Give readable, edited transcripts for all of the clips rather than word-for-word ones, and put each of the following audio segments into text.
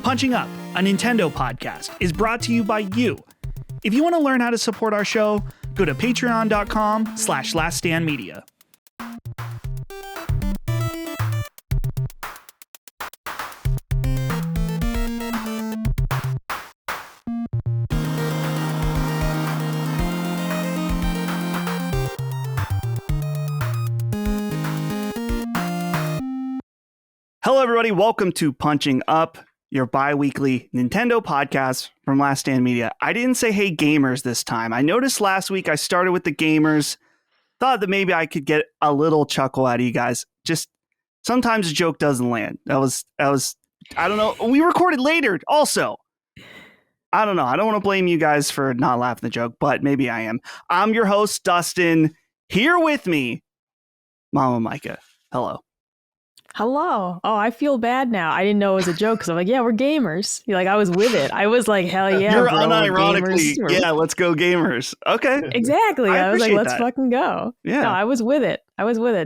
Punching Up, a Nintendo podcast, is brought to you by you. If you want to learn how to support our show, go to patreon.com/laststandmedia. Hello, everybody. Welcome to Punching Up, your bi-weekly Nintendo podcast from Last Stand Media. I didn't say hey gamers this time. I noticed last week I started with the gamers. Thought that maybe I could get a little chuckle out of you guys. Just sometimes a joke doesn't land. That was I don't know. We recorded later also. I don't know. I don't want to blame you guys for not laughing at the joke, but maybe I am. I'm your host, Dustin. Here with me, Mama Micah. Hello. Hello. Oh, I feel bad now. I didn't know it was a joke because I'm like, yeah, we're gamers. Like, I was with it. I was like, hell yeah, You're bro, unironically, yeah, let's go gamers. Okay. Exactly. I was like, let's that. fucking go. Yeah. No, I was with it.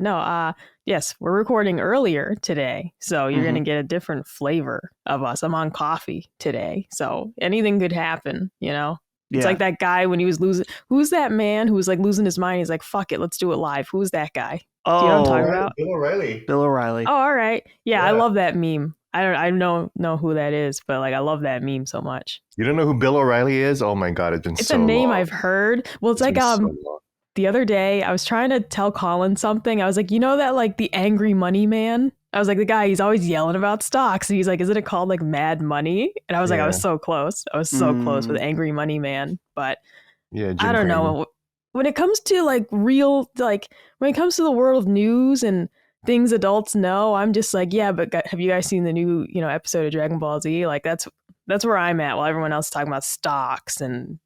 No, yes, we're recording earlier today. So you're going to get a different flavor of us. I'm on coffee today. So anything could happen, you know? It's like that guy when he was losing. Who's that man who was like losing his mind? He's like, fuck it, let's do it live. Who's that guy? Oh, do you know what I'm talking about? Bill O'Reilly. Oh, all right. Yeah, I love that meme. I don't know who that is, but like I love that meme so much. You don't know who Bill O'Reilly is? Oh my god, it's a name I've heard. Well, it's like so the other day I was trying to tell Colin something. I was like, you know that like the angry money man? I was like, the guy, he's always yelling about stocks. And he's like, isn't it called like Mad Money? And I was like, I was so close. I was so close with Angry Money Man. But yeah, I don't know. When it comes to like real, like when it comes to the world of news and things adults know, I'm just like, yeah, but have you guys seen the new, episode of Dragon Ball Z? Like that's where I'm at while everyone else is talking about stocks and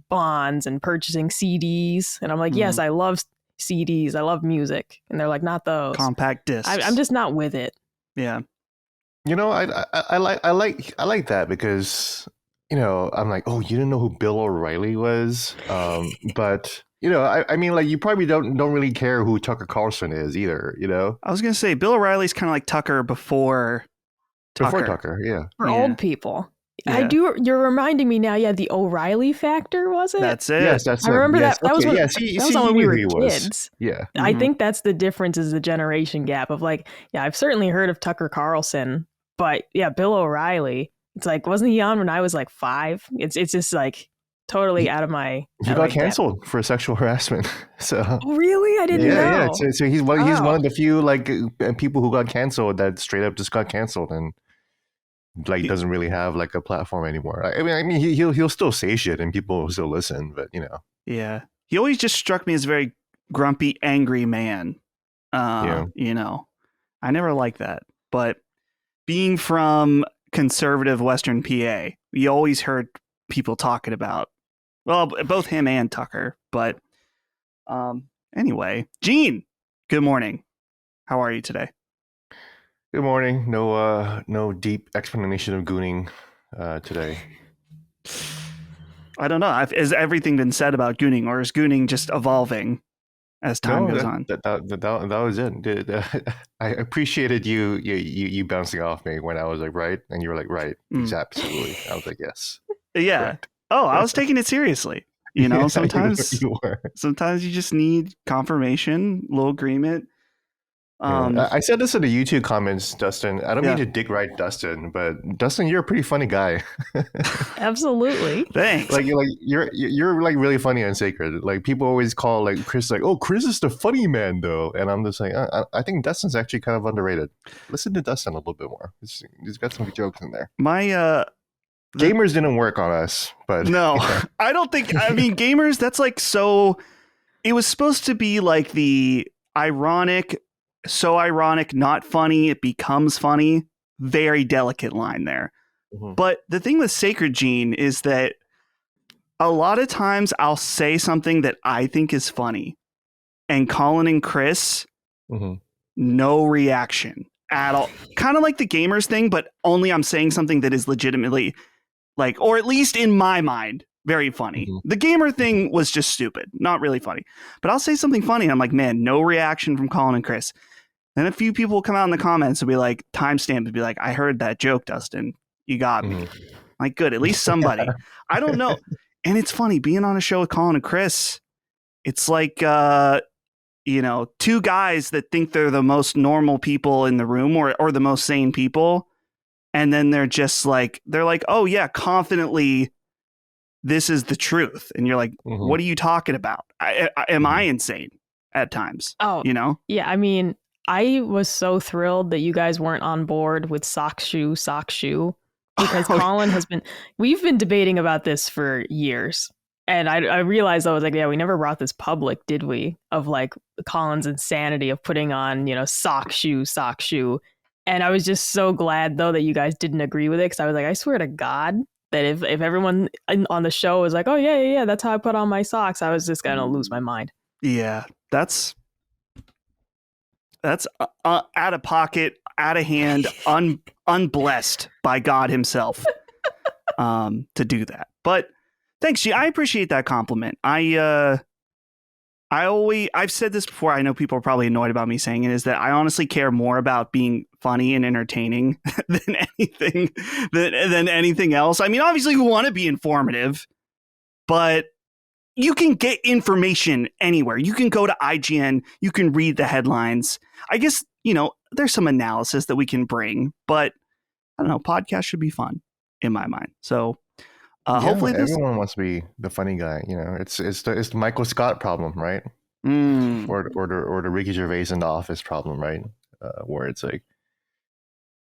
bonds and purchasing CDs. And I'm like, yes, I love CDs. I love music. And they're like, not those. Compact discs. I'm just not with it. Yeah. I like that because, I'm like, oh, you didn't know who Bill O'Reilly was? But I mean, like, you probably don't really care who Tucker Carlson is either, I was going to say, Bill O'Reilly's kind of like Tucker before Tucker. Before Tucker, yeah. For old people. Yeah. You're reminding me now, the O'Reilly factor, was it? That's it. Yes, that's I remember it. that. That was when, yes. that was when we were kids. Was. Yeah. I think that's the difference is the generation gap of like, yeah, I've certainly heard of Tucker Carlson, but yeah, Bill O'Reilly, it's like, wasn't he on when I was like 5? It's just like totally out of my... He got canceled for sexual harassment. So oh, really? I didn't know. Yeah. So he's one of the few like people who got canceled that straight up just got canceled and like doesn't really have like a platform anymore. I mean he'll still say shit and people will still listen, but Yeah. He always just struck me as a very grumpy, angry man. I never liked that. But being from conservative Western PA, we always heard people talking about, well, both him and Tucker. But anyway, Gene, good morning. How are you today? Good morning. No deep explanation of gooning today. I don't know. Has everything been said about gooning, or is gooning just evolving as time goes on? That was it. I appreciated you bouncing off me when I was like, right, and you were like, right, absolutely. I was like, yes. Yeah. Correct. Oh, I was taking it seriously. Sometimes sometimes you just need confirmation, a little agreement. I said this in the YouTube comments, Dustin. I don't mean to dick ride Dustin, but Dustin, you're a pretty funny guy. Absolutely. Thanks. Like you're like really funny and sacred. Like people always call like Chris like, oh, Chris is the funny man though, and I'm just like, I think Dustin's actually kind of underrated. Listen to Dustin a little bit more. He's got some good jokes in there. My gamers didn't work on us, but no, I don't think. I mean, gamers. That's like so. It was supposed to be like the ironic. So ironic, not funny, it becomes funny. Very delicate line there. But the thing with Sacred Gene is that a lot of times I'll say something that I think is funny, and Colin and Chris, no reaction at all. Kind of like the gamers thing, but only I'm saying something that is legitimately like, or at least in my mind, very funny. The gamer thing was just stupid, not really funny. But I'll say something funny, and I'm like, man, no reaction from Colin and Chris. Then a few people will come out in the comments and be like, timestamp and be like, I heard that joke, Dustin. You got me. Mhm. Like, good, at least somebody. I don't know. And it's funny being on a show with Colin and Chris. It's like, two guys that think they're the most normal people in the room or the most sane people. And then they're like, oh yeah, confidently, this is the truth. And you're like, Mhm. what are you talking about? Am I insane at times? Oh, yeah. I mean, I was so thrilled that you guys weren't on board with sock shoe, because Colin we've been debating about this for years. And I realized I was like, yeah, we never brought this public, did we? Of like Colin's insanity of putting on, sock shoe. And I was just so glad though that you guys didn't agree with it, because I was like, I swear to God that if everyone on the show was like, oh yeah, that's how I put on my socks, I was just gonna lose my mind. Yeah, that's out of pocket, out of hand, unblessed by God himself to do that. But thanks, G. I appreciate that compliment. I've said this before. I know people are probably annoyed about me saying it, is that I honestly care more about being funny and entertaining than anything else. I mean, obviously we want to be informative, but you can get information anywhere. You can go to IGN, you can read the headlines. I guess, there's some analysis that we can bring, but I don't know, podcast should be fun in my mind. So hopefully everyone wants to be the funny guy. It's the Michael Scott problem, right? Or the Ricky Gervais in the Office problem, right? Where it's like,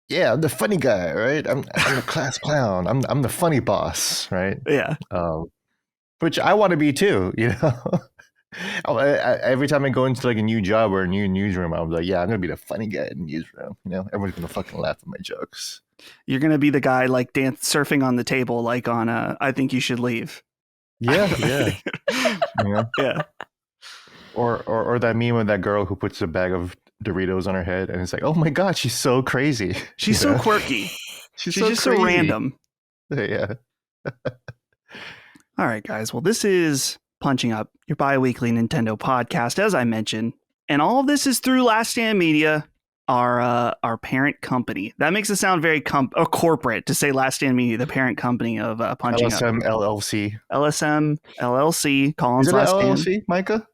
yeah, I'm the funny guy, right? I'm the class clown. I'm the funny boss, right? Yeah. Which I want to be too, Every time I go into like a new job or a new newsroom, I'm like, yeah, I'm gonna be the funny guy in the newsroom. Everyone's gonna fucking laugh at my jokes. You're gonna be the guy like surfing on the table, like on I Think You Should Leave. Yeah. Yeah. Or that meme of that girl who puts a bag of Doritos on her head and it's like, oh my God, she's so crazy. She's so quirky. She's just crazy. so random. Yeah. All right, guys. Well, this is Punching Up, your bi-weekly Nintendo podcast, as I mentioned. And all of this is through Last Stand Media, our parent company. That makes it sound very corporate to say Last Stand Media, the parent company of Punching LSM Up. LLC. LSM LLC. Colin's Is it Last LLC, Stand. Micah?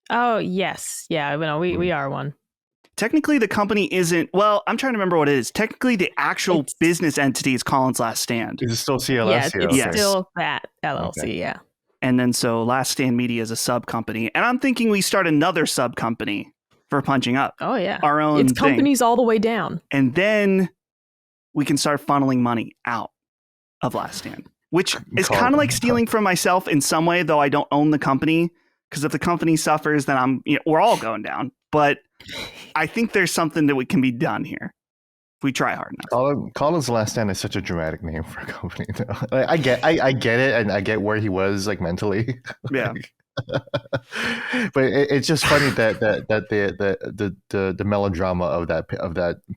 Oh, yes. Yeah, we are one. Technically, the company isn't... Well, I'm trying to remember what it is. Technically, the actual business entity is Colin's Last Stand. Is it still CLS? Yeah, it's still that LLC, okay. Yeah. And then so Last Stand Media is a sub-company. And I'm thinking we start another sub-company for Punching Up. Oh, yeah. Our own It's companies thing. All the way down. And then we can start funneling money out of Last Stand, which is kind of like stealing from myself in some way, though I don't own the company. Because if the company suffers, then we're all going down. But I think there's something that can be done here if we try hard enough. Colin's Last Stand is such a dramatic name for a company. I get it, and I get where he was like mentally. Yeah. But it's just funny that the melodrama of that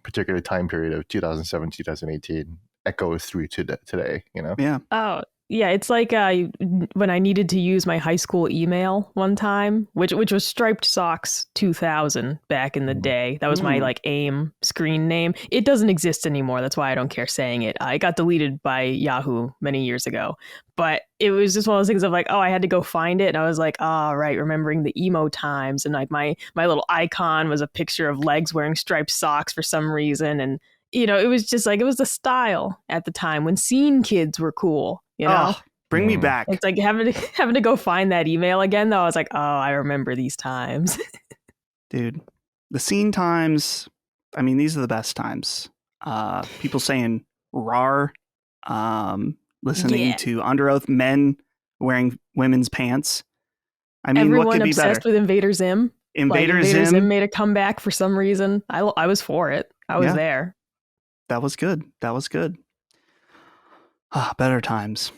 particular time period of 2007 2018 echoes through to today. Yeah. Oh. Yeah, it's like when I needed to use my high school email one time, which was Striped Socks 2000 back in the day. That was my like AIM screen name. It doesn't exist anymore. That's why I don't care saying it. It got deleted by Yahoo many years ago. But it was just one of those things of like, oh, I had to go find it. And I was like, oh, right, remembering the emo times. And like my little icon was a picture of legs wearing striped socks for some reason. And, it was just like, it was the style at the time when scene kids were cool. Bring me back. It's like having to go find that email again, though. I was like, oh, I remember these times. Dude, the scene times, I mean, these are the best times. People saying rar, listening to Under Oath men wearing women's pants. I mean, everyone what could be obsessed better? with Invader Zim. Invader Zim made a comeback for some reason. I was for it. I was there. That was good. Better times.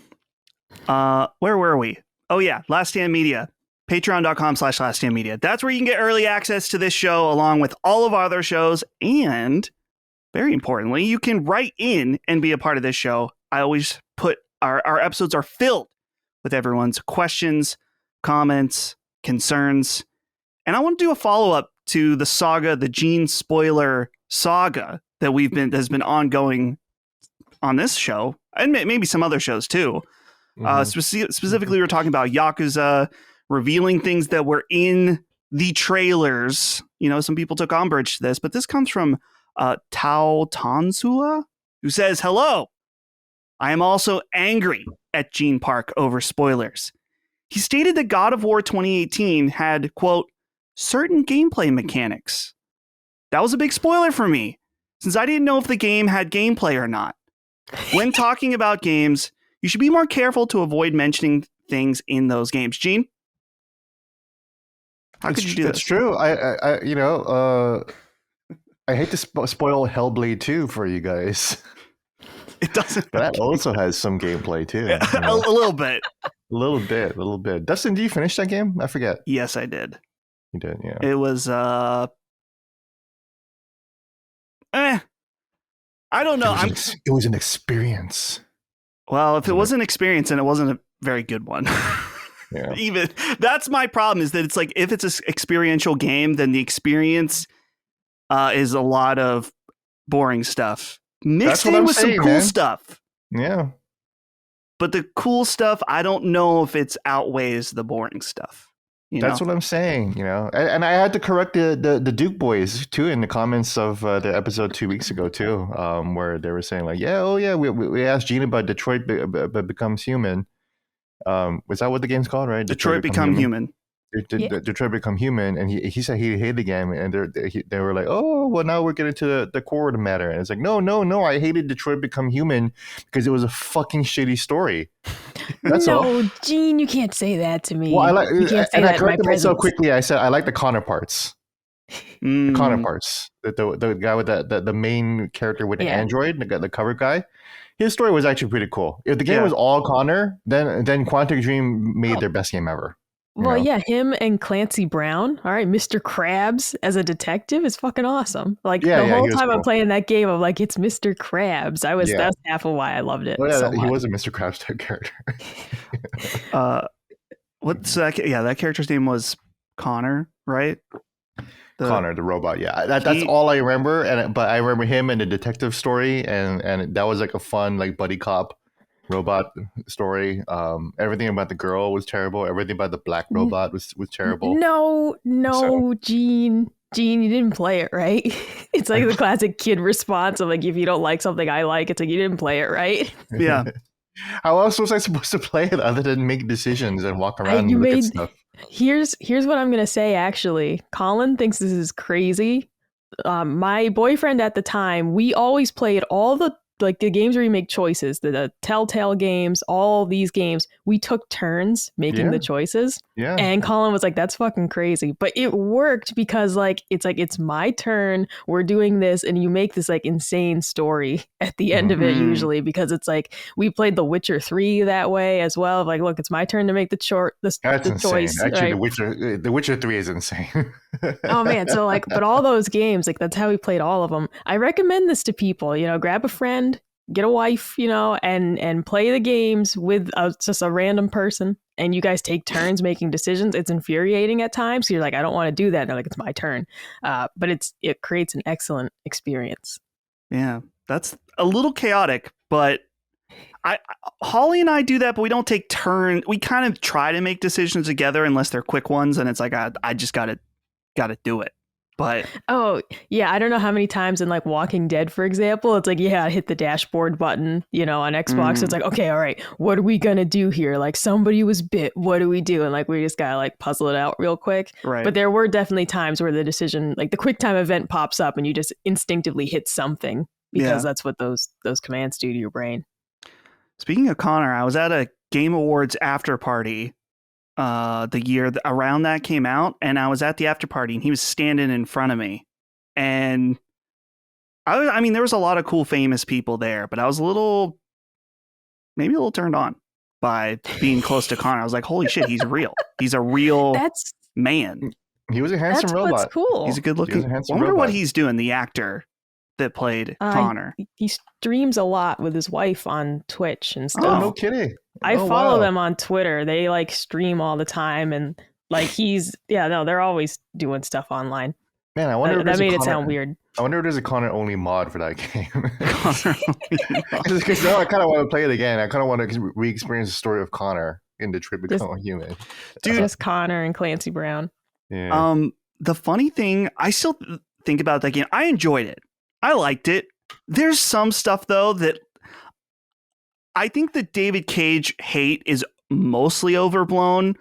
Where were we? Oh yeah, Last Stand Media. Patreon.com/Last Stand Media. That's where you can get early access to this show along with all of our other shows. And very importantly, you can write in and be a part of this show. I always put our episodes are filled with everyone's questions, comments, concerns. And I want to do a follow-up to the Gene spoiler saga that has been ongoing on this show, and maybe some other shows too. Specifically, we're talking about Yakuza revealing things that were in the trailers. You know, some people took umbrage to this, but this comes from Tao Tansua, who says, "Hello, I am also angry at Gene Park over spoilers. He stated that God of War 2018 had, quote, certain gameplay mechanics. That was a big spoiler for me, since I didn't know if the game had gameplay or not. When talking about games, you should be more careful to avoid mentioning things in those games." Gene? How could you do this? It's true. I I hate to spoil Hellblade 2 for you guys. It doesn't. But that also has some gameplay too. You A know? little bit. A little bit. Dustin, did you finish that game? I forget. Yes, I did. You did, yeah. It was I don't know. It was an experience. Well, if it was an experience, then it wasn't a very good one. Yeah. Even that's my problem, is that it's like, if it's an experiential game, then the experience is a lot of boring stuff mixed in with some cool stuff. Yeah. But the cool stuff, I don't know if it's outweighs the boring stuff. That's what I'm saying, you know. And I had to correct the Duke boys too in the comments of the episode 2 weeks ago too, where they were saying like, we asked Gene about Detroit Becomes Human. Was that what the game's called, right? Detroit Become Human. Detroit Become Human, and he said he hated the game, and they were like, oh, well, now we're getting to the core of the matter, and it's like, no, I hated Detroit Become Human because it was a fucking shitty story. That's all. No, Gene, you can't say that to me. Well, you can't say that I corrected myself quickly. I said I like the Connor parts. The Connor parts. The guy with the main character with the android, the cover guy. His story was actually pretty cool. If the game was all Connor, then Quantic Dream made their best game ever. Well, yeah, him and Clancy Brown, all right, Mr. Krabs as a detective is fucking awesme. Like, the whole time I'm playing that game, I'm like, it's Mr. Krabs. That's half of why I loved it. Well, he was a Mr. Krabs type character. What's that? Yeah, that character's name was Connor, right? Connor, the robot. Yeah, that's all I remember. But I remember him and the detective story, and that was like a fun like buddy cop robot story. Everything about the girl was terrible. Everything about the black robot was terrible. No, Gene, you didn't play it right. It's like the classic kid response of like, if you don't like something I like, it's like, you didn't play it right. Yeah. How else was I supposed to play it other than make decisions and walk around and look at stuff? Here's what I'm gonna say. Actually, Colin thinks this is crazy. My boyfriend at the time, we always played all the games where you make choices, the Telltale games, all these games, we took turns making the choices. Yeah. And Colin was like, that's fucking crazy. But it worked because it's my turn. We're doing this. And you make this like insane story at the end of it usually, because it's like, we played The Witcher 3 that way as well. Like, look, it's my turn to make the choice. Actually, right? The Witcher 3 is insane. Oh man. So like, but all those games, like that's how we played all of them. I recommend this to people, grab a friend, get a wife, and play the games with just a random person, and you guys take turns making decisions. It's infuriating at times. So you're like, I don't want to do that. And they're like, it's my turn. But it creates an excellent experience. Yeah, that's a little chaotic, but Holly and I do that, but we don't take turns. We kind of try to make decisions together unless they're quick ones, and it's like, I just gotta do it. But oh yeah, I don't know how many times in like Walking Dead, for example, it's like, I hit the dashboard button, on Xbox. It's like, okay, all right, what are we gonna do here? Like, somebody was bit. What do we do? And like, we just gotta like puzzle it out real quick. Right. But there were definitely times where the decision, like the quick time event pops up, and you just instinctively hit something because that's what those commands do to your brain. Speaking of Connor, I was at a Game Awards after party the year around that came out, and I was at the after party, and he was standing in front of me, and I mean there was a lot of cool famous people there, but I was maybe a little turned on by being close to Connor. I was like, holy shit, he's real. He's a real man. He was a handsome robot. What's cool. He's a good looking. I wonder what he's doing. The actor that played Connor. He streams a lot with his wife on Twitch and stuff. Oh, no kidding. I follow them on Twitter. They like stream all the time, and like they're always doing stuff online. Man, I wonder if that made it sound weird. I wonder if there's a Connor only mod for that game. Connor Because now I kind of want to play it again. I kind of want to re-experience the story of Connor in Detroit Become a Human. Dude. Just Connor and Clancy Brown. Yeah. The funny thing, I still think about that game. I enjoyed it. I liked it. There's some stuff though that I think the David Cage hate is mostly overblown.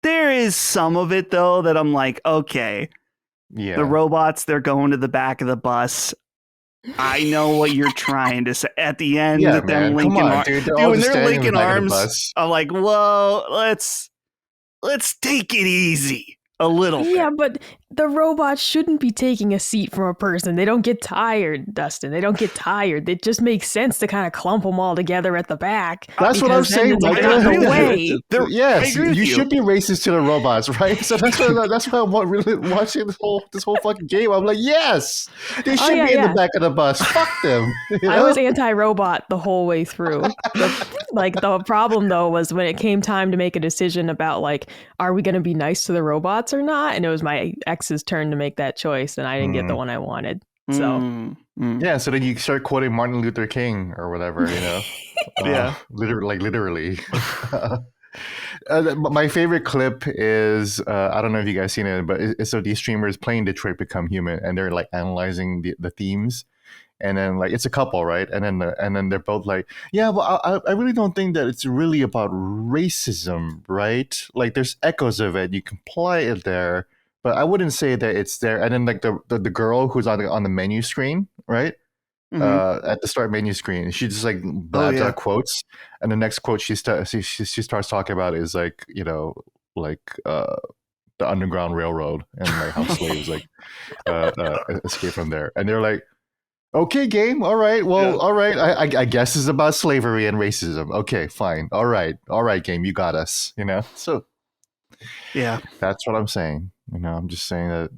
There is some of it though that I'm like, okay, Yeah. the robots, they're going to the back of the bus. I know what you're trying to say at the end. Yeah, Them man. linking Come on, arms. dude. Dude, all when just they're standing in the linking back of the arms, bus. I'm like, whoa, let's take it easy a little Yeah, bit. but the robots shouldn't be taking a seat from a person. They don't get tired, Dustin. They don't get tired. It just makes sense to kind of clump them all together at the back. That's what I'm because then saying, it's Michael. out of I agree the with way. you. I Yes, agree with you you. should be racist to the robots, right? So that's why I'm really watching this whole fucking game. I'm like, yes, they should yeah, be in yeah. the back of the bus. Fuck them. You I know? was anti-robot the whole way through. The problem though was when it came time to make a decision about like, are we going to be nice to the robots or not? And it was my ex's turn to make that choice, and I didn't get the one I wanted. So Yeah, so then you start quoting Martin Luther King or whatever, you know? Yeah. Literally. My favorite clip is I don't know if you guys seen it, but it's of these streamers playing Detroit Become Human, and they're like analyzing the themes, and then like it's a couple, right? And then they're both like, yeah, well, I really don't think that it's really about racism, right? Like there's echoes of it, you can apply it there, but I wouldn't say that it's there. And then like the girl who's on the menu screen, right? At the start menu screen, she just like blabs out quotes, and the next quote she starts talking about is like, you know, like the Underground Railroad and like how slaves like escape from there, and they're like, okay, game, all right, well, all right, I guess it's about slavery and racism. Okay, fine, all right, game, you got us, you know. So Yeah, that's what I'm saying. You know, I'm just saying that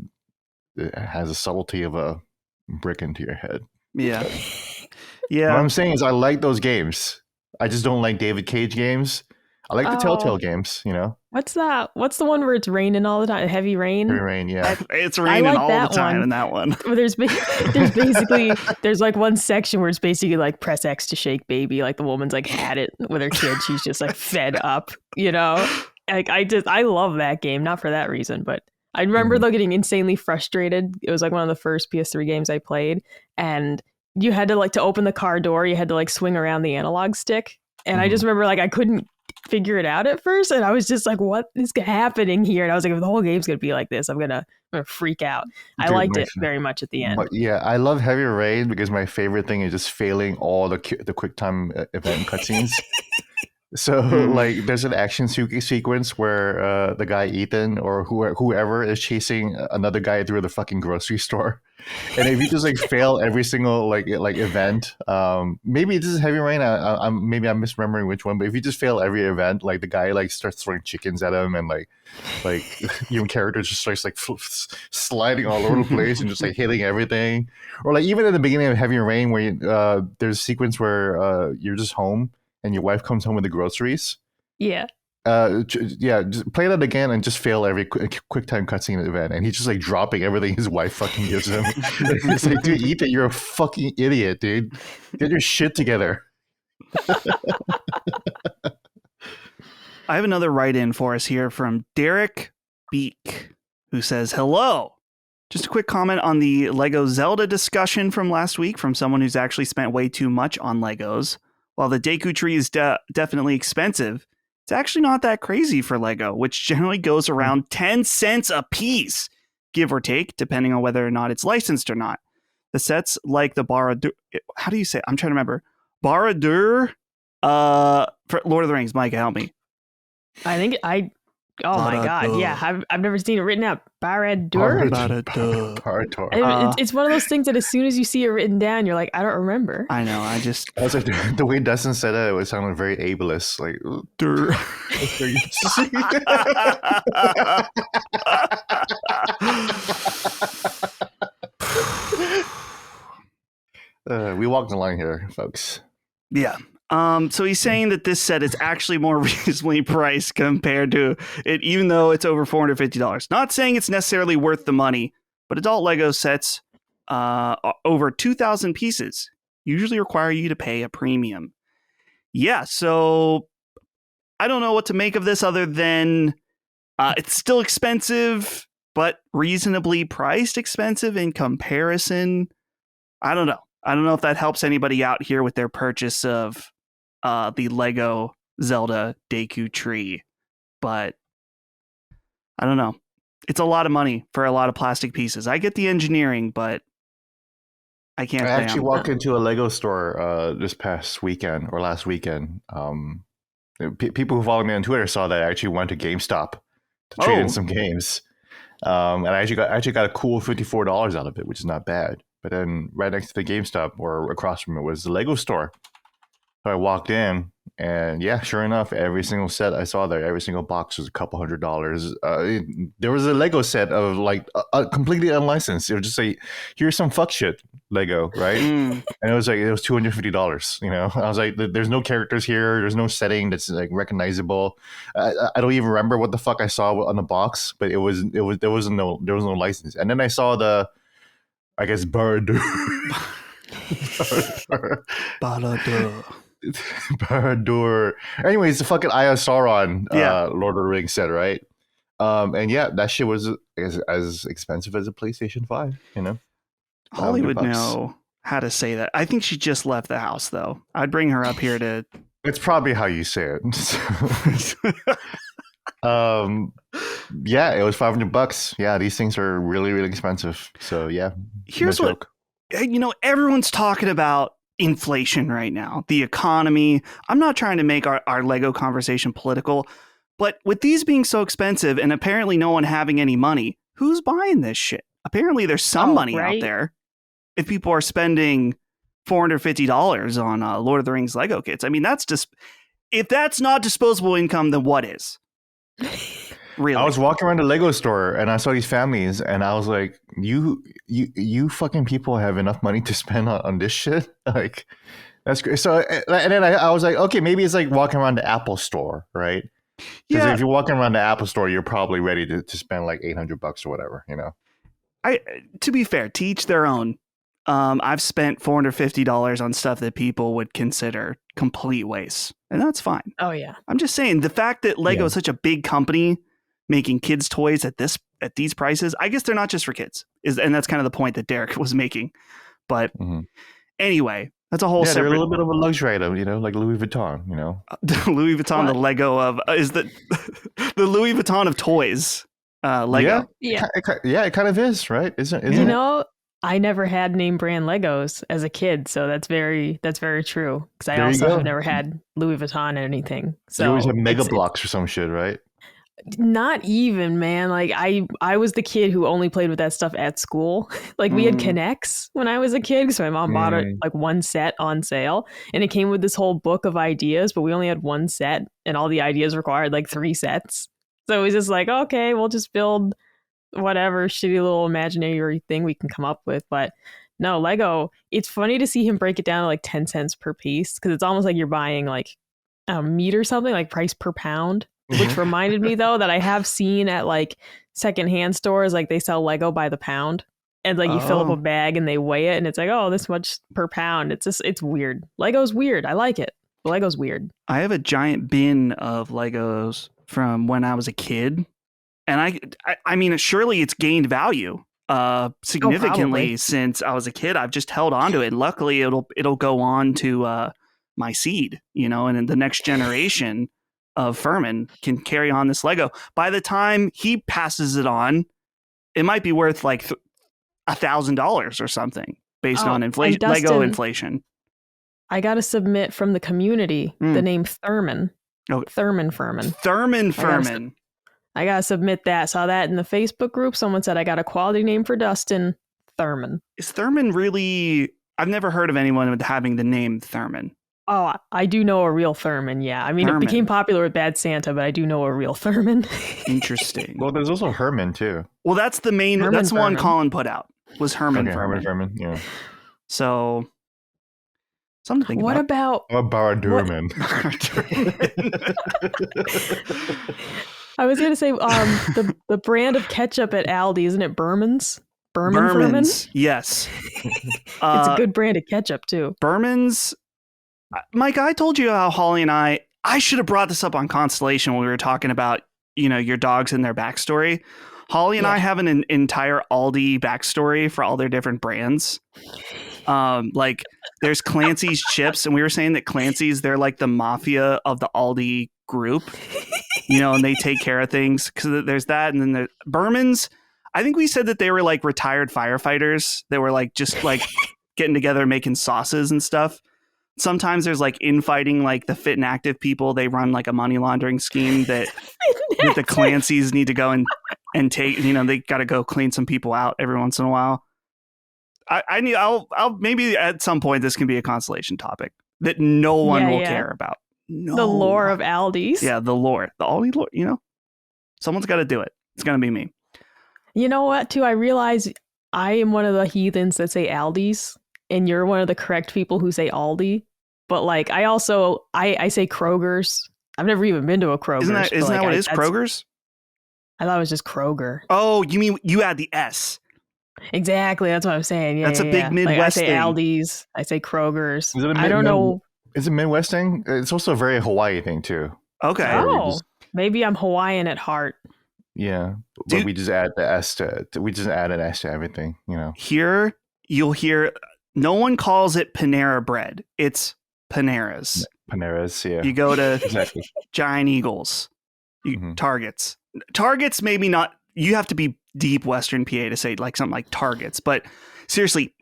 it has a subtlety of a brick into your head. yeah, What yeah. I'm saying is I like those games. I just don't like David Cage games. I like the Telltale games, you know? What's that? What's the one where it's raining all the time? Heavy rain? Heavy Rain, yeah. It's raining like all that the time one. in that one. Where there's basically there's like one section where it's basically like press X to shake baby. Like the woman's like had it with her kid. She's just like fed up, you know? Like I love that game, not for that reason, but I remember though getting insanely frustrated. It was like one of the first PS3 games I played, and you had to like to open the car door, you had to like swing around the analog stick. And I just remember like I couldn't figure it out at first, and I was just like, what is happening here? And I was like, if the whole game's gonna be like this, I'm gonna freak out. I liked it very much at the end. But yeah, I love Heavy Rain because my favorite thing is just failing all the QuickTime event cutscenes. So like there's an action sequence where the guy Ethan or whoever is chasing another guy through the fucking grocery store, and if you just like fail every single like event, maybe this is Heavy Rain, I'm misremembering which one, but if you just fail every event, like the guy like starts throwing chickens at him, and like your character just starts like sliding all over the place and just like hitting everything. Or like even at the beginning of Heavy Rain where there's a sequence where you're just home and your wife comes home with the groceries. Yeah. Just play that again and just fail every QuickTime cutscene event, and he's just like dropping everything his wife fucking gives him. It's like, dude, Ethan, you're a fucking idiot, dude. Get your shit together. I have another write-in for us here from Derek Beek, who says, hello. Just a quick comment on the Lego Zelda discussion from last week from someone who's actually spent way too much on Legos. While the Deku tree is definitely expensive, it's actually not that crazy for Lego, which generally goes around 10 cents a piece, give or take, depending on whether or not it's licensed or not. The sets like the Baradur, how do you say it? I'm trying to remember. Baradur, for Lord of the Rings. Mike, help me. I think oh my god, yeah, I've never seen it written out. Baradur. It's one of those things that as soon as you see it written down, you're like, I don't remember. I know. I was like, the way Dustin said it was sounding very ableist, like. We walked the line here, folks. Yeah. So he's saying that this set is actually more reasonably priced compared to it, even though it's over $450. Not saying it's necessarily worth the money, but adult Lego sets over 2,000 pieces usually require you to pay a premium. Yeah, so I don't know what to make of this other than it's still expensive, but reasonably priced expensive in comparison. I don't know. I don't know if that helps anybody out here with their purchase of the Lego Zelda Deku Tree, but I don't know. It's a lot of money for a lot of plastic pieces. I get the engineering, but I can't. I actually walked into a Lego store this past weekend or last weekend. People who follow me on Twitter saw that I actually went to GameStop to trade in some games, and I actually got a cool $54 out of it, which is not bad. But then right next to the GameStop or across from it was the Lego store. So I walked in, and yeah, sure enough, every single set I saw there, every single box was a couple $100s. There was a Lego set of like completely unlicensed. It was just like, here's some fuck shit Lego, right? And it was $250. You know, I was like, there's no characters here. There's no setting that's like recognizable. I don't even remember what the fuck I saw on the box, but there was no license. And then I saw the, I guess, Baradur. Baradur. Anyways, the fucking Eye of Sauron, Lord of the Rings set, right? And yeah, that shit was as expensive as a PlayStation 5, you know? Holly would know how to say that. I think she just left the house, though. I'd bring her up here to... It's probably how you say it. Yeah, it was $500. Yeah, these things are really, really expensive. So yeah, here's what, everyone's talking about inflation right now, the economy. I'm not trying to make our Lego conversation political, but with these being so expensive and apparently no one having any money, who's buying this shit? Apparently there's some money out there. If people are spending $450 on Lord of the Rings Lego kits, I mean, that's just, if that's not disposable income, then what is? Really? I was walking around the Lego store and I saw these families and I was like, you fucking people have enough money to spend on this shit? Like, that's great. So, and then I was like, okay, maybe it's like walking around the Apple store, right? Because if you're walking around the Apple store, you're probably ready to spend like $800 or whatever, you know? To be fair, to each their own. I've spent $450 on stuff that people would consider complete waste, and that's fine. Oh yeah. I'm just saying the fact that Lego is such a big company making kids toys at these prices, I guess they're not just for kids, and that's kind of the point that Derek was making. But anyway, that's a whole separate. They're a little bit of a luxury item, you know, like Louis Vuitton, you know. Louis Vuitton, the Lego of is the Louis Vuitton of toys. Lego. Yeah, it kind of is, right? Isn't you it? know, I never had name brand Legos as a kid, so that's very true. Because I also have never had Louis Vuitton or anything. So you always have Mega Bloks or some shit, right? Not even, man. Like I was the kid who only played with that stuff at school. Like we had Connects when I was a kid, so my mom bought like one set on sale, and it came with this whole book of ideas, but we only had one set, and all the ideas required like 3 sets. So it was just like, okay, we'll just build whatever shitty little imaginary thing we can come up with. But no, Lego, it's funny to see him break it down to like 10 cents per piece, because it's almost like you're buying like a meat or something, like price per pound. Which reminded me though that I have seen at like secondhand stores, like they sell Lego by the pound, and like you fill up a bag and they weigh it and it's like, oh, this much per pound. It's weird. Lego's weird. I like it. Lego's weird. I have a giant bin of Legos from when I was a kid, and I mean, surely it's gained value significantly since I was a kid. I've just held on to it, and luckily it'll go on to my seed, you know, and in the next generation of Furman can carry on this Lego. By the time he passes it on, it might be worth like $1,000 or something based on inflation, Dustin, Lego inflation. I got to submit from the community the name Thurman. Oh, Thurman. I got to submit that. Saw that in the Facebook group. Someone said I got a quality name for Dustin. Thurman. Is Thurman really... I've never heard of anyone having the name Thurman. Oh, I do know a real Thurman, yeah. I mean, It became popular with Bad Santa, but I do know a real Thurman. Interesting. Well, there's also Herman, too. Well, that's the main... that's the one Colin put out, was Herman Furman. Herman, yeah. So, something to think what about... Or Baradurman. I was going to say, the brand of ketchup at Aldi, isn't it Berman's? Berman. Yes. It's a good brand of ketchup too. Berman's. Mike, I told you how Holly and I should have brought this up on Constellation when we were talking about, your dogs and their backstory. Holly and I have an entire Aldi backstory for all their different brands. Like there's Clancy's chips, and we were saying that Clancy's, they're like the mafia of the Aldi group, and they take care of things, because there's that. And then the Berman's, I think we said that they were like retired firefighters that were like just like getting together making sauces and stuff. Sometimes there's like infighting, like the Fit and Active people. They run like a money laundering scheme that the Clancy's need to go and take. They got to go clean some people out every once in a while. I'll maybe at some point this can be a Constellation topic that no one will care about. No. The lore of Aldi's. Yeah, the lore, the Aldi lore. Someone's got to do it. It's gonna be me. You know what? Too, I realize I am one of the heathens that say Aldi's, and you're one of the correct people who say Aldi. But like, I also I say Kroger's. I've never even been to a Kroger's. Isn't that what it is? Kroger's? I thought it was just Kroger. Oh, you mean you add the S? Exactly. That's what I'm saying. Yeah, that's a big Midwest I say thing. Aldi's. I say Kroger's. I don't know. Is it Midwest thing? It's also a very Hawaii thing too. Okay. Oh, maybe I'm Hawaiian at heart. Yeah, but we just add the S to we just add an S to everything. Here you'll hear no one calls it Panera Bread. It's Panera's. Panera's, yeah. You go to exactly. Giant Eagles, Targets. Targets, maybe not. You have to be deep Western PA to say like something like Targets, but seriously,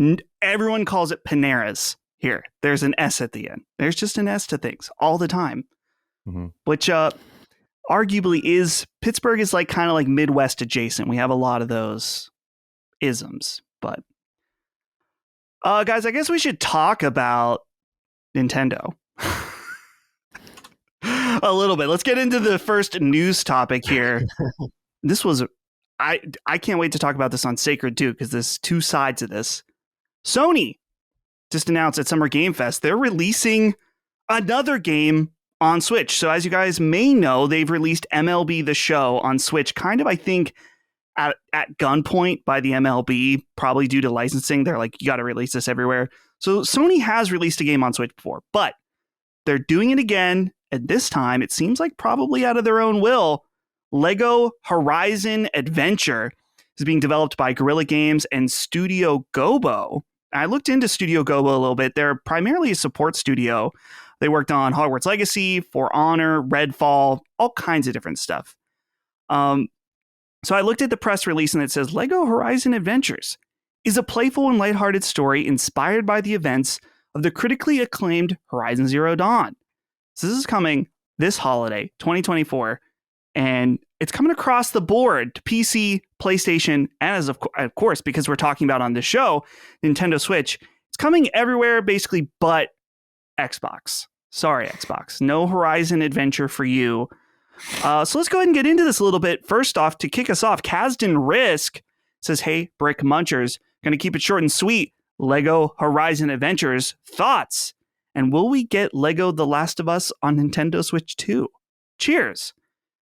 everyone calls it Panera's here. There's an S at the end. There's just an S to things all the time, which arguably is Pittsburgh is like kind of like Midwest adjacent. We have a lot of those isms, but guys, I guess we should talk about Nintendo a little bit. Let's get into the first news topic here. This was I can't wait to talk about this on Sacred too, because there's two sides of this. Sony just announced at Summer Game Fest they're releasing another game on Switch. So as you guys may know, they've released MLB The Show on Switch, kind of, I think, at gunpoint by the MLB, probably due to licensing. They're like, you got to release this everywhere. So Sony has released a game on Switch before, but they're doing it again. And this time, it seems like probably out of their own will. Lego Horizon Adventure is being developed by Guerrilla Games and Studio Gobo. I looked into Studio Gobo a little bit. They're primarily a support studio. They worked on Hogwarts Legacy, For Honor, Redfall, all kinds of different stuff. So I looked at the press release and it says Lego Horizon Adventures is a playful and lighthearted story inspired by the events of the critically acclaimed Horizon Zero Dawn. So this is coming this holiday, 2024, and it's coming across the board to PC, PlayStation, and as of course, because we're talking about on this show, Nintendo Switch. It's coming everywhere basically but Xbox. Sorry, Xbox. No Horizon Adventure for you. So let's go ahead and get into this a little bit. First off, to kick us off, Kasdan Risk says, hey, Brick Munchers, going to keep it short and sweet. Lego Horizon Adventures, thoughts? And will we get Lego The Last of Us on Nintendo Switch 2? Cheers.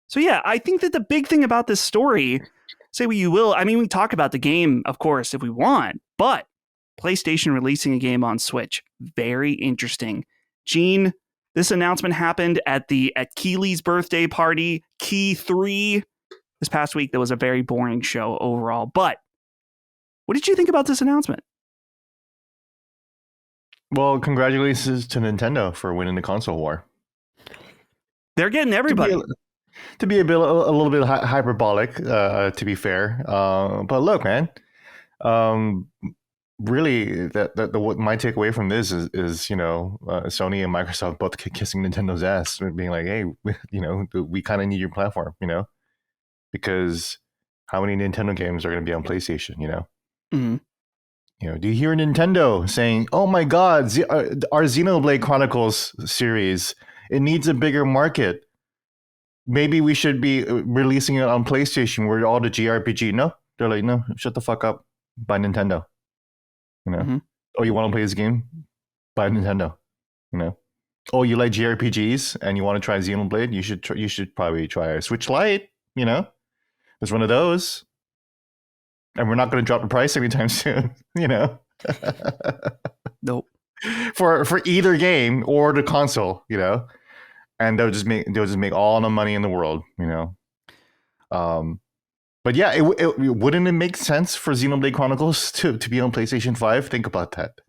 So yeah, I think that the big thing about this story, say what you will, I mean, we talk about the game, of course, if we want, but PlayStation releasing a game on Switch, very interesting. Gene, this announcement happened at Keeley's birthday party, Key 3, this past week. That was a very boring show overall, but what did you think about this announcement? Well, congratulations to Nintendo for winning the console war. They're getting everybody. To be a little bit hyperbolic, to be fair. But look, man, really, what my takeaway from this is Sony and Microsoft both kissing Nintendo's ass, being like, hey, we kind of need your platform, because how many Nintendo games are going to be on PlayStation, Mm-hmm. Do you hear Nintendo saying, oh my God, our Xenoblade Chronicles series, it needs a bigger market. Maybe we should be releasing it on PlayStation where all the JRPG. No, they're like, no, shut the fuck up. Buy Nintendo. Mm-hmm. Oh, you want to play this game? Buy Nintendo. Oh, you like JRPGs and you want to try Xenoblade? You should probably try a Switch Lite. There's one of those. and we're not going to drop the price anytime soon. Nope. For either game or the console, and they'll just make all the money in the world, But yeah, wouldn't it make sense for Xenoblade Chronicles to be on PlayStation 5? Think about that.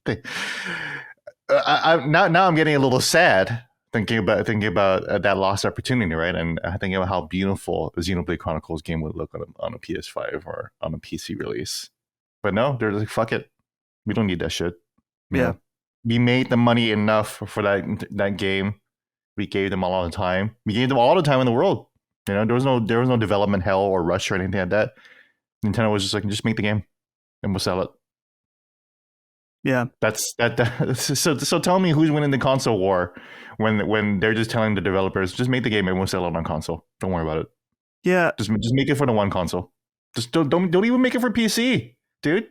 Now I'm getting a little sad thinking about that lost opportunity, right? And thinking about how beautiful a Xenoblade Chronicles game would look on a PS5 or on a PC release. But no, they're like, fuck it, we don't need that shit. Yeah. We made the money enough for that game. We gave them all the time. We gave them all the time in the world. There was no development hell or rush or anything like that. Nintendo was just like, just make the game and we'll sell it. Yeah. That's that. So tell me who's winning the console war when they're just telling the developers, just make the game and we'll sell it on console. Don't worry about it. Yeah. Just make it for the one console. Just don't even make it for PC, dude.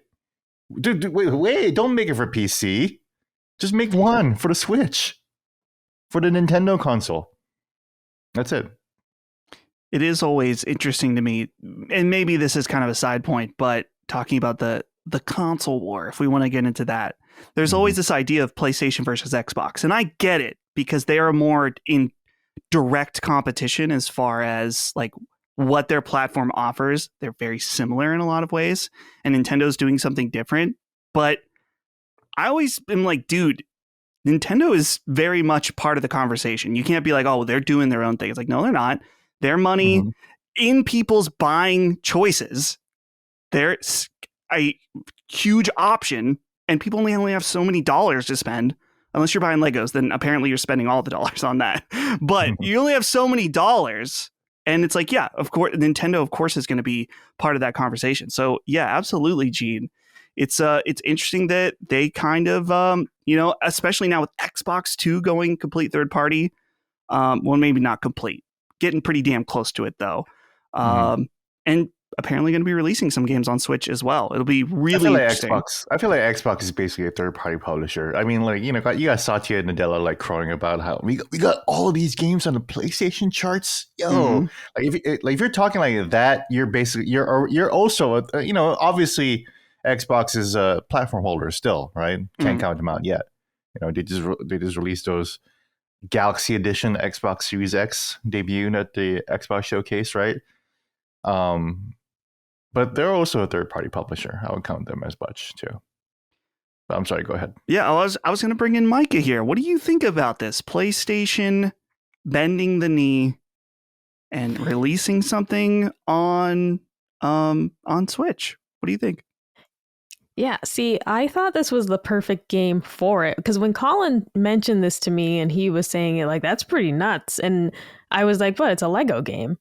Dude, wait, don't make it for PC. Just make one for the Switch, for the Nintendo console. That's it. It is always interesting to me, and maybe this is kind of a side point, but talking about the console war, if we want to get into that, there's always this idea of PlayStation versus Xbox, and I get it because they are more in direct competition as far as like what their platform offers. They're very similar in a lot of ways, and Nintendo's doing something different. But I always am like, dude, Nintendo is very much part of the conversation. You can't be like, oh, they're doing their own thing. It's like, no, they're not. Their money in people's buying choices, they're a huge option, and people only have so many dollars to spend. Unless you're buying Legos, then apparently you're spending all the dollars on that. But you only have so many dollars, and it's like, yeah, of course, Nintendo, of course, is going to be part of that conversation. So yeah, absolutely, Gene. It's interesting that they kind of especially now with Xbox 2 going complete third party. Well, maybe not complete. Getting pretty damn close to it though. And apparently going to be releasing some games on Switch as well. It'll be really interesting. I feel like Xbox is basically a third-party publisher. I mean, like, you got Satya and Nadella like crowing about how we got all these games on the PlayStation charts. Yo, if you're talking like that, you're also obviously Xbox is a platform holder still, right? Can't count them out yet. They just released those Galaxy Edition Xbox Series X debuted at the Xbox Showcase, right? But they're also a third-party publisher. I would count them as much too. But I'm sorry, go ahead. Yeah, I was going to bring in Micah here. What do you think about this? PlayStation bending the knee and releasing something on Switch. What do you think? Yeah, see, I thought this was the perfect game for it because when Colin mentioned this to me and he was saying it like, that's pretty nuts. And I was like, but it's a Lego game.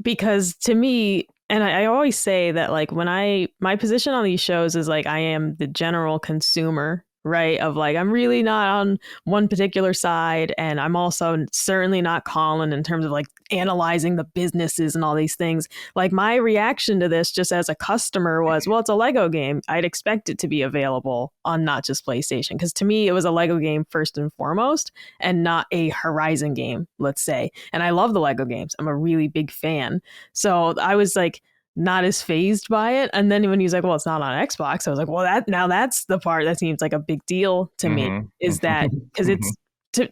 Because to me, and I always say that like my position on these shows is like I am the general consumer, right? Of like, I'm really not on one particular side. And I'm also certainly not Colin in terms of like analyzing the businesses and all these things. Like my reaction to this just as a customer was, well, it's a Lego game. I'd expect it to be available on not just PlayStation. Because to me, it was a Lego game first and foremost and not a Horizon game, let's say. And I love the Lego games. I'm a really big fan. So I was like, not as phased by it. And then when he was like, well, it's not on Xbox, I was like, well, that's the part that seems like a big deal to me is that because it's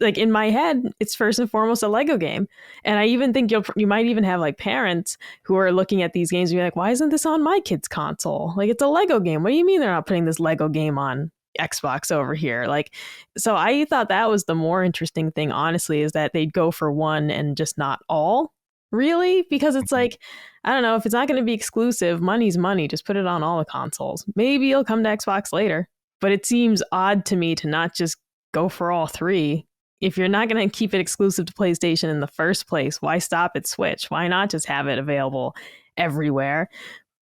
like in my head, it's first and foremost a Lego game. And I even think you might even have like parents who are looking at these games and be like, why isn't this on my kid's console? Like, it's a Lego game. What do you mean they're not putting this Lego game on Xbox over here? Like, so I thought that was the more interesting thing, honestly, is that they'd go for one and just not all. Really? Because it's like, I don't know, if it's not going to be exclusive, money's money. Just put it on all the consoles. Maybe it'll come to Xbox later. But it seems odd to me to not just go for all three. If you're not going to keep it exclusive to PlayStation in the first place, why stop at Switch? Why not just have it available everywhere?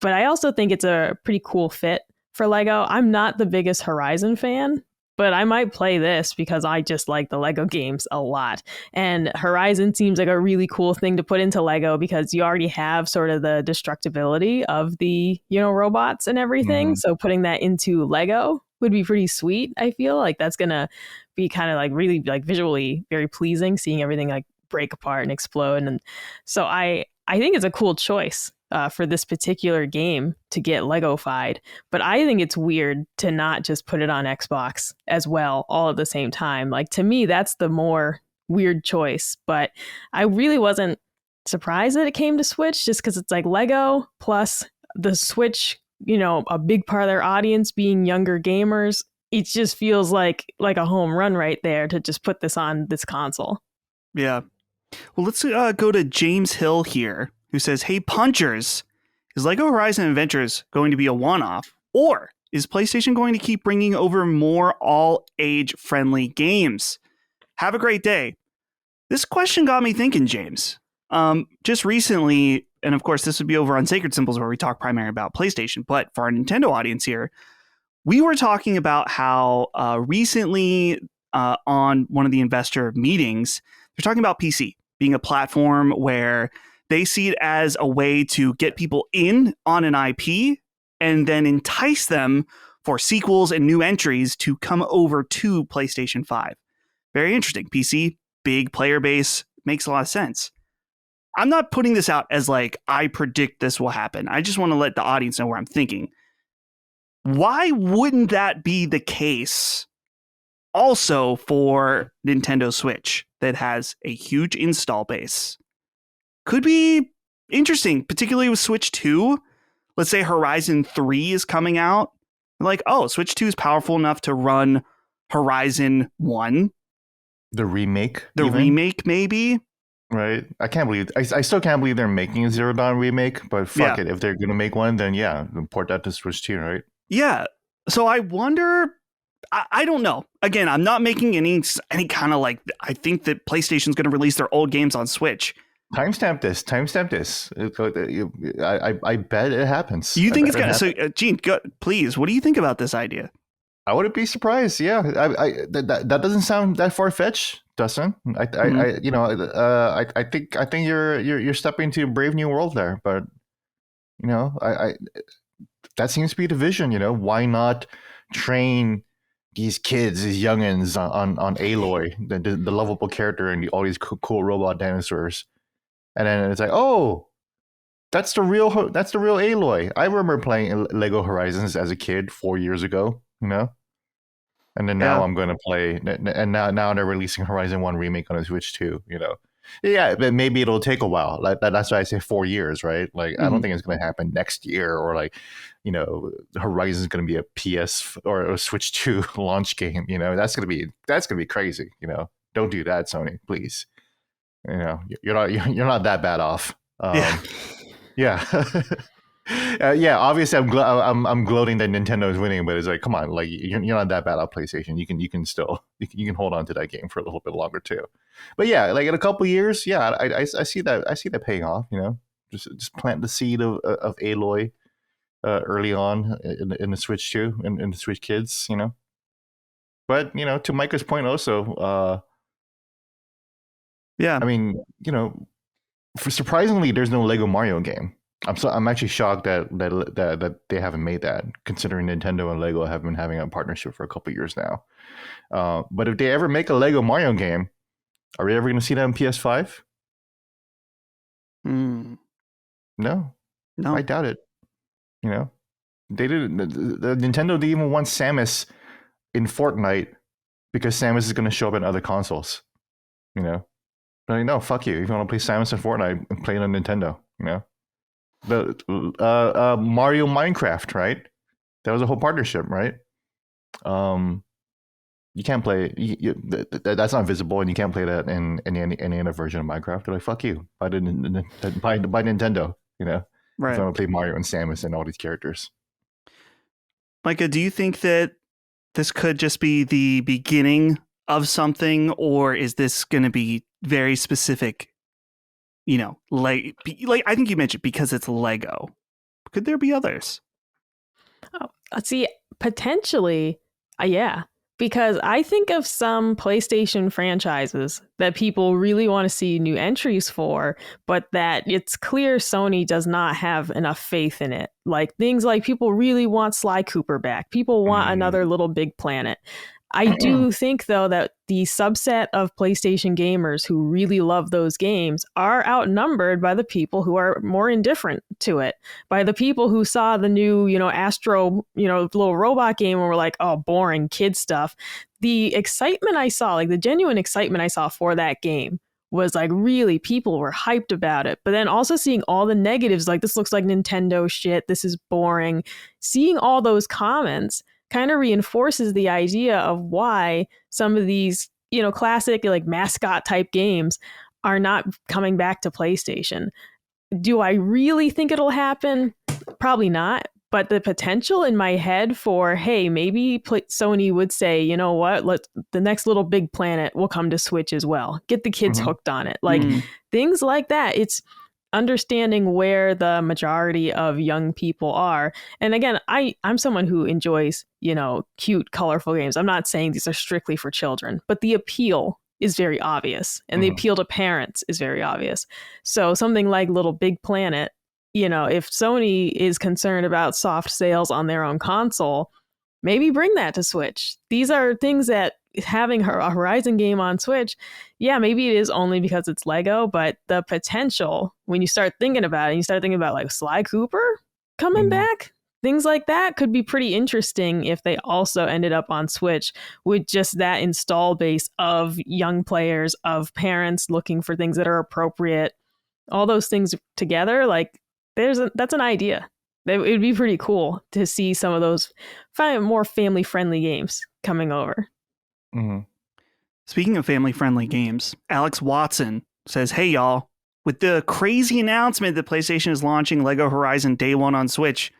But I also think it's a pretty cool fit for Lego. I'm not the biggest Horizon fan, but I might play this because I just like the Lego games a lot. And Horizon seems like a really cool thing to put into Lego because you already have sort of the destructibility of the, robots and everything. So putting that into Lego would be pretty sweet. I feel like that's going to be kind of like really like visually very pleasing, seeing everything like break apart and explode. And so I think it's a cool choice for this particular game to get Lego-fied. But I think it's weird to not just put it on Xbox as well, all at the same time. Like, to me, that's the more weird choice. But I really wasn't surprised that it came to Switch, just because it's like Lego plus the Switch, a big part of their audience being younger gamers. It just feels like a home run right there to just put this on this console. Yeah. Well, let's go to James Hill here, who says, "Hey, punchers, is Lego Horizon Adventures going to be a one-off? Or is PlayStation going to keep bringing over more all-age friendly games? Have a great day." This question got me thinking, James. Just recently, and of course, this would be over on Sacred Symbols where we talk primarily about PlayStation, but for our Nintendo audience here, we were talking about how recently on one of the investor meetings, they're talking about PC being a platform where they see it as a way to get people in on an IP and then entice them for sequels and new entries to come over to PlayStation 5. Very interesting. PC, big player base, makes a lot of sense. I'm not putting this out as like, I predict this will happen. I just want to let the audience know where I'm thinking. Why wouldn't that be the case also for Nintendo Switch that has a huge install base? Could be interesting, particularly with Switch 2. Let's say Horizon 3 is coming out. Like, oh, Switch 2 is powerful enough to run Horizon 1. The remake? The remake, maybe? Right. I can't believe, I still can't believe they're making a Zero Dawn remake, but fuck it. If they're going to make one, then yeah, port that to Switch 2, right? Yeah. So I wonder, I don't know. Again, I'm not making any kind of like, I think that PlayStation's going to release their old games on Switch. Timestamp this. I bet it happens. You think it's going to, so Gene, please, what do you think about this idea? I wouldn't be surprised. Yeah, that doesn't sound that far fetched, Dustin. I think you're stepping into a brave new world there. But that seems to be the vision. Why not train these kids, these youngins on Aloy, the lovable character, and all these cool robot dinosaurs, and then it's like, oh, that's the real Aloy. I remember playing Lego Horizons as a kid 4 years ago. And then now I'm going to play, and now they're releasing Horizon 1 remake on the Switch too, Yeah, but maybe it'll take a while. Like that's why I say 4 years, right? Like, I don't think it's going to happen next year, or like, Horizon is going to be a PS or a Switch 2 launch game. That's going to be crazy. Don't do that, Sony, please. You're not that bad off. Yeah. Obviously, I'm gloating that Nintendo is winning, but it's like, come on, like you're not that bad on PlayStation. You can still hold on to that game for a little bit longer too. But yeah, like in a couple of years, yeah, I see that paying off. Just plant the seed of Aloy early on in the Switch 2 and in the Switch kids. But to Micah's point also, yeah, I mean, surprisingly, there's no Lego Mario game. I'm actually shocked that they haven't made that, considering Nintendo and Lego have been having a partnership for a couple of years now. But if they ever make a Lego Mario game, are we ever going to see that on PS5? No, I doubt it. They didn't. The Nintendo didn't even want Samus in Fortnite because Samus is going to show up in other consoles. Like, no, fuck you. If you want to play Samus in Fortnite, play it on Nintendo. The Mario Minecraft, right? That was a whole partnership, right? You can't play. That's not visible, and you can't play that in any other version of Minecraft. They're like, fuck you. Buy Nintendo. Right. If I want to play Mario and Samus and all these characters. Micah, do you think that this could just be the beginning of something, or is this going to be very specific? Like I think you mentioned because it's Lego. Could there be others? Oh, see, potentially, yeah. Because I think of some PlayStation franchises that people really want to see new entries for, but that it's clear Sony does not have enough faith in it. Like things like people really want Sly Cooper back. People want another Little Big Planet. I do think, though, that the subset of PlayStation gamers who really love those games are outnumbered by the people who are more indifferent to it, by the people who saw the new, Astro, little robot game and were like, oh, boring kid stuff. The excitement I saw, like the genuine excitement I saw for that game was like really people were hyped about it. But then also seeing all the negatives, like this looks like Nintendo shit, this is boring. Seeing all those comments kind of reinforces the idea of why some of these, classic like mascot type games are not coming back to PlayStation. Do I really think it'll happen? Probably not. But the potential in my head for, hey, maybe Sony would say, you know what, the next Little Big Planet will come to Switch as well. Get the kids hooked on it. Like things like that. It's understanding where the majority of young people are. And again, I'm someone who enjoys, cute, colorful games. I'm not saying these are strictly for children, but the appeal is very obvious. And the appeal to parents is very obvious. So something like Little Big Planet, if Sony is concerned about soft sales on their own console, maybe bring that to Switch. These are things that having a Horizon game on Switch, yeah, maybe it is only because it's Lego, but the potential, when you start thinking about it, you start thinking about like Sly Cooper coming back, things like that could be pretty interesting if they also ended up on Switch with just that install base of young players, of parents looking for things that are appropriate, all those things together. Like that's an idea. It would be pretty cool to see some of those more family-friendly games coming over. Speaking of family-friendly games, Alex Watson says, hey, y'all, with the crazy announcement that PlayStation is launching Lego Horizon Day 1 on Switch,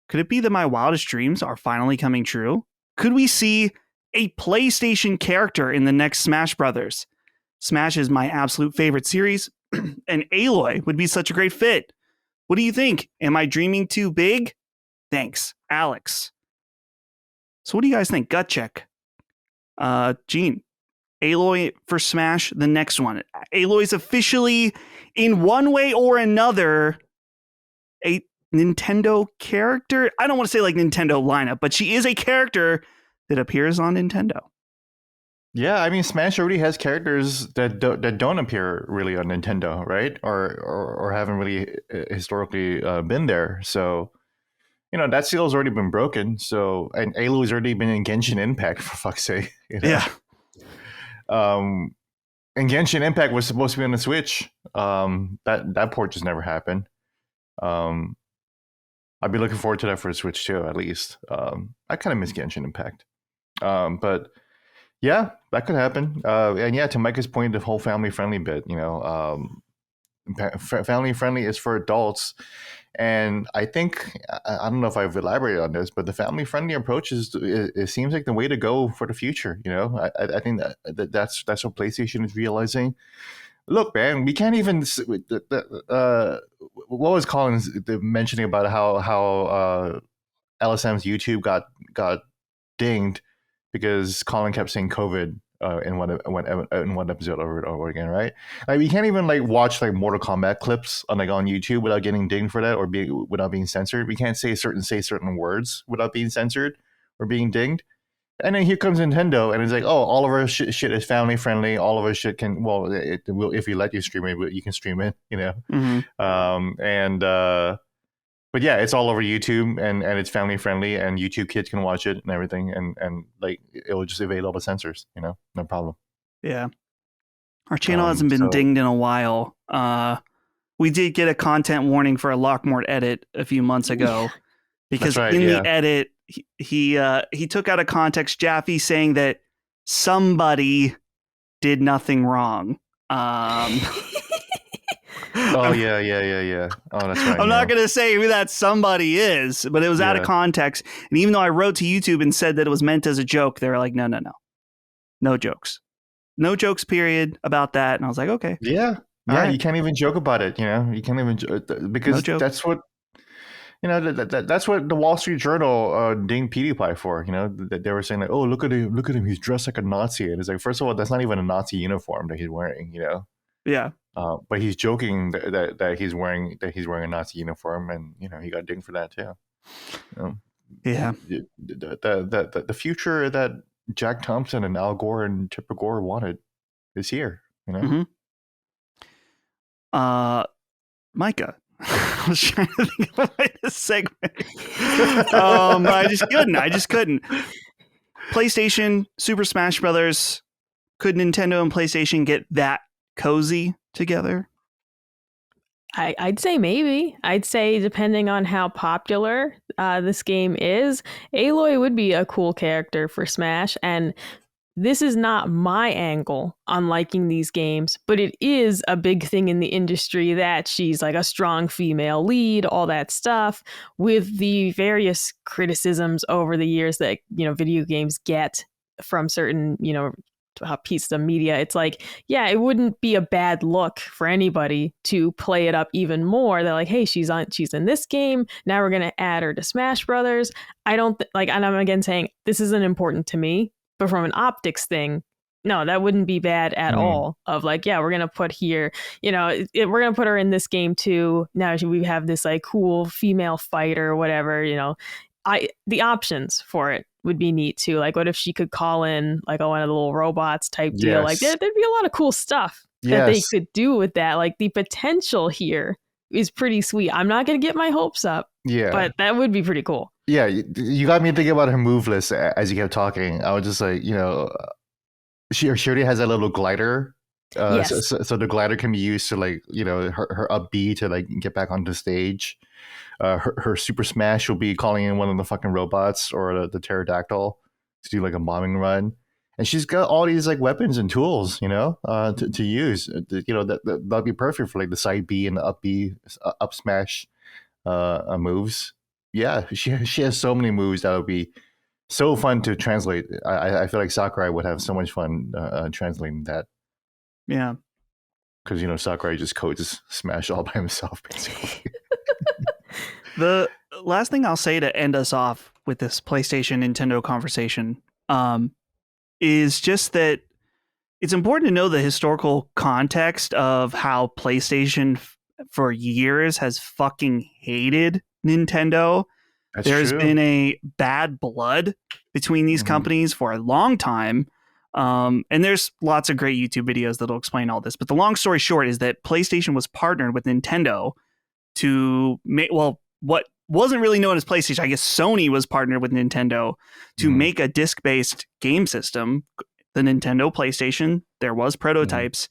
could it be that my wildest dreams are finally coming true? Could we see a PlayStation character in the next Smash Brothers? Smash is my absolute favorite series, and Aloy would be such a great fit. What do you think? Am I dreaming too big? Thanks, Alex. So what do you guys think? Gut check. Gene, Aloy for Smash, the next one. Aloy's officially, in one way or another, a Nintendo character. I don't want to say like Nintendo lineup, but she is a character that appears on Nintendo. Yeah, I mean, Smash already has characters that don't appear really on Nintendo, right? Or haven't really historically been there. So, that seal's already been broken. So, and Aloy's already been in Genshin Impact, for fuck's sake. Yeah. And Genshin Impact was supposed to be on the Switch. That port just never happened. I'd be looking forward to that for the Switch too, at least. I kind of miss Genshin Impact. But yeah, that could happen. And yeah, to Micah's point, the whole family-friendly bit, family-friendly is for adults. And I think, I don't know if I've elaborated on this, but the family-friendly approach it seems like the way to go for the future. I think that's what PlayStation is realizing. Look, man, we can't even. What was Colin's mentioning about how LSM's YouTube got dinged because Colin kept saying COVID in one episode over and over again, right? Like we can't even like watch like Mortal Kombat clips on YouTube without getting dinged for that or without being censored. We can't say certain words without being censored or being dinged. And then here comes Nintendo, and it's like, oh, all of our shit is family friendly. All of our shit can, well, it will, if you let you stream it, you can stream it, But yeah, it's all over YouTube, and it's family friendly, and YouTube kids can watch it and everything, and like it will just evade all the censors, no problem. Yeah, our channel hasn't been dinged in a while. We did get a content warning for a Lockmort edit a few months ago because the edit. He took out of context Jaffe saying that somebody did nothing wrong. Oh yeah. Oh, that's right. I'm not going to say who that somebody is, but it was out of context. And even though I wrote to YouTube and said that it was meant as a joke, they were like, no jokes. No jokes, period, about that. And I was like, okay. Yeah. Right. You can't even joke about it, You can't even because that's what that's what the Wall Street Journal dinged PewDiePie for. They were saying like, oh, look at him, he's dressed like a Nazi, and it's like, first of all, that's not even a Nazi uniform that he's wearing. Yeah. But he's joking that he's wearing a Nazi uniform, and he got dinged for that too. Yeah. The future that Jack Thompson and Al Gore and Tipper Gore wanted is here. You know. Mm-hmm. Micah. I was trying to think of this segment. I just couldn't. PlayStation, Super Smash Brothers. Could Nintendo and PlayStation get that cozy together? I'd say maybe. I'd say depending on how popular this game is, Aloy would be a cool character for Smash. And this is not my angle on liking these games, but it is a big thing in the industry that she's like a strong female lead, all that stuff, with the various criticisms over the years that, video games get from certain, pieces of media. It's like, yeah, it wouldn't be a bad look for anybody to play it up even more. They're like, hey, she's in this game. Now we're going to add her to Smash Brothers. I don't and I'm again saying this isn't important to me, but from an optics thing, no, that wouldn't be bad at all. Of like, yeah, we're going to put here, we're going to put her in this game too. Now we have this like cool female fighter or whatever, the options for it would be neat too. Like, what if she could call in like one of the little robots type deal? Like, there'd be a lot of cool stuff that they could do with that. Like, the potential here is pretty sweet. I'm not going to get my hopes up, but that would be pretty cool. Yeah, you got me thinking about her move list as you kept talking. I was just like, she already has a little glider. Yes. So the glider can be used to like, her up B to like get back onto stage. Her Super Smash will be calling in one of the fucking robots or the pterodactyl to do like a bombing run. And she's got all these like weapons and tools, to use. That'd be perfect for like the side B and the up B, up smash moves. Yeah, she has so many moves that would be so fun to translate. I feel like Sakurai would have so much fun translating that. Yeah. Because, Sakurai just codes Smash all by himself, basically. The last thing I'll say to end us off with this PlayStation Nintendo conversation is just that it's important to know the historical context of how PlayStation for years has fucking hated Nintendo. There's been a bad blood between these companies for a long time. And there's lots of great YouTube videos that'll explain all this. But the long story short is that PlayStation was partnered with Nintendo to make, what wasn't really known as PlayStation. I guess Sony was partnered with Nintendo to make a disc-based game system, the Nintendo PlayStation. There was prototypes.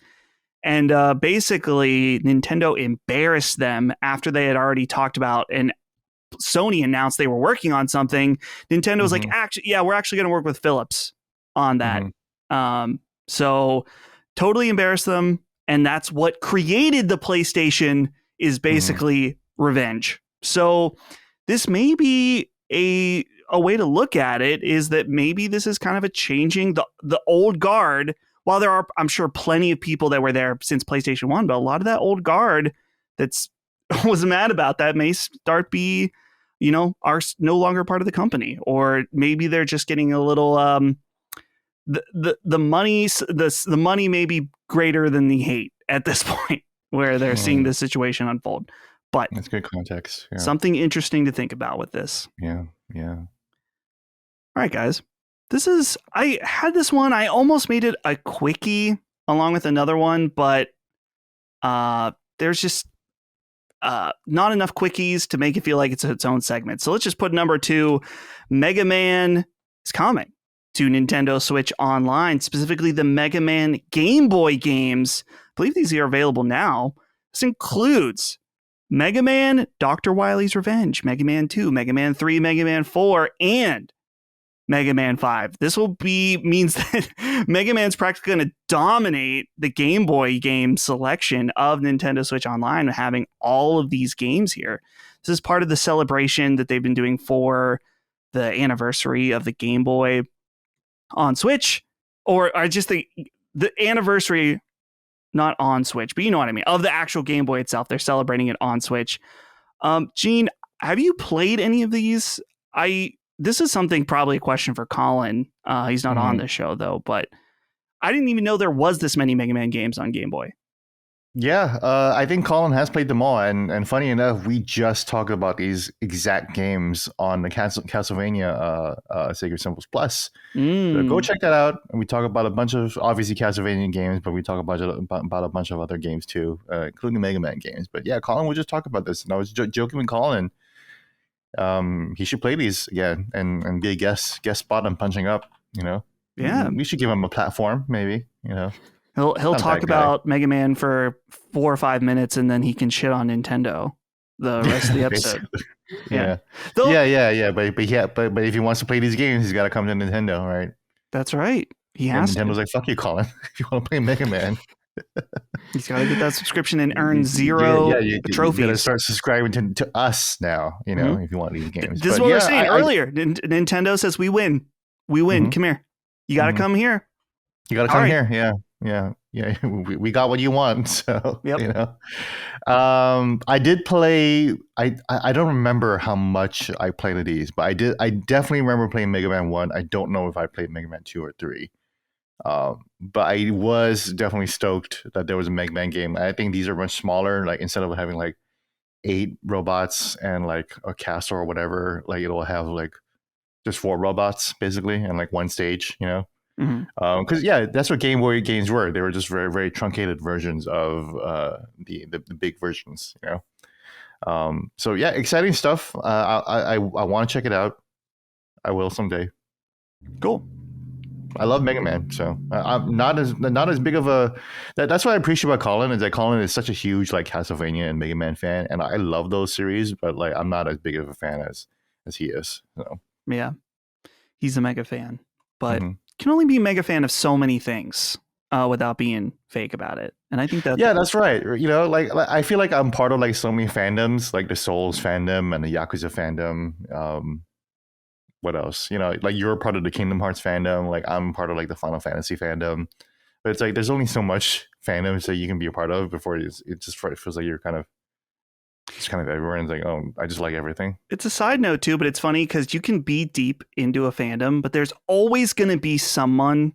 And basically, Nintendo embarrassed them after they had already talked about, and Sony announced they were working on something. Nintendo was like, we're actually going to work with Philips on that. So totally embarrassed them. And that's what created the PlayStation, is basically revenge. So this may be a way to look at it, is that maybe this is kind of a changing the old guard. While there are, I'm sure, plenty of people that were there since PlayStation 1, but a lot of that old guard that's was mad about that may start are no longer part of the company, or maybe they're just getting a little the money may be greater than the hate at this point, where they're seeing this situation unfold. But that's good context. Yeah. Something interesting to think about with this. Yeah. All right, guys. I had this one. I almost made it a quickie along with another one, but there's just not enough quickies to make it feel like it's its own segment. So let's just put number 2. Mega Man is coming to Nintendo Switch Online, specifically the Mega Man Game Boy games. I believe these are available now. This includes Mega Man, Dr. Wily's Revenge, Mega Man 2, Mega Man 3, Mega Man 4, and Mega Man 5. This means that Mega Man's practically going to dominate the Game Boy game selection of Nintendo Switch Online, having all of these games here. This is part of the celebration that they've been doing for the anniversary of the Game Boy on Switch, or just the anniversary, not on Switch, but you know what I mean, of the actual Game Boy itself. They're celebrating it on Switch. Gene, have you played any of these? This is probably a question for Colin. He's not on this show though, but I didn't even know there was this many Mega Man games on Game Boy. Yeah, I think Colin has played them all, and funny enough, we just talked about these exact games on the Castlevania Sacred Symbols Plus. So go Mm. check that out. And we talk about a bunch of obviously Castlevania games, but we talk about a bunch of other games too, including Mega Man games. But yeah, Colin would just talk about this, and I was joking with Colin. He should play these again and be a guest spot on Punching Up. You know, Yeah. we should give him a platform, maybe. You know, He'll not talk that guy. about Mega Man for 4 or 5 minutes, and then he can shit on Nintendo the rest of the episode. Basically. Yeah. Yeah, Though yeah. But if he wants to play these games, he's got to come to Nintendo, right? that's right. He And has Nintendo's to. like, "Fuck you, Colin. If you want to play Mega Man, He's got to get that subscription and earn yeah, zero you got to trophies. start subscribing to us now. You know, Mhm. if you want these games." This is But what we were yeah, saying earlier. Nintendo says we win. We win. Mhm, Come here. You got to mhm. come here. You got to All come right. here. Yeah. We got what you want. So Yep. you know, I did play. I don't remember how much I played of these, but I did. I definitely remember playing Mega Man 1. I don't know if I played Mega Man 2 or 3. But I was definitely stoked that there was a Mega Man game. I think these are much smaller. Like instead of having like 8 robots and like a castle or whatever, like it'll have like just 4 robots basically and like one stage. You know, Hmm. because yeah, that's what Game Boy games were. They were just very very truncated versions of the big versions. You know. So yeah, exciting stuff. I want to check it out. I will someday. Cool. I love Mega Man, so I'm not as big of a. That's what I appreciate about Colin is that Colin is such a huge like Castlevania and Mega Man fan, and I love those series, but like I'm not as big of a fan as he is. So Yeah. He's a mega fan, but mhm. can only be a mega fan of so many things without being fake about it. And I think that Yeah, that's right. You know, like I feel like I'm part of like so many fandoms, like the Souls fandom and the Yakuza fandom. What else? You know, like you're part of the Kingdom Hearts fandom, like I'm part of like the Final Fantasy fandom. But it's like there's only so much fandoms that you can be a part of before it just feels like you're kind of just kind of everywhere and it's like, oh, I just like everything. it's a side note too, but it's funny because you can be deep into a fandom, but there's always going to be someone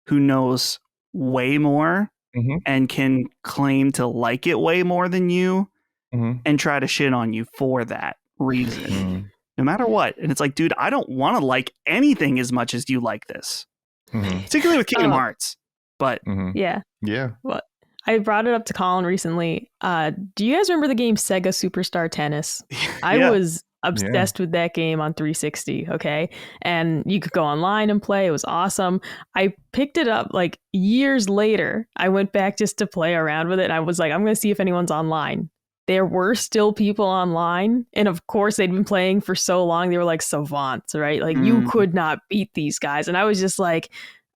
who knows way more Mm-hmm. and can claim to like it way more than you Mm-hmm. and try to shit on you for that reason, Mm-hmm. no matter what. And it's like, dude, I don't want to like anything as much as you like this, Mm-hmm. particularly with Kingdom Oh, Hearts. But Mm-hmm. yeah. Yeah. Well, I brought it up to Colin recently. Do you guys remember the game Sega Superstar Tennis? I yeah, was obsessed with that game on 360, okay? And you could go online and play. It was awesome. I picked it up like years later. I went back just to play around with it. And I was like, I'm going to see if anyone's online. There were still people online. And of course, they'd been playing for so long. They were like savants, right? Like you Mm. could not beat these guys. And I was just like,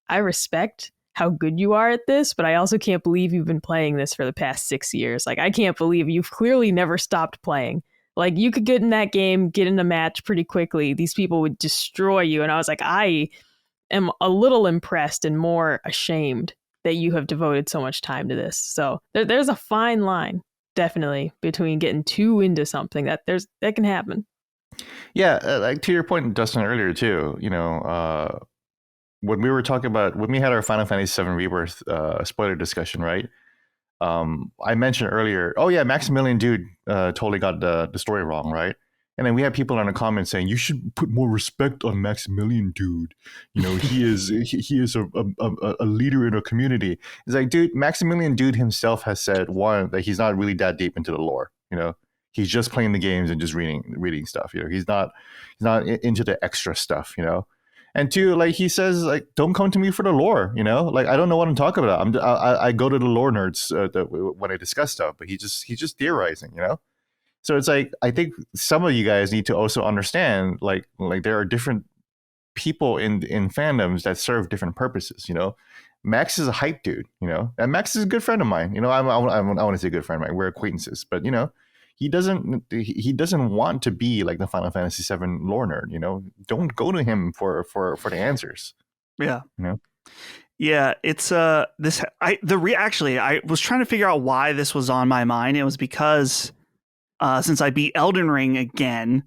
I respect how good you are at this, but I also can't believe you've been playing this for the past 6 years. Like, I can't believe you've clearly never stopped playing. Like, you could get in that game, get in a match pretty quickly. These people would destroy you. And I was like, I am a little impressed and more ashamed that you have devoted so much time to this. So there's a fine line, definitely, between getting too into something that can happen. Yeah. Like to your point, Dustin, earlier too, you know, when we were talking about when we had our Final Fantasy VII Rebirth spoiler discussion, right? I mentioned earlier, oh yeah, Maximilian dude totally got the story wrong, right? And then we had people in the comments saying you should put more respect on Maximilian dude. You know, he is a leader in a community. It's like, dude, Maximilian dude himself has said one that he's not really that deep into the lore. You know, he's just playing the games and just reading stuff. You know, he's not into the extra stuff. You know, and two, like he says, like don't come to me for the lore. You know, like I don't know what I'm talking about. I go to the lore nerds when I discuss stuff, but he's just theorizing. You know, so it's like I think some of you guys need to also understand, like there are different people in fandoms that serve different purposes. You know, Max is a hype dude. You know, and Max is a good friend of mine. You know, I want to say a good friend of mine. We're acquaintances, but you know, he doesn't want to be like the Final Fantasy VII lore nerd. You know, don't go to him for the answers. yeah. You know, Yeah, it's this actually I was trying to figure out why this was on my mind. It was because since I beat Elden Ring again,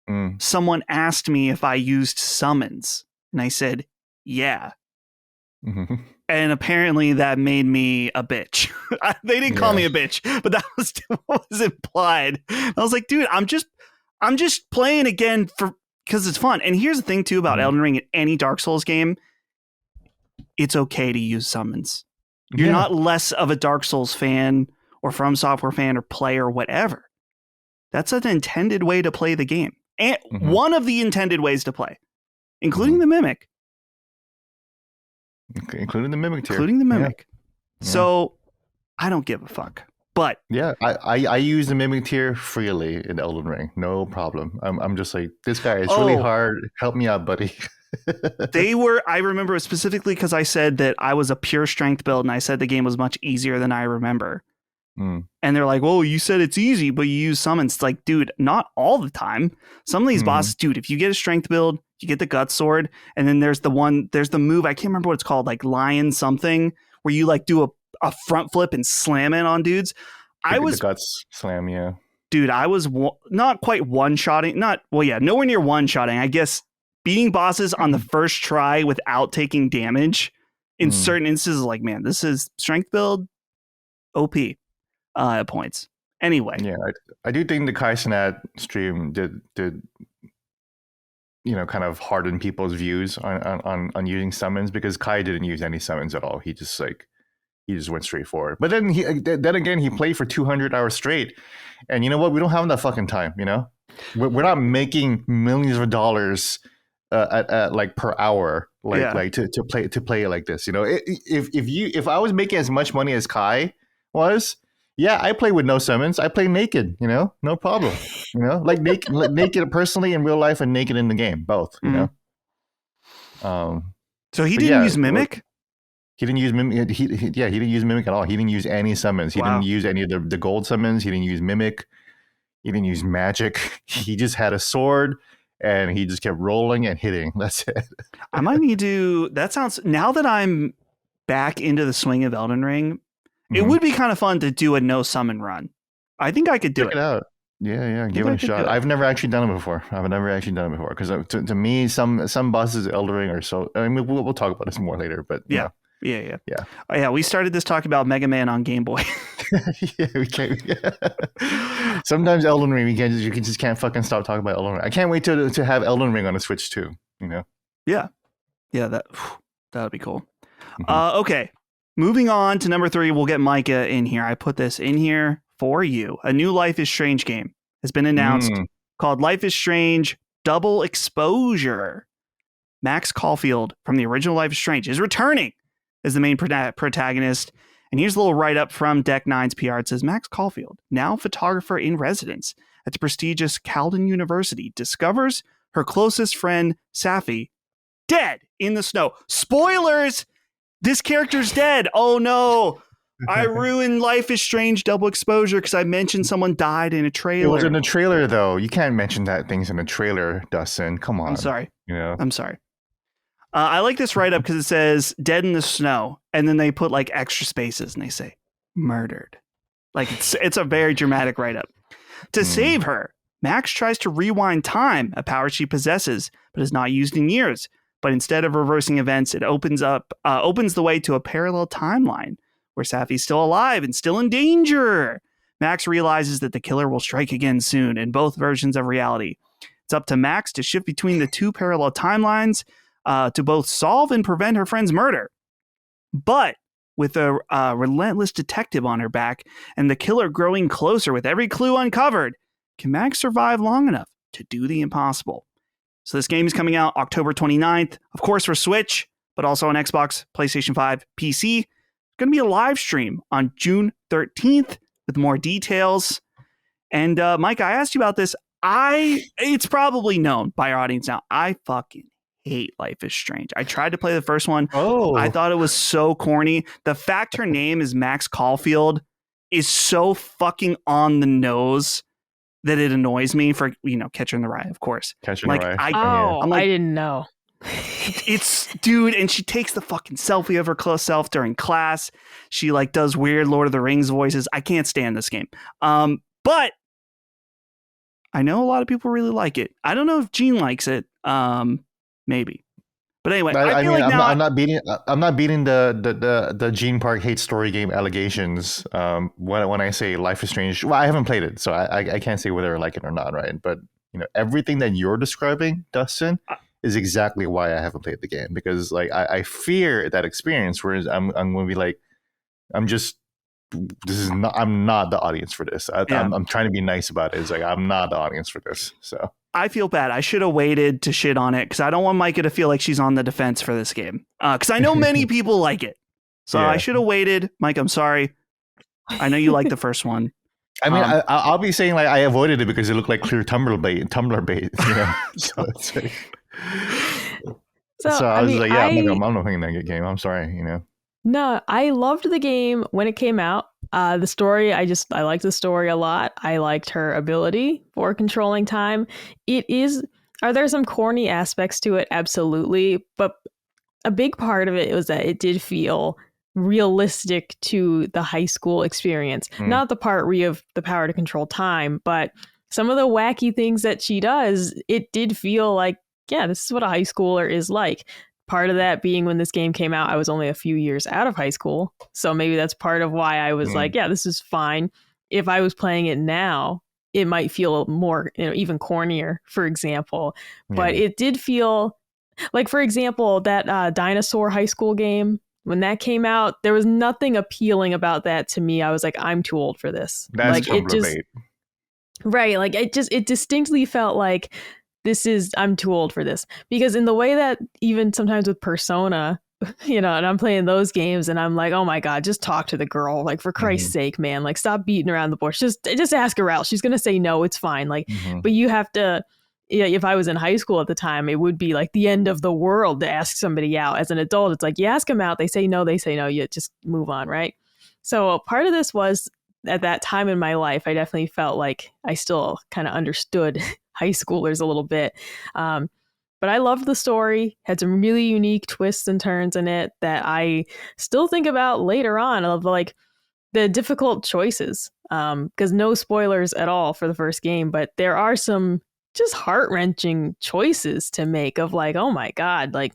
mm, someone asked me if I used summons, and I said, "Yeah." Mhm. And apparently that made me a bitch. They didn't call Yeah. me a bitch, but that was what was implied. I was like, dude, I'm just playing again because it's fun. And here's the thing too about Mhm. Elden Ring in any Dark Souls game, it's okay to use summons. You're Yeah. not less of a Dark Souls fan or From Software fan or player or whatever. That's an intended way to play the game. And Mhm. one of the intended ways to play, including Mhm. the Mimic. Including the mimic tier. Including the Mimic. Yeah. So I don't give a fuck. But Yeah, I use the mimic tier freely in Elden Ring, no problem. I'm just like, this guy is really hard. Help me out, buddy. I remember it specifically because I said that I was a pure strength build and I said the game was much easier than I remember. Mm. And they're like, well, you said it's easy, but you use summons. It's like, dude, not all the time. Some of these bosses, dude, if you get a strength build, you get the gut sword, and then there's the move, I can't remember what it's called, like lion something, where you like do a front flip and slam it on dudes. The guts slam, yeah. Dude, I was not quite one-shotting, nowhere near one-shotting. I guess beating bosses on the first try without taking damage in certain instances, like, man, this is strength build OP points. Anyway. Yeah, I do think the Kaisenat stream did kind of harden people's views on using summons, because Kai didn't use any summons at all. He just went straight forward. But then he played for 200 hours straight. And you know what? We don't have that fucking time, We're not making millions of dollars at like per hour, to play it like this. If I was making as much money as Kai was, yeah, I play with no summons. I play naked, no problem. Like naked personally in real life and naked in the game, both, So he didn't use Mimic? He didn't use Mimic. He didn't use Mimic at all. He didn't use any summons. He didn't use any of the gold summons. He didn't use Mimic. He didn't use magic. He just had a sword and he just kept rolling and hitting. That's it. I might need to. Now that I'm back into the swing of Elden Ring, it would be kind of fun to do a no summon run. I think I could do it. Check it out. Yeah, give it a shot. I've never actually done it before. Because to me, some bosses of Elden Ring are so. I mean, we'll talk about this more later. But yeah. Oh, yeah, we started this talk about Mega Man on Game Boy. Yeah, we can't. Yeah. Sometimes Elden Ring, you just can't fucking stop talking about Elden Ring. I can't wait to have Elden Ring on the Switch too. Yeah, that would be cool. Okay, moving on to number 3. We'll get Micah in here. I put this in here for you. A new Life is Strange game has been announced called Life is Strange Double Exposure. Max Caulfield from the original Life is Strange is returning as the main protagonist. And here's a little write-up from Deck 9's PR. It says, Max Caulfield, now photographer in residence at the prestigious Calden University, discovers her closest friend, Safi, dead in the snow. Spoilers! This character's dead. Oh, no. I ruined Life is Strange Double Exposure because I mentioned someone died in a trailer. It was in a trailer, though. You can't mention that thing's in a trailer, Dustin. Come on. I'm sorry. I'm sorry. I like this write-up because it says dead in the snow, and then they put like extra spaces and they say murdered. Like it's a very dramatic write-up. To save her, Max tries to rewind time, a power she possesses but has not used in years. But instead of reversing events, it opens the way to a parallel timeline where Safi's still alive and still in danger. Max realizes that the killer will strike again soon in both versions of reality. It's up to Max to shift between the two parallel timelines to both solve and prevent her friend's murder. But with a relentless detective on her back and the killer growing closer with every clue uncovered, can Max survive long enough to do the impossible? So this game is coming out October 29th, of course for Switch, but also on Xbox, PlayStation 5, PC. It's going to be a live stream on June 13th with more details. And Mike, I asked you about this. It's probably known by our audience now. I fucking hate Life is Strange. I tried to play the first one. I thought it was so corny. The fact her name is Max Caulfield is so fucking on the nose that it annoys me. For Catcher in the Rye, of course. Catcher in the Rye. I didn't know. It's dude, and she takes the fucking selfie of her close self during class. She like does weird Lord of the Rings voices. I can't stand this game. But I know a lot of people really like it. I don't know if Gene likes it. Maybe. But anyway, I feel mean, like now I'm not beating the Gene Park hate story game allegations. When I say Life is Strange, well, I haven't played it, so I can't say whether I like it or not, right? But everything that you're describing, Dustin, is exactly why I haven't played the game, because like I fear that experience, whereas I'm going to be like, I'm not the audience for this. I'm trying to be nice about it. It's like, I'm not the audience for this. So I feel bad. I should have waited to shit on it because I don't want Micah to feel like she's on the defense for this game. Because I know many people like it. So I should have waited. Mike, I'm sorry. I know you like the first one. I mean, I'll be saying like I avoided it because it looked like clear Tumblr bait. So it's like, so I was like, yeah, I'm not playing that game. I'm sorry, No, I loved the game when it came out. The story, I liked the story a lot. I liked her ability for controlling time. Are there some corny aspects to it? Absolutely. But a big part of it was that it did feel realistic to the high school experience. Not the part where you have the power to control time, but some of the wacky things that she does, it did feel like, yeah, this is what a high schooler is like. Part of that being when this game came out, I was only a few years out of high school. So maybe that's part of why I was like, yeah, this is fine. If I was playing it now, it might feel more, even cornier, for example. But it did feel like, for example, that dinosaur high school game, when that came out, there was nothing appealing about that to me. I was like, I'm too old for this. That's like it just bait. Right. Like it distinctly felt like I'm too old for this, because in the way that even sometimes with Persona, and I'm playing those games and I'm like, oh my God, just talk to the girl. Like, for Christ's sake, man, like, stop beating around the bush. Just ask her out. She's going to say no. It's fine. Like, but you have to, if I was in high school at the time, it would be like the end of the world to ask somebody out. As an adult, it's like, you ask them out, they say no, you just move on. Right. So part of this was, at that time in my life, I definitely felt like I still kind of understood high schoolers a little bit. But I loved the story, had some really unique twists and turns in it that I still think about later on, of like the difficult choices. Because no spoilers at all for the first game, but there are some just heart-wrenching choices to make of like, oh my God, like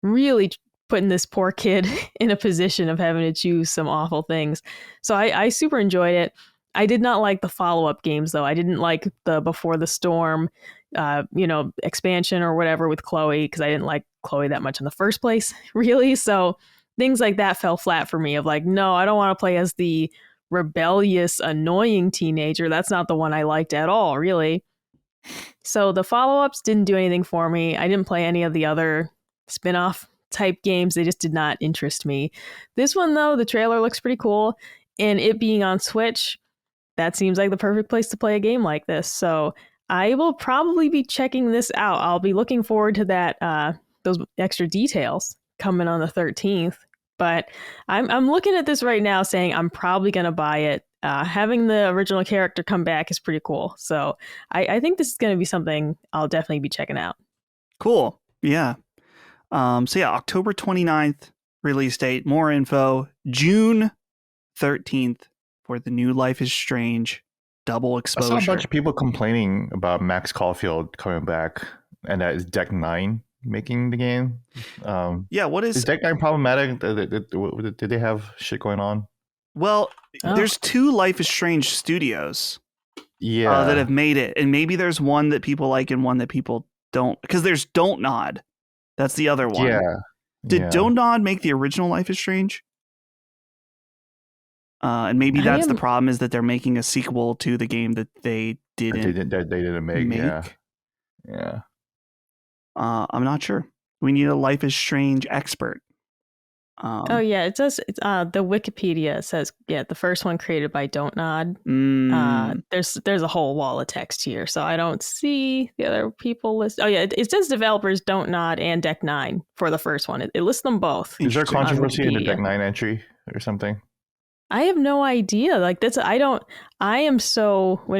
really putting this poor kid in a position of having to choose some awful things. So I super enjoyed it. I did not like the follow-up games, though. I didn't like the Before the Storm, expansion or whatever with Chloe, because I didn't like Chloe that much in the first place, really. So things like that fell flat for me, of like, no, I don't want to play as the rebellious, annoying teenager. That's not the one I liked at all, really. So the follow-ups didn't do anything for me. I didn't play any of the other spin-off type games. They just did not interest me. This one, though, the trailer looks pretty cool, and it being on Switch, that seems like the perfect place to play a game like this. So I will probably be checking this out. I'll be looking forward to that, those extra details coming on the 13th. But I'm looking at this right now saying I'm probably going to buy it. Having the original character come back is pretty cool. So I think this is going to be something I'll definitely be checking out. Cool. Yeah. October 29th release date. More info. June 13th for the new Life is Strange double exposure. I saw a bunch of people complaining about Max Caulfield coming back, and that is Deck 9 making the game. What is Deck 9 problematic? Did they have shit going on? Well, there's 2 Life is Strange studios that have made it, and maybe there's one that people like and one that people don't, because there's Don't Nod. That's the other one. Did Don't Nod make the original Life is Strange? And maybe that's the problem, is that they're making a sequel to the game that they didn't make. Yeah. I'm not sure. We need a Life is Strange expert. It says the Wikipedia says, the first one created by Don't Nod. There's a whole wall of text here, so I don't see the other people list. It says developers Don't Nod and Deck 9 for the first one. It lists them both. Is there controversy in the Deck 9 entry or something? I have no idea. Like, when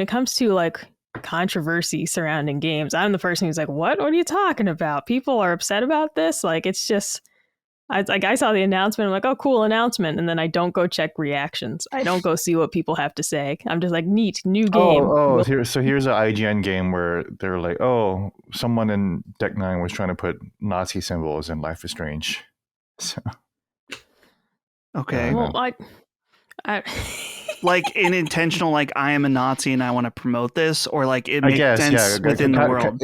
it comes to like controversy surrounding games, I'm the person who's like, what are you talking about? People are upset about this. Like, it's just, I saw the announcement. I'm like, oh, cool announcement. And then I don't go check reactions. I don't go see what people have to say. I'm just like, neat, new game. Here's an IGN game where they're like, oh, someone in Deck 9 was trying to put Nazi symbols in Life is Strange. So, Okay. Well, I like an intentional, like I am a Nazi and I want to promote this, or like it makes sense within the world.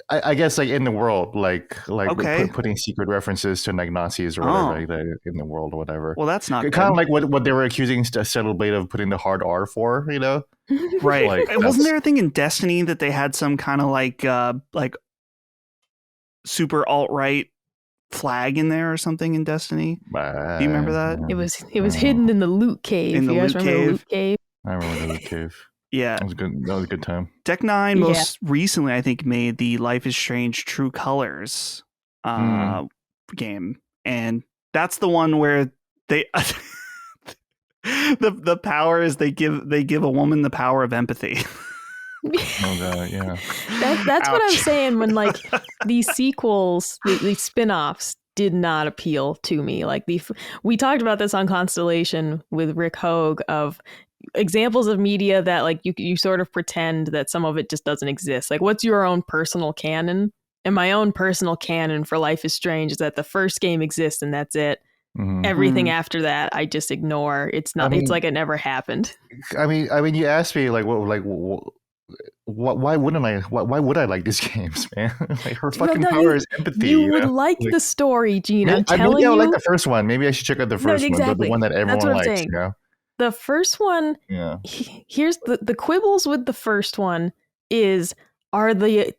I guess like in the world, like Okay. putting secret references to like Nazis or whatever like that in the world or whatever. Well, that's not kind of like what they were accusing Settled of putting the hard R for, you know? Right. Like, wasn't there a thing in Destiny that they had some kind of like super alt-right flag in there or something in Destiny? Do you remember that? It was hidden in the loot cave. In the you guys loot remember cave? the loot cave? I remember the loot cave. Yeah. That was a good time. Deck 9 most recently, I think, made the Life is Strange True Colors game. And that's the one where they the power is they give a woman the power of empathy. Oh god, yeah. That's what I'm saying when like these sequels, these spin-offs did not appeal to me. Like we talked about this on Constellation with Rick Hogue of examples of media that like you sort of pretend that some of it just doesn't exist. Like what's your own personal canon? And my own personal canon for Life is Strange is that the first game exists and that's it. Mm-hmm. Everything after that I just ignore. It's not. It's like it never happened. I mean, you asked me like why wouldn't I? Why would I like these games, man? Like her fucking power is empathy. You would like the story, Gene. I'm telling you. I would like the first one. Maybe I should check out the first one, the one that everyone likes. You know? The first one, here's the quibbles with the first one is, are the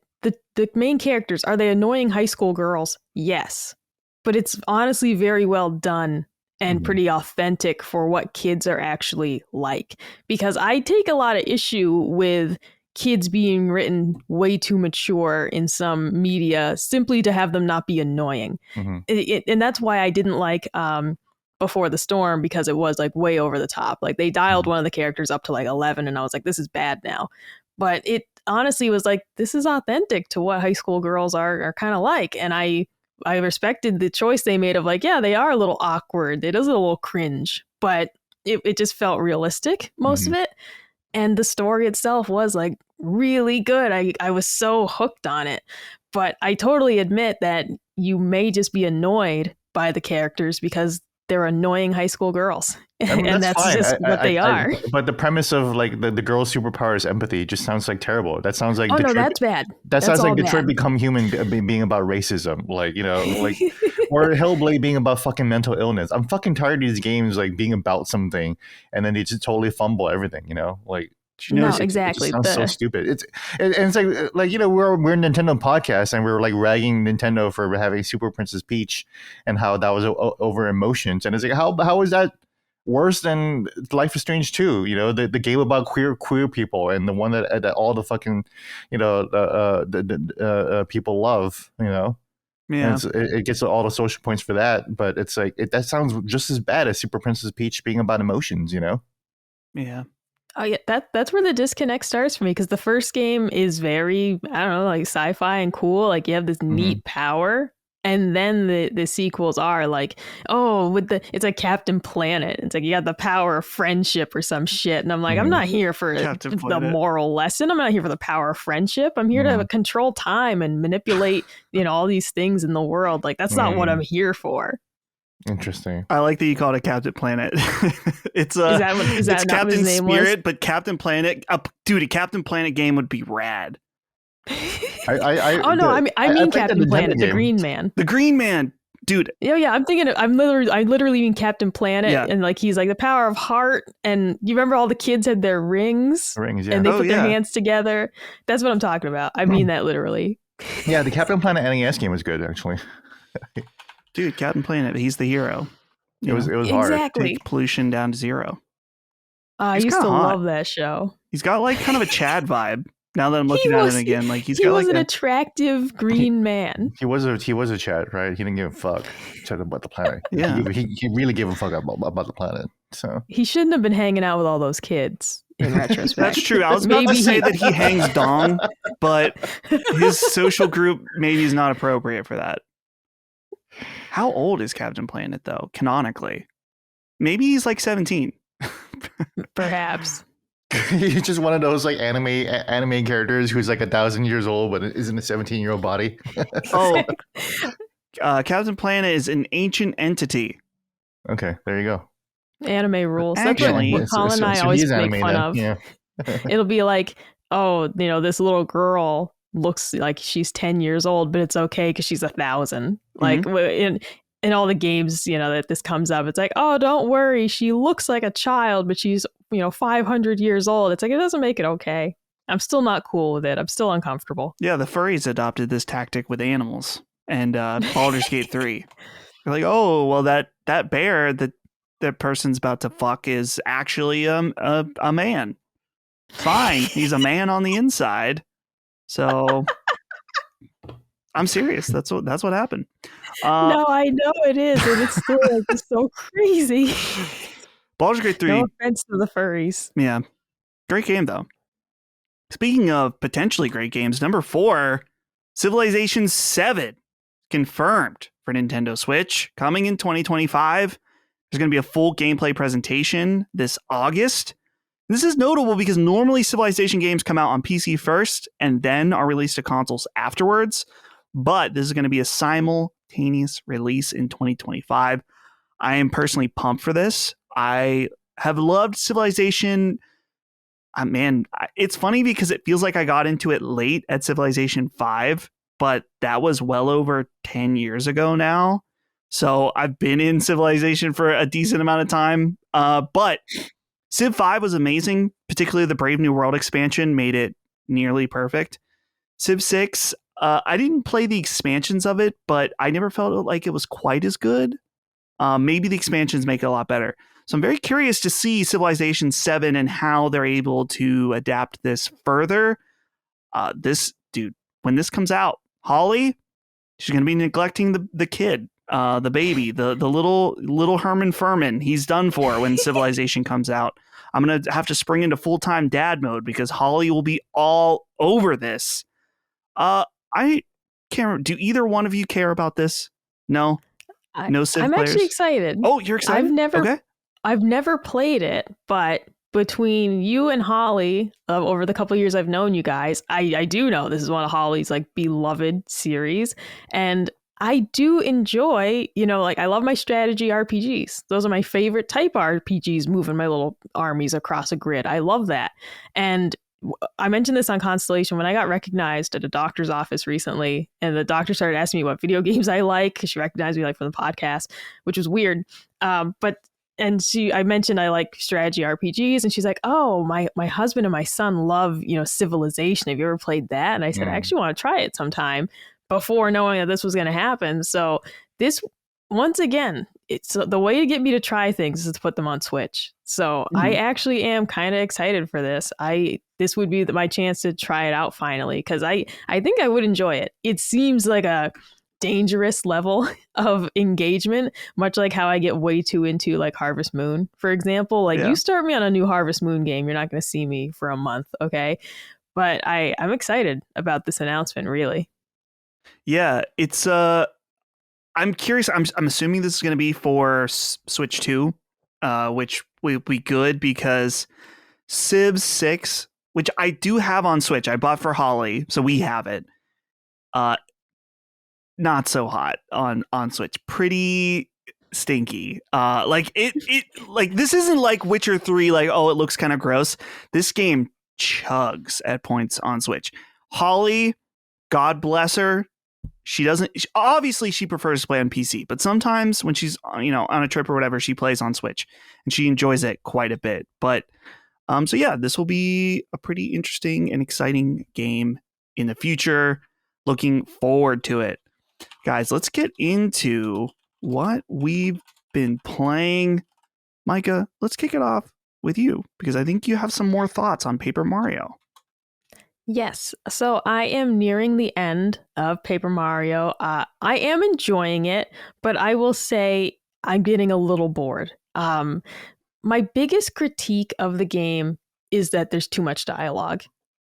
main characters, are they annoying high school girls? Yes. But it's honestly very well done and pretty authentic for what kids are actually like. Because I take a lot of issue with kids being written way too mature in some media simply to have them not be annoying. And that's why I didn't like... Before the Storm, because it was like way over the top. Like they dialed one of the characters up to like 11 and I was like, this is bad now. But it honestly was like, this is authentic to what high school girls are kind of like. And I respected the choice they made of like, yeah, they are a little awkward. It is a little cringe, but it just felt realistic, most of it. And the story itself was like really good. I was so hooked on it. But I totally admit that you may just be annoyed by the characters because they're annoying high school girls. I mean, and that's just what they are. But the premise of like the girl's superpower is empathy just sounds like terrible. That sounds like Detroit, no, that's bad. That sounds like Detroit Become Human being about racism, like, you know, like or Hellblade being about fucking mental illness. I'm fucking tired of these games like being about something and then they just totally fumble everything, you know, like. No, exactly. It sounds so stupid. It's like you know we're a Nintendo podcast and we're like ragging Nintendo for having Super Princess Peach and how that was over emotions, and it's like how is that worse than Life is Strange 2? You know, the game about queer people and the one that all the fucking people love. You know, yeah, it gets all the social points for that, but it's like that sounds just as bad as Super Princess Peach being about emotions. You know, yeah. Oh yeah, that's where the disconnect starts for me, because the first game is very, I don't know, like sci-fi and cool. Like you have this neat power, and then the sequels are like, oh, it's like Captain Planet. It's like you got the power of friendship or some shit, and I'm like, I'm not here for the moral lesson. I'm not here for the power of friendship. I'm here to control time and manipulate, you know, all these things in the world. Like that's not what I'm here for. Interesting. I like that you called it Captain Planet. It's it's Captain Spirit, but Captain Planet. Dude, a Captain Planet game would be rad. I mean Captain Planet, the Green Man. The Green Man, dude. Yeah. I literally mean Captain Planet, and like he's like the power of heart. And you remember all the kids had their rings, yeah. And they put their hands together. That's what I'm talking about. I mean that literally. Yeah, the Captain Planet NES game was good actually. Dude, Captain Planet, he's the hero. It was hard. Exactly. Take pollution down to zero. I used to love that show. He's got like kind of a Chad vibe. Now that I'm looking at him again, like he was an attractive green man. He was a Chad, right? He didn't give a fuck about the planet. Yeah, he really gave a fuck about the planet. So he shouldn't have been hanging out with all those kids. In retrospect, that's true. I was about to say that he hangs dong, but his social group maybe is not appropriate for that. How old is Captain Planet though? Canonically, maybe he's like 17. Perhaps. He's just one of those like anime characters who's like 1,000 years old but is in a 17-year-old body. Oh, Captain Planet is an ancient entity. Okay, there you go. Anime rules. That's Actually- what Colin and I always he's make anime fun then. of. Yeah. It'll be like, oh, this little girl looks like she's 10 years old, but it's okay because she's 1,000. Like in all the games, that this comes up, it's like, oh, don't worry, she looks like a child, but she's 500 years old. It's like, it doesn't make it okay. I'm still not cool with it. I'm still uncomfortable. Yeah, the furries adopted this tactic with animals, and Baldur's Gate 3. They're like, oh, well, that bear that person's about to fuck is actually a man. Fine, he's a man on the inside. So I'm serious. That's what happened. No, I know it is, and it's still like just so crazy. Baldur's Gate 3. No offense to the furries. Yeah, great game though. Speaking of potentially great games, number 4, Civilization 7 confirmed for Nintendo Switch, coming in 2025. There's going to be a full gameplay presentation this August. This is notable because normally Civilization games come out on PC first and then are released to consoles afterwards, but this is going to be a simultaneous release in 2025. I am personally pumped for this. I have loved Civilization. Man, it's funny because it feels like I got into it late at Civilization 5, but that was well over 10 years ago now. So I've been in Civilization for a decent amount of time. But Civ 5 was amazing, particularly the Brave New World expansion made it nearly perfect. Civ 6, I didn't play the expansions of it, but I never felt like it was quite as good. Maybe the expansions make it a lot better. So I'm very curious to see Civilization 7 and how they're able to adapt this further. When this comes out, Holly, she's going to be neglecting the kid, the baby, the little Herman Furman. He's done for when Civilization comes out. I'm going to have to spring into full-time dad mode because Holly will be all over this. I can't remember. Do either one of you care about this? No? No Civ I'm players? actually excited. Oh, you're excited? I've never played it, but between you and Holly, over the couple of years I've known you guys, I do know this is one of Holly's like beloved series, and I do enjoy, I love my strategy RPGs. Those are my favorite type RPGs, moving my little armies across a grid. I love that. And I mentioned this on Constellation when I got recognized at a doctor's office recently, and the doctor started asking me what video games I like because she recognized me from the podcast, which was weird. I mentioned I like strategy RPGs, and she's like, "Oh, my husband and my son love Civilization. Have you ever played that?" And I said, "I actually want to try it sometime," before knowing that this was going to happen. So this, once again, it's the way to get me to try things is to put them on Switch. So I actually am kind of excited for this. This would be my chance to try it out finally, because I think I would enjoy it. It seems like a dangerous level of engagement, much like how I get way too into like Harvest Moon, for example. You start me on a new Harvest Moon game, you're not going to see me for a month, okay? But I'm excited about this announcement, really. Yeah, it's I'm curious. I'm assuming this is going to be for Switch 2, which will be good because Civ 6, which I do have on Switch, I bought for Holly, so we have it. Not so hot on Switch. Pretty stinky. This isn't like Witcher 3, like, oh, it looks kind of gross. This game chugs at points on Switch. Holly, God bless her, obviously she prefers to play on PC, but sometimes when she's on a trip or whatever, she plays on Switch and she enjoys it quite a bit. But so yeah, this will be a pretty interesting and exciting game in the future. Looking forward to it. Guys, let's get into what we've been playing. Micah, let's kick it off with you because I think you have some more thoughts on Paper Mario. Yes. So I am nearing the end of Paper Mario. I am enjoying it, but I will say I'm getting a little bored. My biggest critique of the game is that there's too much dialogue.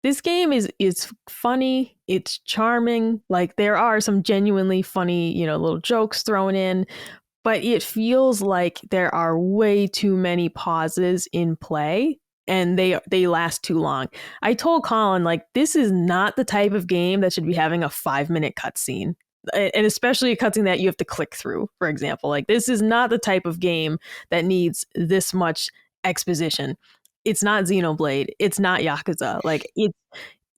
This game is funny, it's charming, like there are some genuinely funny, little jokes thrown in, but it feels like there are way too many pauses in play and they last too long. I told Colin, like, this is not the type of game that should be having a 5-minute cutscene. And especially a cutscene that you have to click through, for example. Like, this is not the type of game that needs this much exposition. It's not Xenoblade. It's not Yakuza. Like,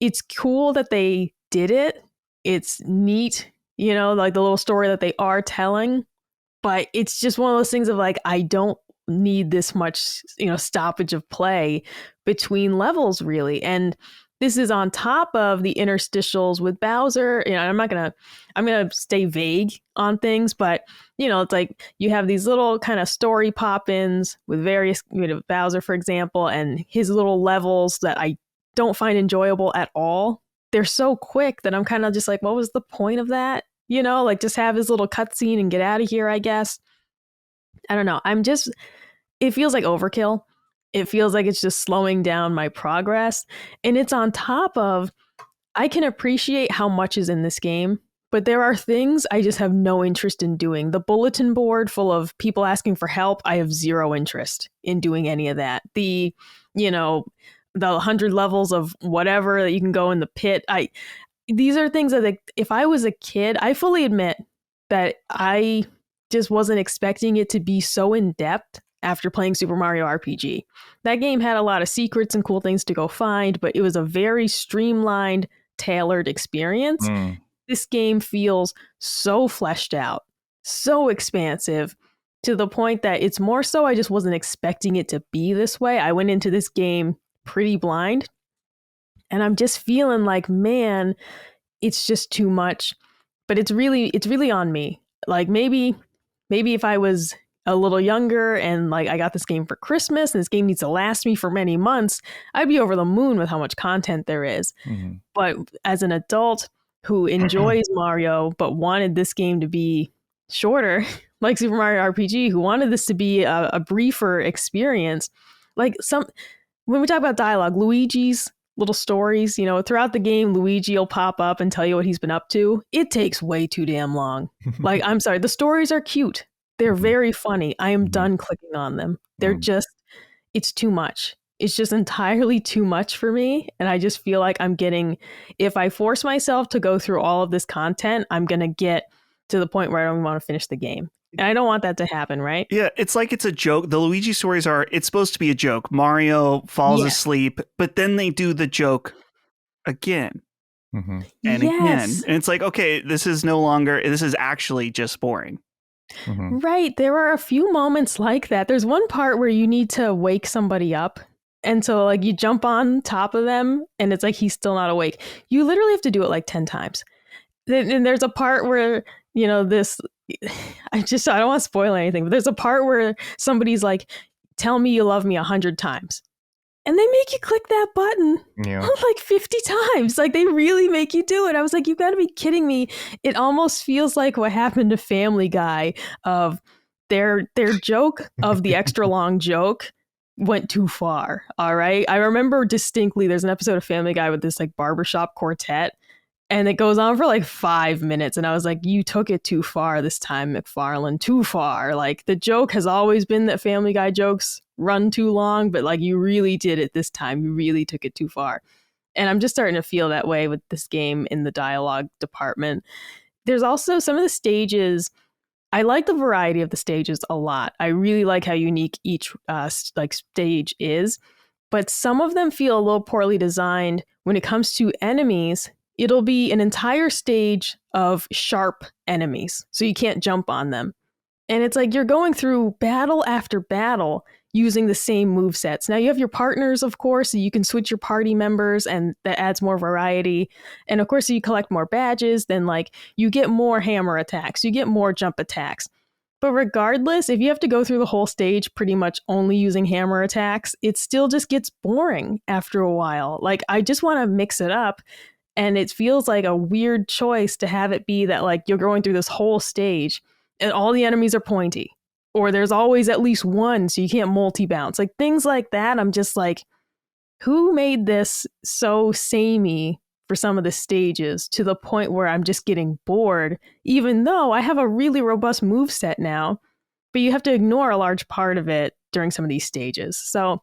it's cool that they did it. It's neat, like the little story that they are telling. But it's just one of those things of like, I don't need this much, stoppage of play between levels, really. And this is on top of the interstitials with Bowser. I'm gonna stay vague on things, but it's like you have these little kind of story pop-ins with various, Bowser, for example, and his little levels that I don't find enjoyable at all. They're so quick that I'm kind of just like, what was the point of that? Like just have his little cutscene and get out of here, I guess. I don't know. It feels like overkill. It feels like it's just slowing down my progress. And it's on top of, I can appreciate how much is in this game, but there are things I just have no interest in doing. The bulletin board full of people asking for help, I have zero interest in doing any of that. The 100 levels of whatever that you can go in the pit. These are things that, like, if I was a kid, I fully admit that I just wasn't expecting it to be so in depth after playing Super Mario RPG. That game had a lot of secrets and cool things to go find, but it was a very streamlined, tailored experience. This game feels so fleshed out, so expansive, to the point that it's more so I just wasn't expecting it to be this way. I went into this game pretty blind. And I'm just feeling like, man, it's just too much. But it's really on me. Like maybe if I was a little younger and like I got this game for Christmas and this game needs to last me for many months, I'd be over the moon with how much content there is. Mm-hmm. But as an adult who enjoys Mario but wanted this game to be shorter, like Super Mario RPG, who wanted this to be a briefer experience, like when we talk about dialogue, Luigi's little stories, throughout the game, Luigi will pop up and tell you what he's been up to. It takes way too damn long. Like, I'm sorry, the stories are cute. They're very funny. I am done clicking on them. They're just, it's too much. It's just entirely too much for me. And I just feel like if I force myself to go through all of this content, I'm going to get to the point where I don't want to finish the game. And I don't want that to happen, right? Yeah, it's like it's a joke. The Luigi stories it's supposed to be a joke. Mario falls asleep, but then they do the joke again and again. And it's like, okay, this is actually just boring. Mm-hmm. Right. There are a few moments like that. There's one part where you need to wake somebody up. And so like you jump on top of them and it's like he's still not awake. You literally have to do it like 10 times. And there's a part where, I don't want to spoil anything, but there's a part where somebody's like, tell me you love me 100 times. And they make you click that button like 50 times. Like they really make you do it. I was like, you've got to be kidding me. It almost feels like what happened to Family Guy of their joke of the extra long joke went too far. All right. I remember distinctly there's an episode of Family Guy with this like barbershop quartet. And it goes on for like 5 minutes. And I was like, you took it too far this time, McFarlane, too far. Like the joke has always been that Family Guy jokes run too long, but like you really did it this time. You really took it too far. And I'm just starting to feel that way with this game in the dialogue department. There's also some of the stages. I like the variety of the stages a lot. I really like how unique each stage is. But some of them feel a little poorly designed when it comes to enemies. It'll be an entire stage of sharp enemies, so you can't jump on them. And it's like you're going through battle after battle using the same movesets. Now you have your partners, of course, so you can switch your party members, and that adds more variety. And of course, you collect more badges, then like you get more hammer attacks, you get more jump attacks. But regardless, if you have to go through the whole stage pretty much only using hammer attacks, it still just gets boring after a while. Like I just want to mix it up. And it feels like a weird choice to have it be that like you're going through this whole stage and all the enemies are pointy, or there's always at least one so you can't multi-bounce. Like things like that, I'm just like, who made this so samey for some of the stages to the point where I'm just getting bored, even though I have a really robust move set now, but you have to ignore a large part of it during some of these stages. So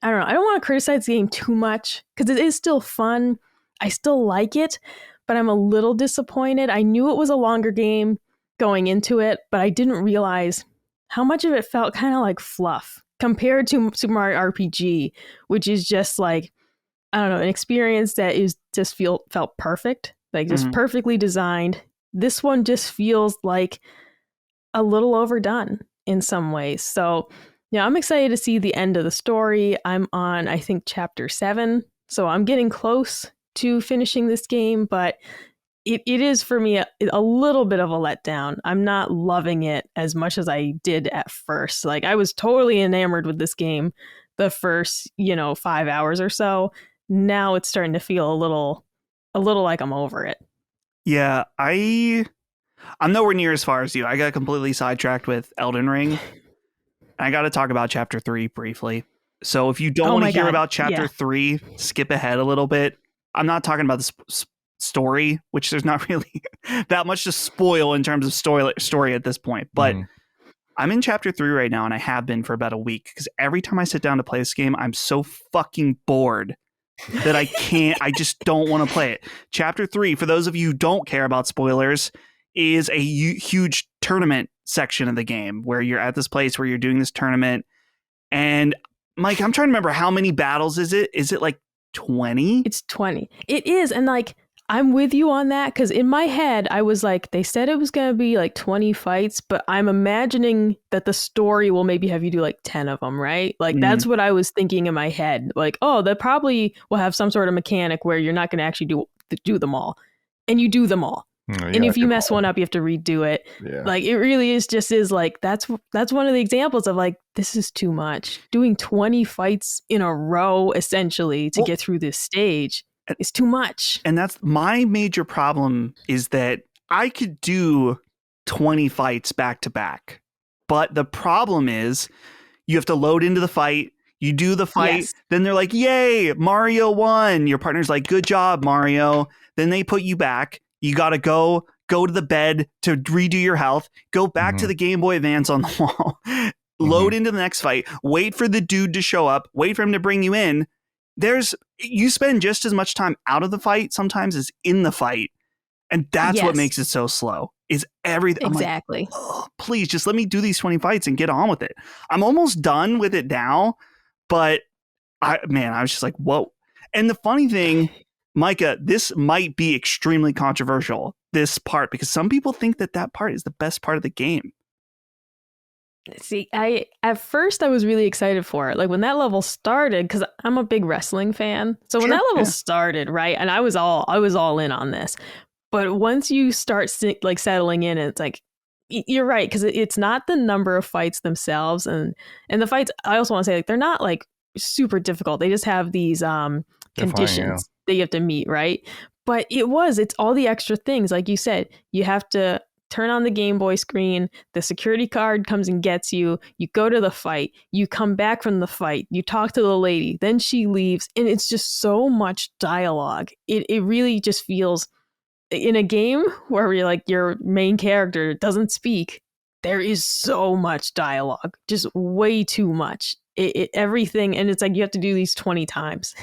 I don't know. I don't want to criticize the game too much because it is still fun. I still like it, but I'm a little disappointed. I knew it was a longer game going into it, but I didn't realize how much of it felt kind of like fluff compared to Super Mario RPG, which is just like, I don't know, an experience that is just felt perfect, like just perfectly designed. This one just feels like a little overdone in some ways. So yeah, I'm excited to see the end of the story. I'm on, I think, chapter 7. So I'm getting close to finishing this game, but it is for me a little bit of a letdown. I'm not loving it as much as I did at first. Like I was totally enamored with this game the first, 5 hours or so. Now it's starting to feel a little like I'm over it. Yeah, I'm nowhere near as far as you. I got completely sidetracked with Elden Ring. I got to talk about chapter 3 briefly. So if you don't want to hear about chapter 3, skip ahead a little bit. I'm not talking about the story, which there's not really that much to spoil in terms of story at this point. But I'm in chapter 3 right now, and I have been for about a week, because every time I sit down to play this game, I'm so fucking bored that I just don't want to play it. Chapter 3, for those of you who don't care about spoilers, is a huge tournament section of the game where you're at this place where you're doing this tournament. And Mike, I'm trying to remember, how many battles is it? Is it like 20? It's 20. It is. And like, I'm with you on that, because in my head, I was like, they said it was going to be like 20 fights, but I'm imagining that the story will maybe have you do like 10 of them, right? Like, that's what I was thinking in my head. Like, oh, they probably will have some sort of mechanic where you're not going to actually do them all. And you do them all. And if you mess one up, you have to redo it. Yeah. Like, it really is like, that's one of the examples of like, this is too much. Doing 20 fights in a row, essentially, to get through this stage is too much. And that's my major problem, is that I could do 20 fights back to back. But the problem is you have to load into the fight. You do the fight. Yes. Then they're like, yay, Mario won. Your partner's like, good job, Mario. Then they put you back. You got to go to the bed to redo your health, go back to the Game Boy Advance on the wall, load into the next fight, wait for the dude to show up, wait for him to bring you in. You spend just as much time out of the fight sometimes as in the fight. And that's what makes it so slow, is everything. Exactly. I'm like, oh, please just let me do these 20 fights and get on with it. I'm almost done with it now, but I was just like, whoa. And the funny thing, Micah, this might be extremely controversial, this part, because some people think that part is the best part of the game. See, at first I was really excited for it. Like when that level started, because I'm a big wrestling fan. So when that level started, right, and I was all in on this. But once you start like settling in, it's like, you're right, because it's not the number of fights themselves, and the fights, I also want to say, like, they're not like super difficult. They just have these conditions that you have to meet, right? But it's all the extra things, like you said. You have to turn on the Game Boy screen, the security card comes and gets you, you go to the fight, you come back from the fight, you talk to the lady, then she leaves, and it's just so much dialogue. It really just feels, in a game where you're like, your main character doesn't speak, there is so much dialogue, just way too much. Everything, and it's like you have to do these 20 times.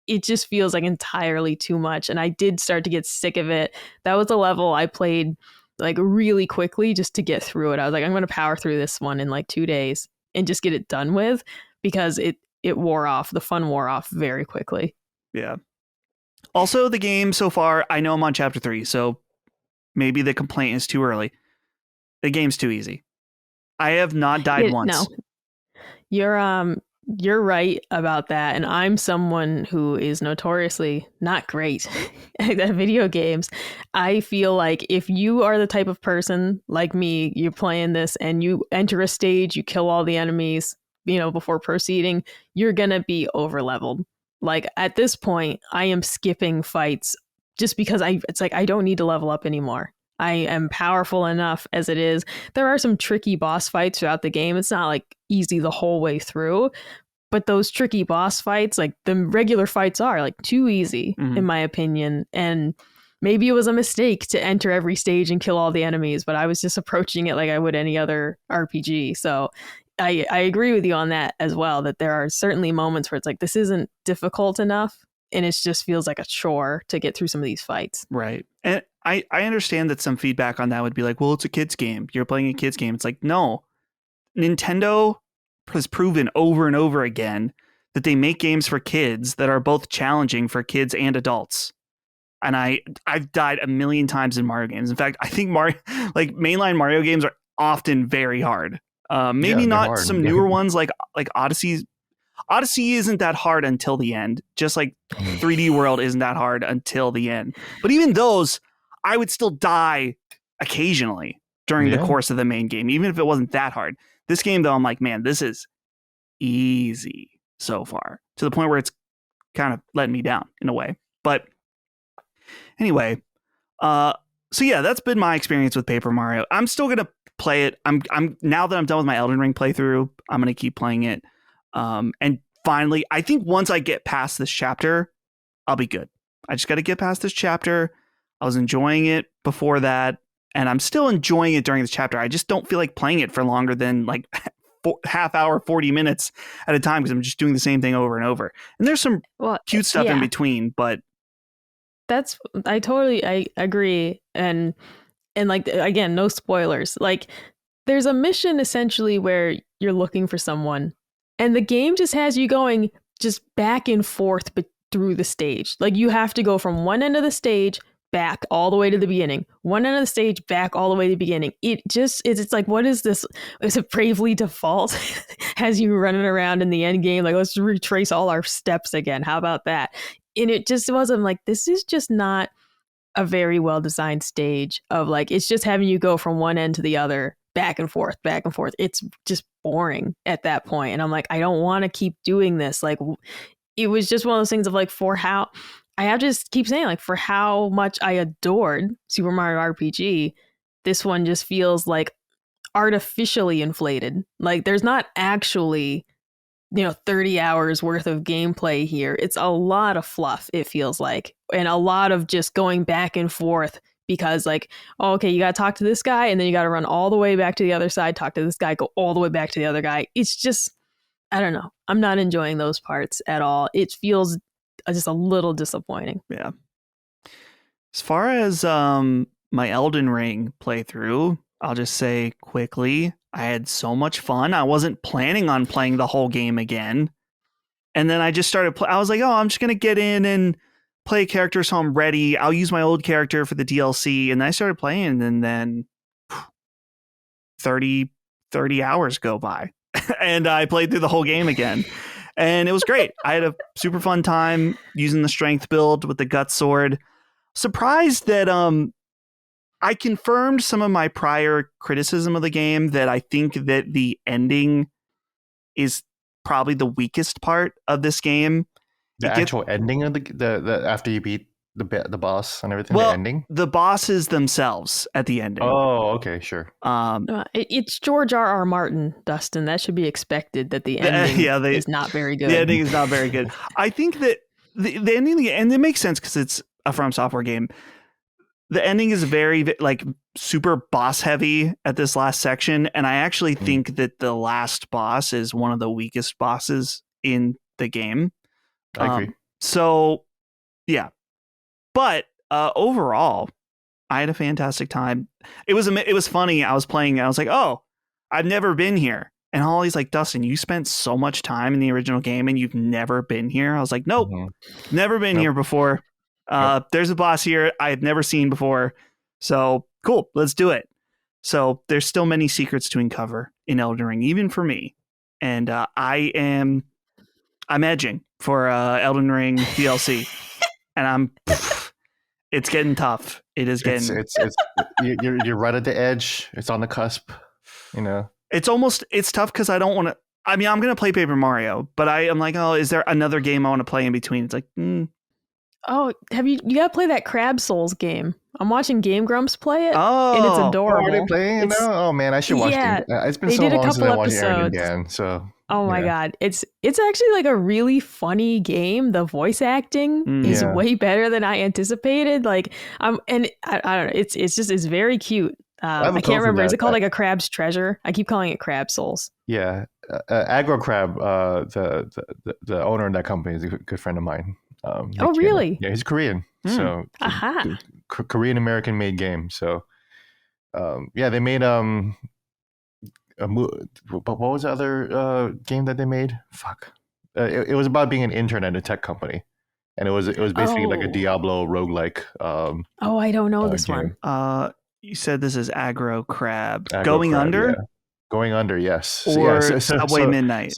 It just feels like entirely too much, and I did start to get sick of it. That was a level I played like really quickly just to get through it. I was like, I'm going to power through this one in like 2 days and just get it done with, because it wore off. The fun wore off very quickly. Yeah. Also, the game so far, I know I'm on chapter 3, so maybe the complaint is too early. The game's too easy. I have not died once. No, you're right about that, and I'm someone who is notoriously not great at video games. I feel like if you are the type of person like me, you're playing this and you enter a stage, you kill all the enemies, before proceeding, you're gonna be over leveled. Like at this point, I am skipping fights just because it's like I don't need to level up anymore. I am powerful enough as it is. There are some tricky boss fights throughout the game. It's not like easy the whole way through, but those tricky boss fights, like the regular fights, are like too easy Mhm. in my opinion. And maybe it was a mistake to enter every stage and kill all the enemies, but I was just approaching it like I would any other RPG. So I agree with you on that as well, that there are certainly moments where it's like, this isn't difficult enough, and it just feels like a chore to get through some of these fights. Right. And I understand that some feedback on that would be like, well, it's a kid's game. You're playing a kid's game. It's like, no. Nintendo has proven over and over again that they make games for kids that are both challenging for kids and adults. And I've died a million times in Mario games. In fact, I think mainline Mario games are often very hard. Maybe they're not hard. some newer ones like Odyssey. Odyssey isn't that hard until the end. Just like 3D World isn't that hard until the end. But even those, I would still die occasionally during the course of the main game, even if it wasn't that hard. This game, though, I'm like, man, this is easy so far, to the point where it's kind of letting me down in a way. But anyway, so yeah, that's been my experience with Paper Mario. I'm still gonna play it. I'm now that I'm done with my Elden Ring playthrough, I'm gonna keep playing it. And finally, I think once I get past this chapter, I'll be good. I just got to get past this chapter. I was enjoying it before that, and I'm still enjoying it during this chapter. I just don't feel like playing it for longer than like half hour, 40 minutes at a time, because I'm just doing the same thing over and over. And there's some cute stuff in between, but I agree. And like, again, no spoilers. Like, there's a mission essentially where you're looking for someone, and the game just has you going just back and forth through the stage. Like, you have to go from one end of the stage back all the way to the beginning, one end of the stage back all the way to the beginning. It's like, what is this? Is it Bravely Default? Has you running around in the end game like, let's retrace all our steps again. How about that? And it just wasn't like, this is just not a very well designed stage of like, it's just having you go from one end to the other, back and forth. It's just boring at that point. And I'm like, I don't want to keep doing this. Like, it was just one of those things of like, for how I have to just keep saying, like, for how much I adored Super Mario RPG, this one just feels like artificially inflated. Like, there's not actually, 30 hours worth of gameplay here. It's a lot of fluff, it feels like, and a lot of just going back and forth because, like, oh, okay, you got to talk to this guy, and then you got to run all the way back to the other side, talk to this guy, go all the way back to the other guy. It's just, I don't know. I'm not enjoying those parts at all. It feels just a little disappointing. Yeah. As far as my Elden Ring playthrough, I'll just say quickly, I had so much fun. I wasn't planning on playing the whole game again. And then I just started I was like, oh, I'm just going to get in and play a character so I'm ready. I'll use my old character for the DLC. And I started playing, and then 30 hours go by. And I played through the whole game again. And it was great. I had a super fun time using the strength build with the gut sword. Surprised that I confirmed some of my prior criticism of the game, that I think that the ending is probably the weakest part of this game. The actual ending of the after you beat the boss and everything. Well, the ending, the bosses themselves at the ending. Oh, okay, sure. It's George R.R. Martin, Dustin. That should be expected. That the ending is not very good. The ending is not very good. I think that the ending, and it makes sense because it's a From Software game. The ending is very like super boss heavy at this last section, and I actually think that the last boss is one of the weakest bosses in the game. I agree. So, yeah. But overall, I had a fantastic time. It was funny. I was playing. I was like, oh, I've never been here. And Holly's like, Dustin, you spent so much time in the original game and you've never been here. I was like, nope, never been here before. There's a boss here I've never seen before. So cool, let's do it. So there's still many secrets to uncover in Elden Ring, even for me. And I'm edging for Elden Ring DLC. And it's getting tough. It is getting. It's you're right at the edge. It's on the cusp. It's tough because I don't want to. I mean, I'm gonna play Paper Mario, but I'm like, oh, is there another game I want to play in between? It's like, oh, have you got to play that Crab Souls game? I'm watching Game Grumps play it, and it's adorable. Are they playing it now? Oh man, I should watch it. It's been so long since I watched Aaron and Dan. So Oh my Yeah. God. It's actually like a really funny game. The voice acting is Yeah. way better than I anticipated. Like and I don't know. It's very cute. I have a I code can't for remember. Is that. it called like a Crab's Treasure? I keep calling it Crab Souls. Yeah, Agro Crab, the owner of that company is a good friend of mine. Oh, Nick Taylor. really? Yeah, he's Korean, so Aha. Korean American made game. So yeah, they made what was the other game that they made? Fuck, it was about being an intern at a tech company, and it was basically like a Oh. Diablo roguelike Oh, I don't know this game. one. You said this is Aggro Crab. Agro Going Crab, Under yeah, going under, yes. So, yeah, or Subway Midnight?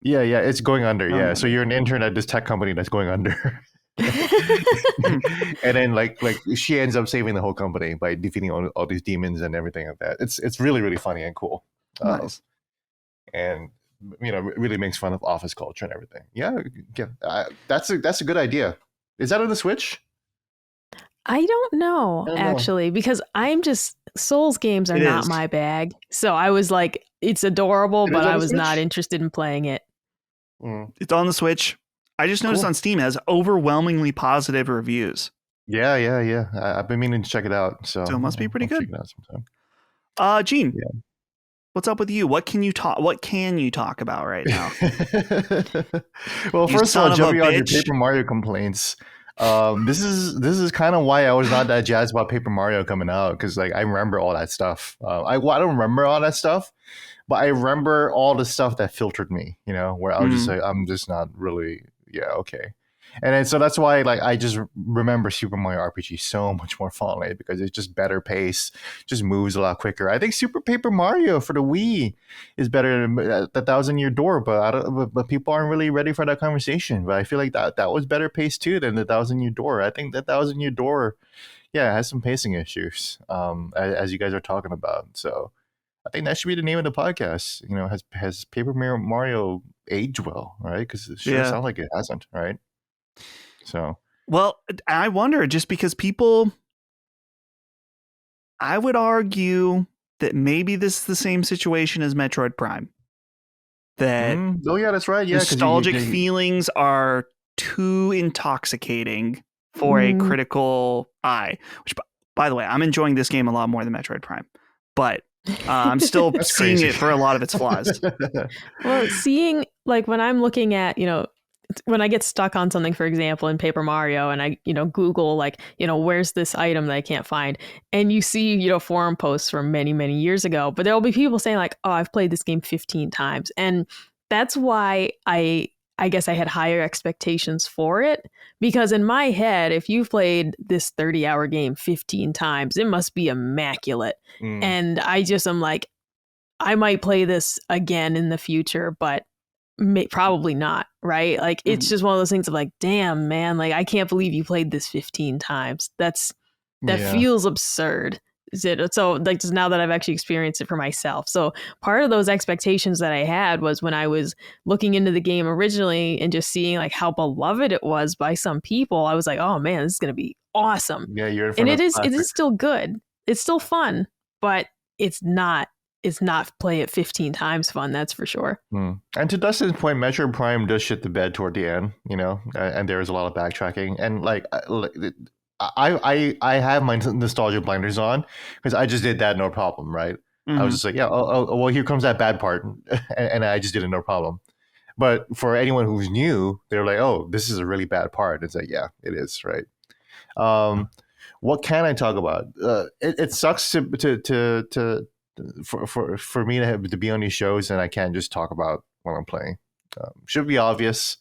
yeah, it's going under. Going Yeah, so Under. you're an intern at this tech company that's going under. And then like she ends up saving the whole company by defeating all these demons and everything like that. It's really really funny and cool. Nice. And really makes fun of office culture and everything. Yeah, that's a good idea. Is that on the Switch? I don't know, I don't know. actually, because I'm just Souls games are It not is. my bag. So I was like, it's adorable, It but is on I the was not Switch? interested in playing it. It's on the Switch. I just noticed Cool. on Steam it has overwhelmingly positive reviews. Yeah. I've been meaning to check it out. So it must be pretty I'll good. check it out sometime. Gene, Yeah. what's up with you? What can you talk about right now? Well, You first of son all, of a jumping on your bitch. Paper Mario complaints. This is kind of why I was not that jazzed about Paper Mario coming out, because like I remember all that stuff. I don't remember all that stuff, but I remember all the stuff that filtered me. Where I was just like, I'm just not really, okay. And then, so that's why like I just remember Super Mario RPG so much more fondly, because it's just better pace, just moves a lot quicker. I think Super Paper Mario for the Wii is better than the Thousand Year Door, but people aren't really ready for that conversation. But I feel like that was better paced too than the Thousand Year Door. I think the Thousand Year Door, has some pacing issues, as you guys are talking about. So I think that should be the name of the podcast. Has Paper Mario aged well, right? Because it sure sounds like it hasn't, right? So, well, I wonder, just because I would argue that maybe this is the same situation as Metroid Prime. That oh yeah, that's right. Yeah, nostalgic feelings are too intoxicating for a critical eye. Which, by the way, I'm enjoying this game a lot more than Metroid Prime, but I'm still seeing it for a lot of its flaws. Well, seeing like when I'm looking at, when I get stuck on something, for example, in Paper Mario, and I, Google like, where's this item that I can't find? And you see, forum posts from many, many years ago, but there'll be people saying like, oh, I've played this game 15 times. And that's why I guess I had higher expectations for it, because in my head, if you've played this 30-hour game 15 times, it must be immaculate. And I'm like, I might play this again in the future, but probably not, right? Like it's just one of those things of like, damn, man, like I can't believe you played this 15 times. That feels absurd. So like just now that I've actually experienced it for myself. So part of those expectations that I had was when I was looking into the game originally and just seeing like how beloved it was by some people, I was like, oh man, this is going to be awesome. Yeah, you're in and front of it is still good. It's still fun, but it's not play it 15 times fun, that's for sure. And to Dustin's point, Metroid Prime does shit the bed toward the end, and there is a lot of backtracking. And like I have my nostalgia blinders on, because I just did that no problem, right? I was just like, yeah, well, here comes that bad part, and I just did it no problem. But for anyone who's new, they're like, oh, this is a really bad part. It's like, yeah, it is, right? What can I talk about? It sucks for me to be on these shows and I can't just talk about what I'm playing. Should be obvious.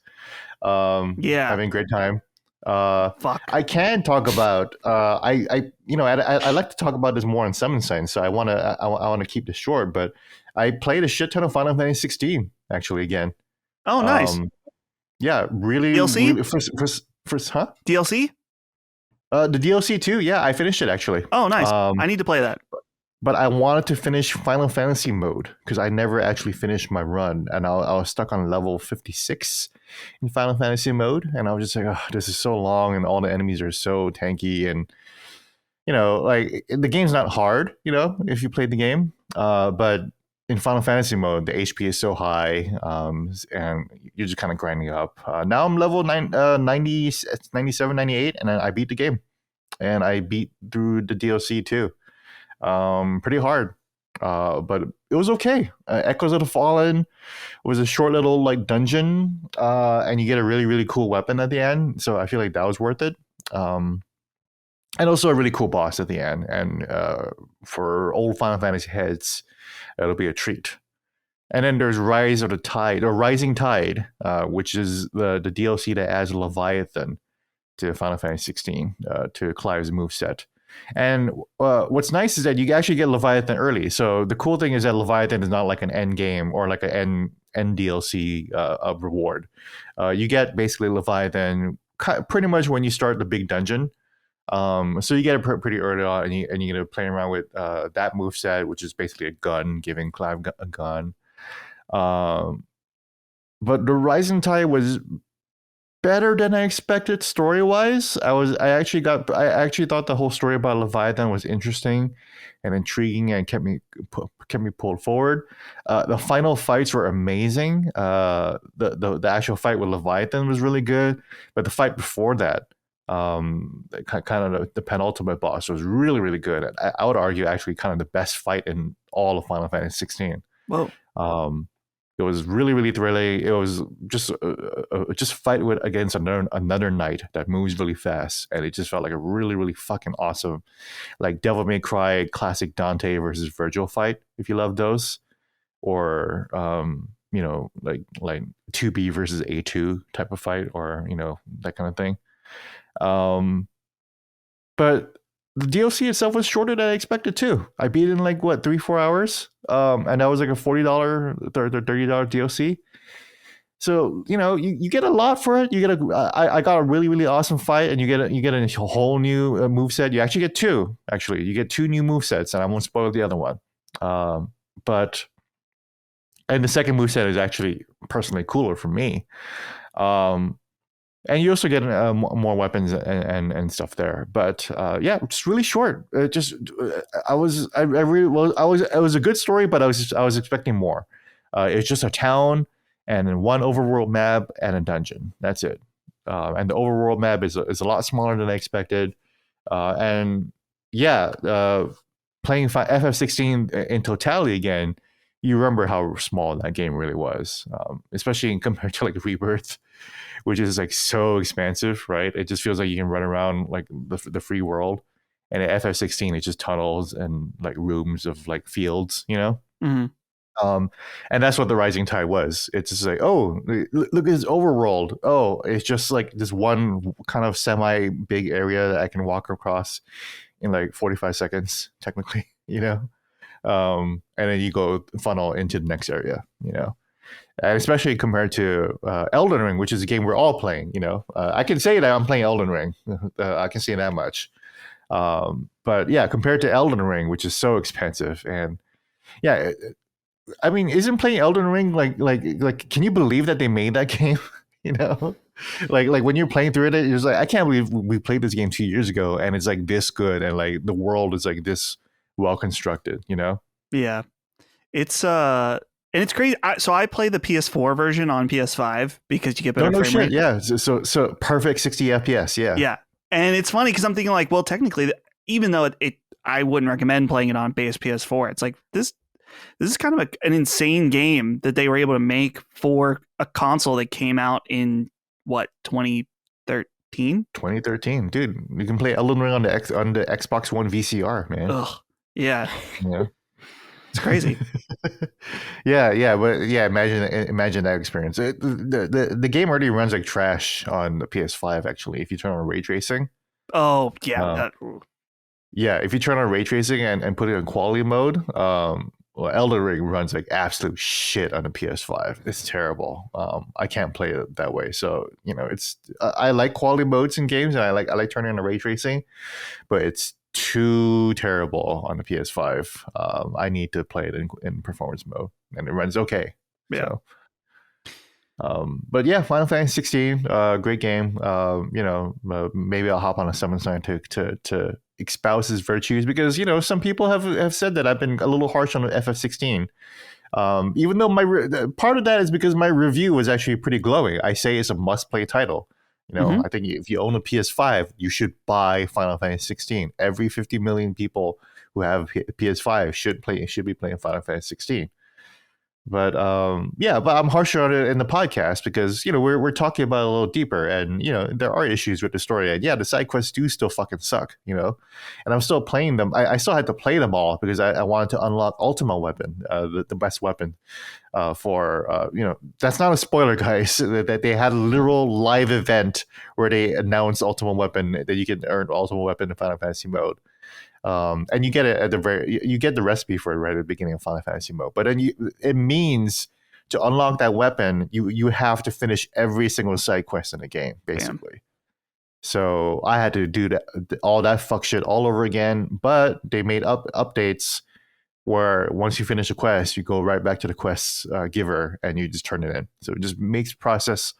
Having a great time. Fuck. I can talk about. I like to talk about this more on Summon Sign, so I want to keep this short. But I played a shit ton of Final Fantasy 16 actually again. Oh, nice. Yeah, really. DLC? Really, first, huh? DLC? The DLC too. Yeah, I finished it actually. Oh, nice. I need to play that. But I wanted to finish Final Fantasy mode, because I never actually finished my run, and I was stuck on level 56 in Final Fantasy mode, and I was just like, oh, this is so long, and all the enemies are so tanky, and like the game's not hard, if you played the game, but in Final Fantasy mode, the HP is so high, and you're just kind of grinding up. Now I'm level 90, 97, 98, and I beat the game. And I beat through the DLC too. Pretty hard, but it was okay. Echoes of the Fallen was a short little like dungeon, and you get a really, really cool weapon at the end. So I feel like that was worth it. And also a really cool boss at the end. And for old Final Fantasy heads, it'll be a treat. And then there's Rise of the Tide, or Rising Tide, which is the DLC that adds Leviathan to Final Fantasy 16 to Clive's moveset. And what's nice is that you actually get Leviathan early. So the cool thing is that Leviathan is not like an end game or like an end DLC of reward. You get basically Leviathan pretty much when you start the big dungeon. So you get it pretty early on, and you get to play around with that moveset, which is basically a gun, giving Clive a gun. But the Rising Tide was better than I expected story wise. I actually thought the whole story about Leviathan was interesting and intriguing and kept me pulled forward. The final fights were amazing. The actual fight with Leviathan was really good, but the fight before that, kind of the penultimate boss was really, really good. I would argue actually kind of the best fight in all of Final Fantasy 16. Whoa. It was really, really thrilling. It was just fight against another knight that moves really fast, and it just felt like a really, really fucking awesome, like Devil May Cry classic Dante versus Virgil fight. If you love those, or like 2B versus A2 type of fight, or that kind of thing. But the DLC itself was shorter than I expected too. I beat it in 3-4 hours. And that was like a $40 $30 DLC. So you get a lot for it. You get I got a really, really awesome fight, and you get a whole new moveset. You actually get two. Actually, you get two new movesets, and I won't spoil the other one. And the second moveset is actually personally cooler for me. And you also get more weapons and stuff there, but it's really short. It was a good story, but I was expecting more. It's just a town and one overworld map and a dungeon. That's it. And the overworld map is a lot smaller than I expected. Playing FF16 in totality again, you remember how small that game really was, especially compared to like Rebirth, which is like so expansive, right? It just feels like you can run around like the free world. And at FF16, it's just tunnels and like rooms of like fields, Mm-hmm. And that's what the Rising Tide was. It's just like, oh, look at this overworld. Oh, it's just like this one kind of semi big area that I can walk across in like 45 seconds, technically, and then you go funnel into the next area, and especially compared to Elden Ring, which is a game we're all playing. I can say that I'm playing Elden Ring. I can say that much. But yeah, compared to Elden Ring, which is so expensive, and yeah, I mean, isn't playing Elden Ring like? Can you believe that they made that game? Like when you're playing through it, you're just like, I can't believe we played this game 2 years ago, and it's like this good, and like the world is like this well constructed. Yeah, it's and it's crazy. So I play the PS4 version on PS5 because you get better frame rate. Yeah, so perfect 60 FPS. Yeah, and it's funny because I'm thinking like, well, technically, even though I wouldn't recommend playing it on base PS4. It's like this is kind of an insane game that they were able to make for a console that came out in what 2013. 2013, dude. You can play Elden Ring on the Xbox One VCR, man. Ugh, yeah. It's crazy. yeah, but yeah, imagine that experience. The game already runs like trash on the PS5. Actually, if you turn on ray tracing. Oh yeah. Yeah, if you turn on ray tracing and put it in quality mode, Elden Ring runs like absolute shit on the PS5. It's terrible. I can't play it that way. So it's I like quality modes in games, and I like turning on the ray tracing, but it's too terrible on the PS5. I need to play it in performance mode, and it runs okay. Yeah. So, but yeah, Final Fantasy 16, great game. Maybe I'll hop on a summon sign to espouse his virtues, because some people have said that I've been a little harsh on FF16, Even though part of that is because my review was actually pretty glowing. I say it's a must-play title. I think if you own a PS5, you should buy Final Fantasy 16. Every 50 million people who have PS5 should be playing Final Fantasy 16. But but I'm harsher on it in the podcast because we're talking about it a little deeper, and there are issues with the story, and the side quests do still fucking suck, and I'm still playing them. I still had to play them all because I wanted to unlock Ultima Weapon, the best weapon for that's not a spoiler, guys. That they had a literal live event where they announced Ultima Weapon, that you can earn Ultima Weapon in Final Fantasy mode. And you get it at you get the recipe for it right at the beginning of Final Fantasy mode. But then it means to unlock that weapon, you have to finish every single side quest in the game, basically. Damn. So I had to do all that fuck shit all over again. But they made updates where once you finish a quest, you go right back to the quest giver and you just turn it in. So it just makes the process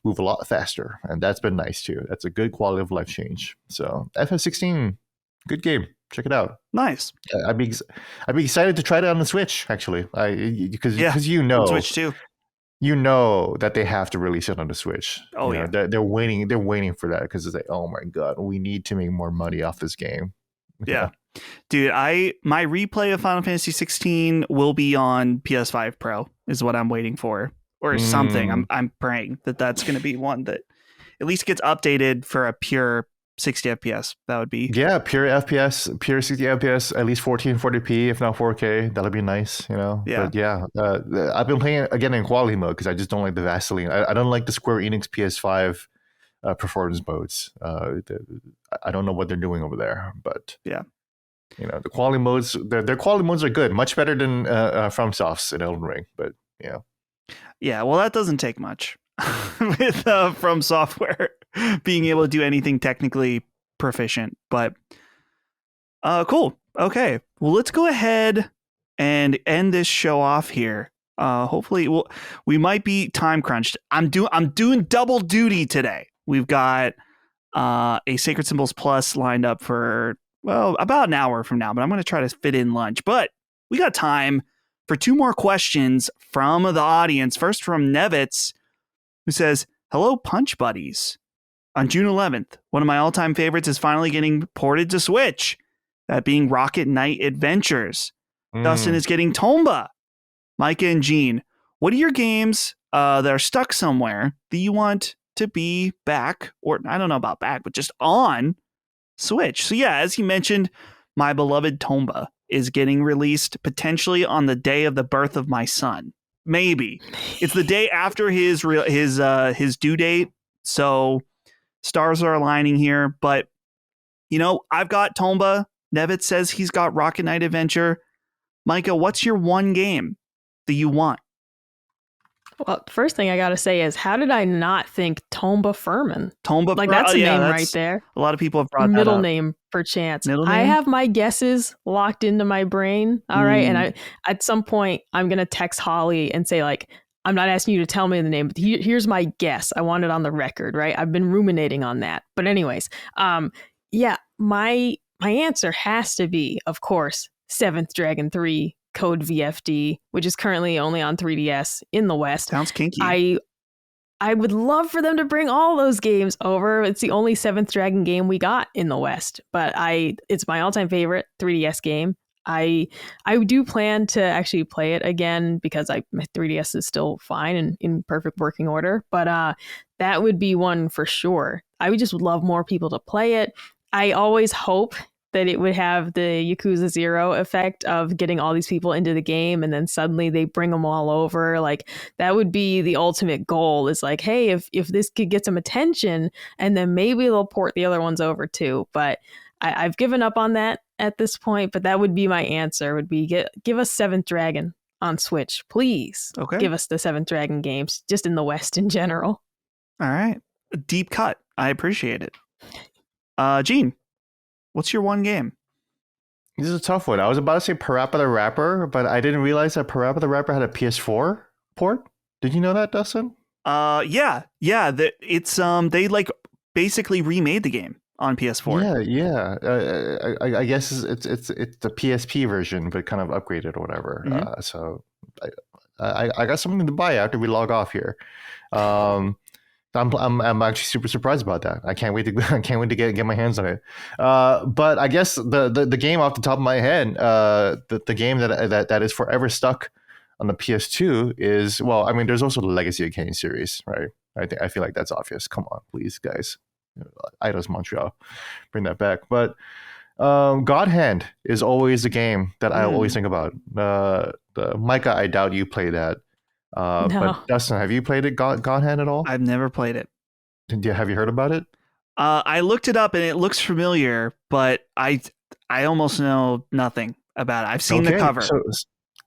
move a lot faster, and that's been nice too. That's a good quality of life change. So FF16, good game. Check it out. Nice. I'd be excited to try it on the Switch, actually. Because Switch too. That they have to release it on the Switch. Oh yeah. They're waiting for that because it's like, oh my god, we need to make more money off this game. Yeah. Dude, my replay of Final Fantasy 16 will be on PS5 Pro is what I'm waiting for, or something. I'm praying that's going to be one that at least gets updated for a pure 60 FPS. That would be pure FPS, pure 60 FPS, at least 1440p, if not 4K. That'll be nice, But I've been playing it again in quality mode because I just don't like the Vaseline. I don't like the Square Enix PS5 performance modes. I don't know what they're doing over there, but the quality modes, their quality modes are good, much better than FromSoft's in Elden Ring. But yeah, well, that doesn't take much with From Software being able to do anything technically proficient. But cool. Okay, well, let's go ahead and end this show off here. Hopefully, we might be time crunched. I'm doing double duty today. We've got a Sacred Symbols Plus lined up for about an hour from now, but I'm going to try to fit in lunch. But we got time for 2 more questions from the audience. First from Nevitz, who says, "Hello, Punch Buddies. On June 11th, one of my all-time favorites is finally getting ported to Switch, that being Rocket Knight Adventures. Dustin is getting Tomba. Micah and Gene, what are your games that are stuck somewhere that you want to be back, or I don't know about back, but just on Switch?" So yeah, as he mentioned, my beloved Tomba is getting released potentially on the day of the birth of my son. Maybe it's the day after his due date. So stars are aligning here, but I've got Tomba. Nevitz says he's got Rocket Knight Adventure. Micah, what's your one game that you want? Well, the first thing I got to say is, how did I not think Tomba Furman? That's a name right there. A lot of people have brought middle that up. name perchance. Middle name? I have my guesses locked into my brain. All right. And at some point, I'm going to text Holly and say, I'm not asking you to tell me the name, but here's my guess. I want it on the record, right? I've been ruminating on that. But anyways, my answer has to be, of course, 7th Dragon 3 Code VFD, which is currently only on 3DS in the West. Sounds kinky. I would love for them to bring all those games over. It's the only 7th Dragon game we got in the West, but it's my all-time favorite 3DS game. I do plan to actually play it again because my 3DS is still fine and in perfect working order, but that would be one for sure. I would just love more people to play it. I always hope that it would have the Yakuza 0 effect of getting all these people into the game and then suddenly they bring them all over. That would be the ultimate goal, is hey, if this could get some attention, and then maybe they'll port the other ones over too. But I've given up on that at this point, but that would be my answer, would be give us 7th Dragon on Switch, please. Okay. Give us the 7th Dragon games, just in the West in general. All right. A deep cut. I appreciate it. Gene, what's your one game? This is a tough one. I was about to say Parappa the Rapper, but I didn't realize that Parappa the Rapper had a PS4 port. Did you know that, Dustin? Yeah. It's they basically remade the game on PS4. Yeah. I guess it's the PSP version, but kind of upgraded or whatever. Mm-hmm. So I got something to buy after we log off here. I'm actually super surprised about that. I can't wait to I can't wait to get my hands on it. But I guess the game off the top of my head, the game that is forever stuck on the PS2 is, well, I mean, there's also the Legacy of Kain series, right? I feel like that's obvious. Come on, please, guys. Eidos Montreal, bring that back. But God Hand is always the game that I always think about. Micah, I doubt you play that. No. But Dustin, have you played it, God Hand, at all? I've never played it. Have you heard about it? I looked it up and it looks familiar, but I almost know nothing about it. I've seen the cover. So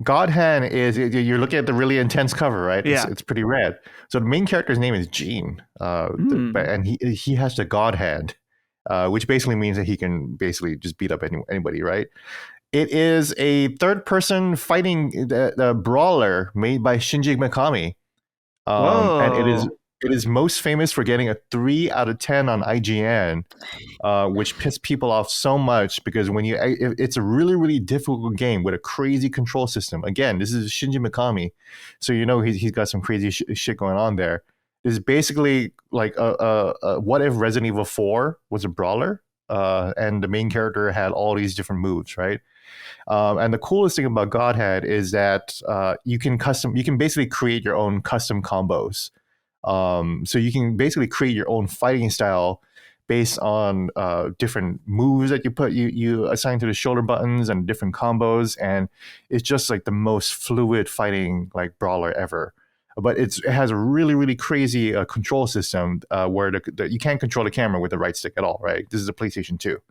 God Hand is, you're looking at the really intense cover, right? Yeah. It's pretty rad. So the main character's name is Gene, and he has the God Hand, which basically means that he can basically just beat up anybody, right? It is a third-person fighting brawler made by Shinji Mikami, and it is most famous for getting a 3 out of 10 on IGN, which pissed people off so much because it's a really, really difficult game with a crazy control system. Again, this is Shinji Mikami, so he's got some crazy shit going on there. It's basically like what if Resident Evil 4 was a brawler, and the main character had all these different moves, right? And the coolest thing about God Hand is that you can basically create your own custom combos. So you can basically create your own fighting style based on different moves that you assign to the shoulder buttons and different combos, and it's just like the most fluid fighting like brawler ever. But it has a really, really crazy control system where you can't control the camera with the right stick at all, right? This is a PlayStation 2.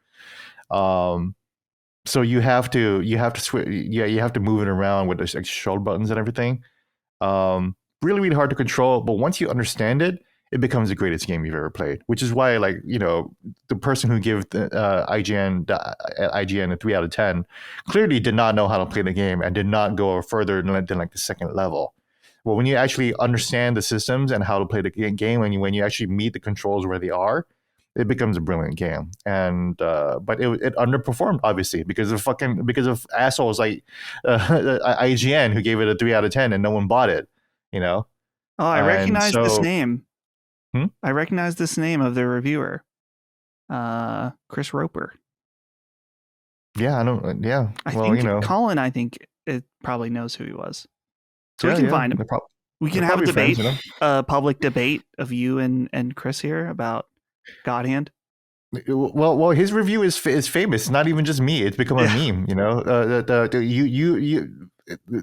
So you have to move it around with the shoulder buttons and everything. Really, really hard to control, but once you understand it, it becomes the greatest game you've ever played. Which is why, the person who gave the IGN a 3 out of 10 clearly did not know how to play the game and did not go further than like the second level. Well, when you actually understand the systems and how to play the game, when you actually meet the controls where they are, it becomes a brilliant game. And but it underperformed, obviously, because of assholes like IGN who gave it a 3 out of 10 and no one bought it. Oh, I recognize this name. I recognize this name of the reviewer, Chris Roper. Yeah, I don't. Yeah, Colin, I think it probably knows who he was, so we can find him. We can have a debate, a public debate of you and Chris here about God Hand. Well, his review is famous. It's not even just me; it's become a meme.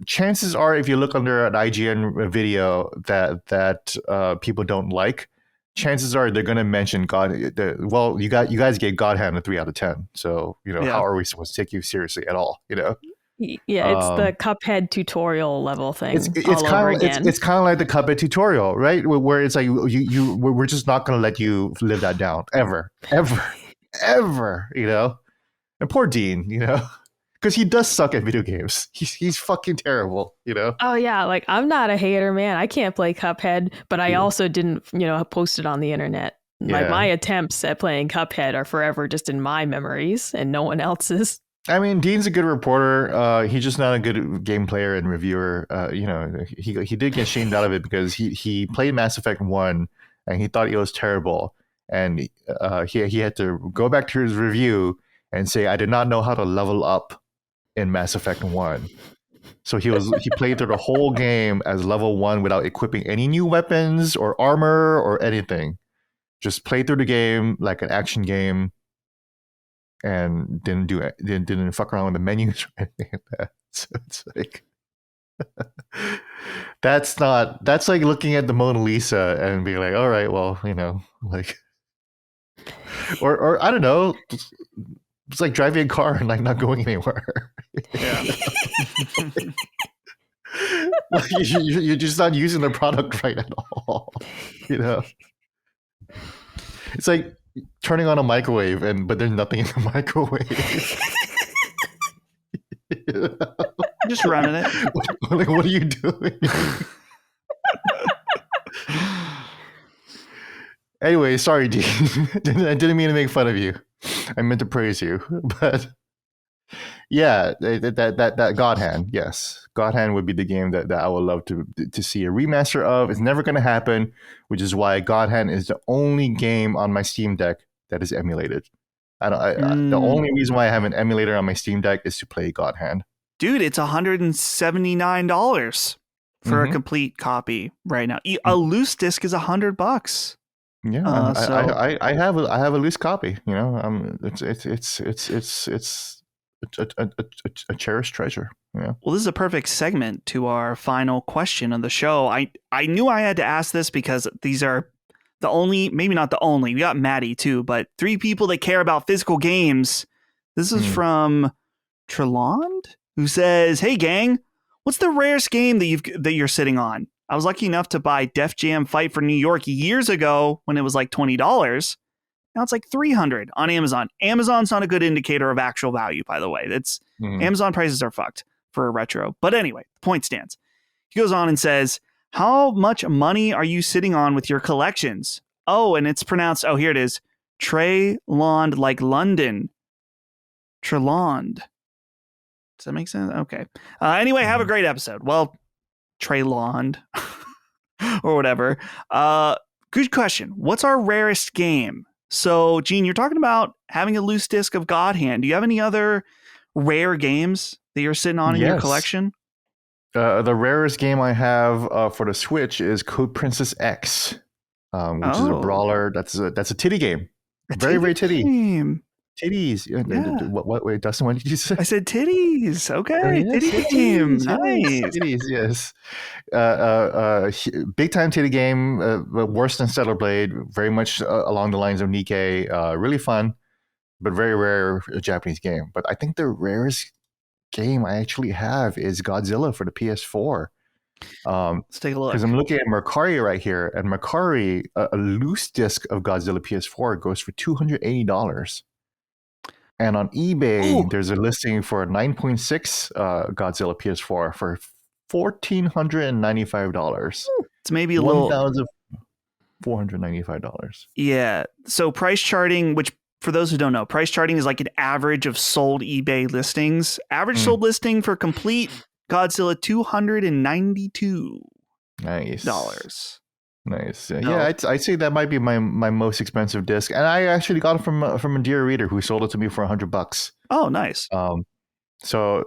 Chances are, if you look under an IGN video that people don't like, chances are they're going to mention God. You guys gave God Hand a 3 out of 10. So how are we supposed to take you seriously at all? Yeah, it's the Cuphead tutorial level thing. It's kind of like the Cuphead tutorial, right? Where it's like we're just not going to let you live that down ever. And poor Dean, because he does suck at video games. He's fucking terrible, Oh yeah, like I'm not a hater, man. I can't play Cuphead, but I also didn't, post it on the internet. Like my attempts at playing Cuphead are forever just in my memories and no one else's. I mean, Dean's a good reporter. He's just not a good game player and reviewer. He did get shamed out of it because he played Mass Effect 1 and he thought it was terrible, and he had to go back to his review and say, I did not know how to level up in Mass Effect 1. So he played through the whole game as level 1 without equipping any new weapons or armor or anything. Just played through the game like an action game and didn't fuck around with the menus or anything like that. So it's like that's like looking at the Mona Lisa and being like, all right, well, like or I don't know. It's like driving a car and like not going anywhere. Yeah. Like you're just not using the product right at all. It's like turning on a microwave but there's nothing in the microwave. Just running it. Like, what are you doing? Anyway, sorry, Dean. I didn't mean to make fun of you. I meant to praise you, but Yeah, that God Hand, yes, God Hand would be the game that I would love to see a remaster of. It's never going to happen, which is why God Hand is the only game on my Steam Deck that is emulated. The only reason why I have an emulator on my Steam Deck is to play God Hand. Dude, it's $179 for a complete copy right now. A loose disc is $100. Yeah, so I have a loose copy. You know, it's a cherished treasure. Yeah. Well, this is a perfect segment to our final question of the show. I knew I had to ask this because these are the only, maybe not the only, we got Maddie too, but 3 people that care about physical games. This is from Treland, who says, "Hey gang, what's the rarest game that you're sitting on? I was lucky enough to buy Def Jam Fight for New York years ago when it was like $20. Now it's like $300 on Amazon. Amazon's not a good indicator of actual value, by the way. Amazon prices are fucked for a retro. But anyway, the point stands." He goes on and says, "How much money are you sitting on with your collections?" Oh, and it's pronounced, oh, here it is. Treland, like London. Treland. Does that make sense? Okay. Anyway, have a great episode. Well, Treland or whatever. Good question. What's our rarest game? So, Gene, you're talking about having a loose disc of God Hand. Do you have any other rare games that you're sitting on in your collection? The rarest game I have for the Switch is Code Princess X, which is a brawler. That's a titty game. Very titty. Game. Titties. Yeah. What? Wait, Dustin, what did you say? I said titties. Okay, titty game. Nice. Titties, yes. Big time titty game. Worse than Stellar Blade. Very much along the lines of Nikkei. Really fun, but very rare Japanese game. But I think the rarest game I actually have is Godzilla for the PS4. Let's take a look. Because I'm looking at Mercari right here, and Mercari, a loose disc of Godzilla PS4 goes for $280. And on eBay, there's a listing for 9.6 Godzilla PS4 for $1,495. It's maybe a little $1,495. Yeah. So price charting, which for those who don't know, price charting is like an average of sold eBay listings. Average sold listing for complete Godzilla, $292. Nice. Nice. Yeah, I'd say that might be my most expensive disc, and I actually got it from a dear reader who sold it to me for $100. Oh, nice. So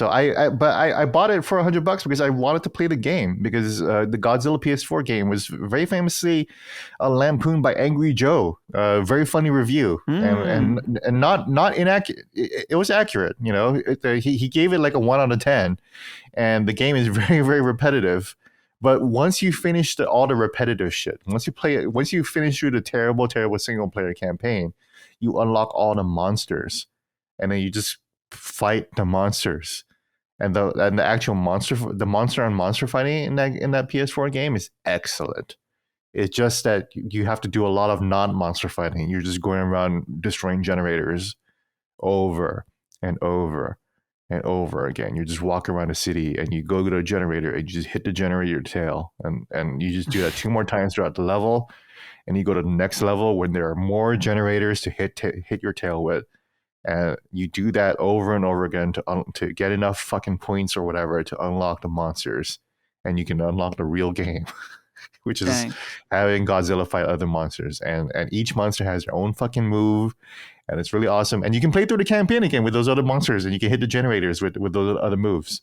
I bought it for $100 because I wanted to play the game, because the Godzilla PS4 game was very famously lampooned by Angry Joe. Very funny review, and not inaccurate. It was accurate. You know, he gave it like a 1 out of 10, and the game is very, very repetitive. But once you finish all the repetitive shit, once you finish through the terrible single player campaign, you unlock all the monsters, and then you just fight the monsters. And the actual monster on monster fighting in that PS4 game is excellent. It's just that you have to do a lot of non-monster fighting. You're just going around destroying generators over and over and over again. You just walk around the city and you go to a generator and you just hit the generator tail, and you just do that 2 more times throughout the level, and you go to the next level when there are more generators to hit your tail with, and you do that over and over again to get enough fucking points or whatever to unlock the monsters, and you can unlock the real game, which is having Godzilla fight other monsters, and each monster has their own fucking move. And it's really awesome. And you can play through the campaign again with those other monsters, and you can hit the generators with those other moves.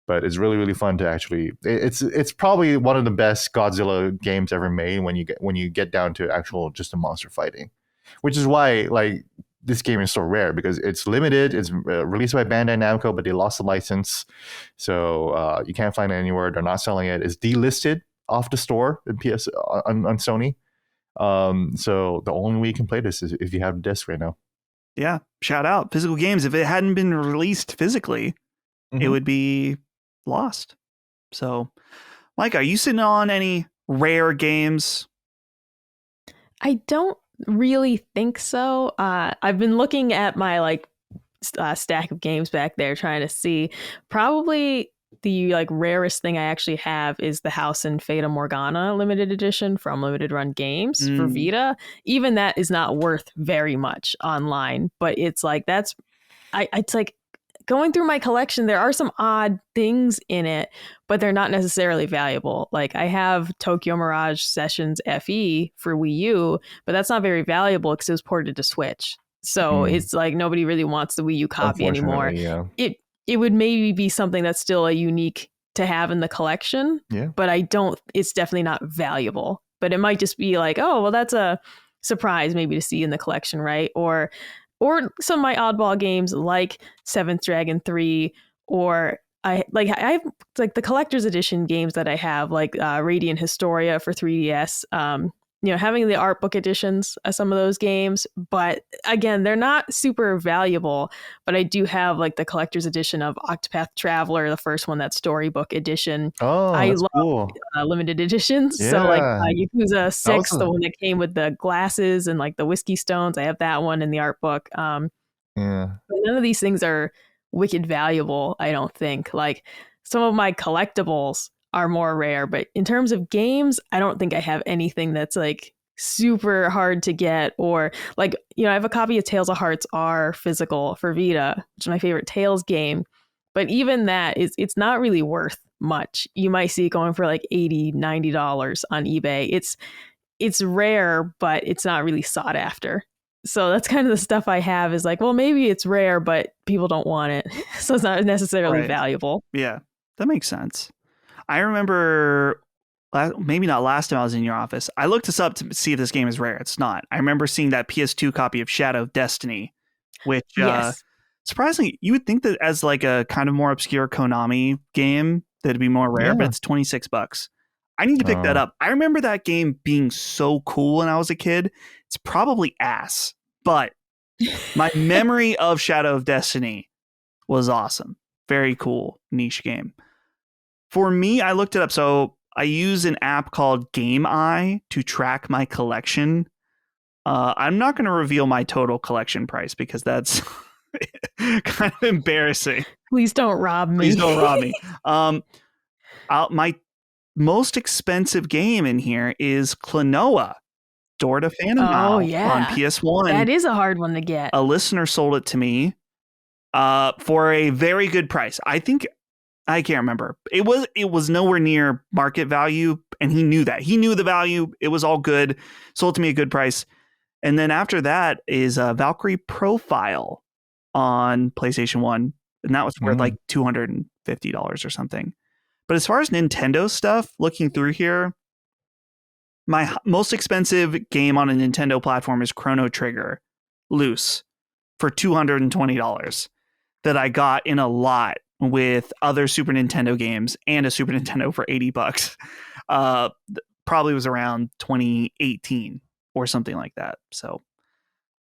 But it's really, really fun to actually. It's probably one of the best Godzilla games ever made when you get down to actual just the monster fighting, which is why like this game is so rare, because it's limited. It's released by Bandai Namco, but they lost the license, so you can't find it anywhere. They're not selling it. It's delisted off the store in on Sony. So the only way you can play this is if you have a disc right now. Yeah, shout out physical games. If it hadn't been released physically, it would be lost. So, Mike, are you sitting on any rare games? I don't really think so. I've been looking at my stack of games back there, trying to see. Probably the rarest thing I actually have is the House and Fata Morgana limited edition from Limited Run Games for Vita. Even that is not worth very much online, but it's like it's like going through my collection, there are some odd things in it, but they're not necessarily valuable. Like I have Tokyo Mirage Sessions FE for Wii U, but that's not very valuable because it was ported to Switch. So it's like nobody really wants the Wii U copy anymore. Yeah. It would maybe be something that's still a unique to have in the collection, but it's definitely not valuable. But it might just be like, oh, well, that's a surprise maybe to see in the collection, right? Or some of my oddball games like Seventh Dragon 3, or I have like the collector's edition games that I have, like Radiant Historia for 3DS. Having the art book editions of some of those games, but again, they're not super valuable. But I do have like the collector's edition of Octopath Traveler, the first one, that storybook edition. Oh, I that's love cool. Limited editions. Yeah. So like Yakuza 6, the one that came with the glasses and like the whiskey stones, I have that one in the art book. Yeah. But none of these things are wicked valuable, I don't think. Like some of my collectibles are more rare, but in terms of games, I don't think I have anything that's like super hard to get. Or like, I have a copy of Tales of Hearts R physical for Vita, which is my favorite Tales game. But even that it's not really worth much. You might see it going for like $80-$90 on eBay. It's rare, but it's not really sought after. So that's kind of the stuff I have, is like, well, maybe it's rare, but people don't want it. So it's not necessarily valuable. Yeah, that makes sense. I remember, maybe not last time I was in your office, I looked this up to see if this game is rare. It's not. I remember seeing that PS2 copy of Shadow of Destiny, which surprisingly, you would think that as like a kind of more obscure Konami game, that'd be more rare, but it's $26. I need to pick that up. I remember that game being so cool when I was a kid. It's probably ass, but my memory of Shadow of Destiny was awesome. Very cool niche game. For me, I looked it up. So I use an app called Game Eye to track my collection. I'm not going to reveal my total collection price because that's kind of embarrassing. Please don't rob me. Please don't rob me. My most expensive game in here is Klonoa, Door to Phantom Isle on PS1. That is a hard one to get. A listener sold it to me for a very good price. I can't remember. It was nowhere near market value, and he knew that. He knew the value. It was all good. Sold to me a good price. And then after that is Valkyrie Profile on PlayStation 1, and that was worth like $250 or something. But as far as Nintendo stuff, looking through here, my most expensive game on a Nintendo platform is Chrono Trigger Loose for $220 that I got in a lot with other Super Nintendo games and a Super Nintendo for $80. Probably was around 2018 or something like that. So,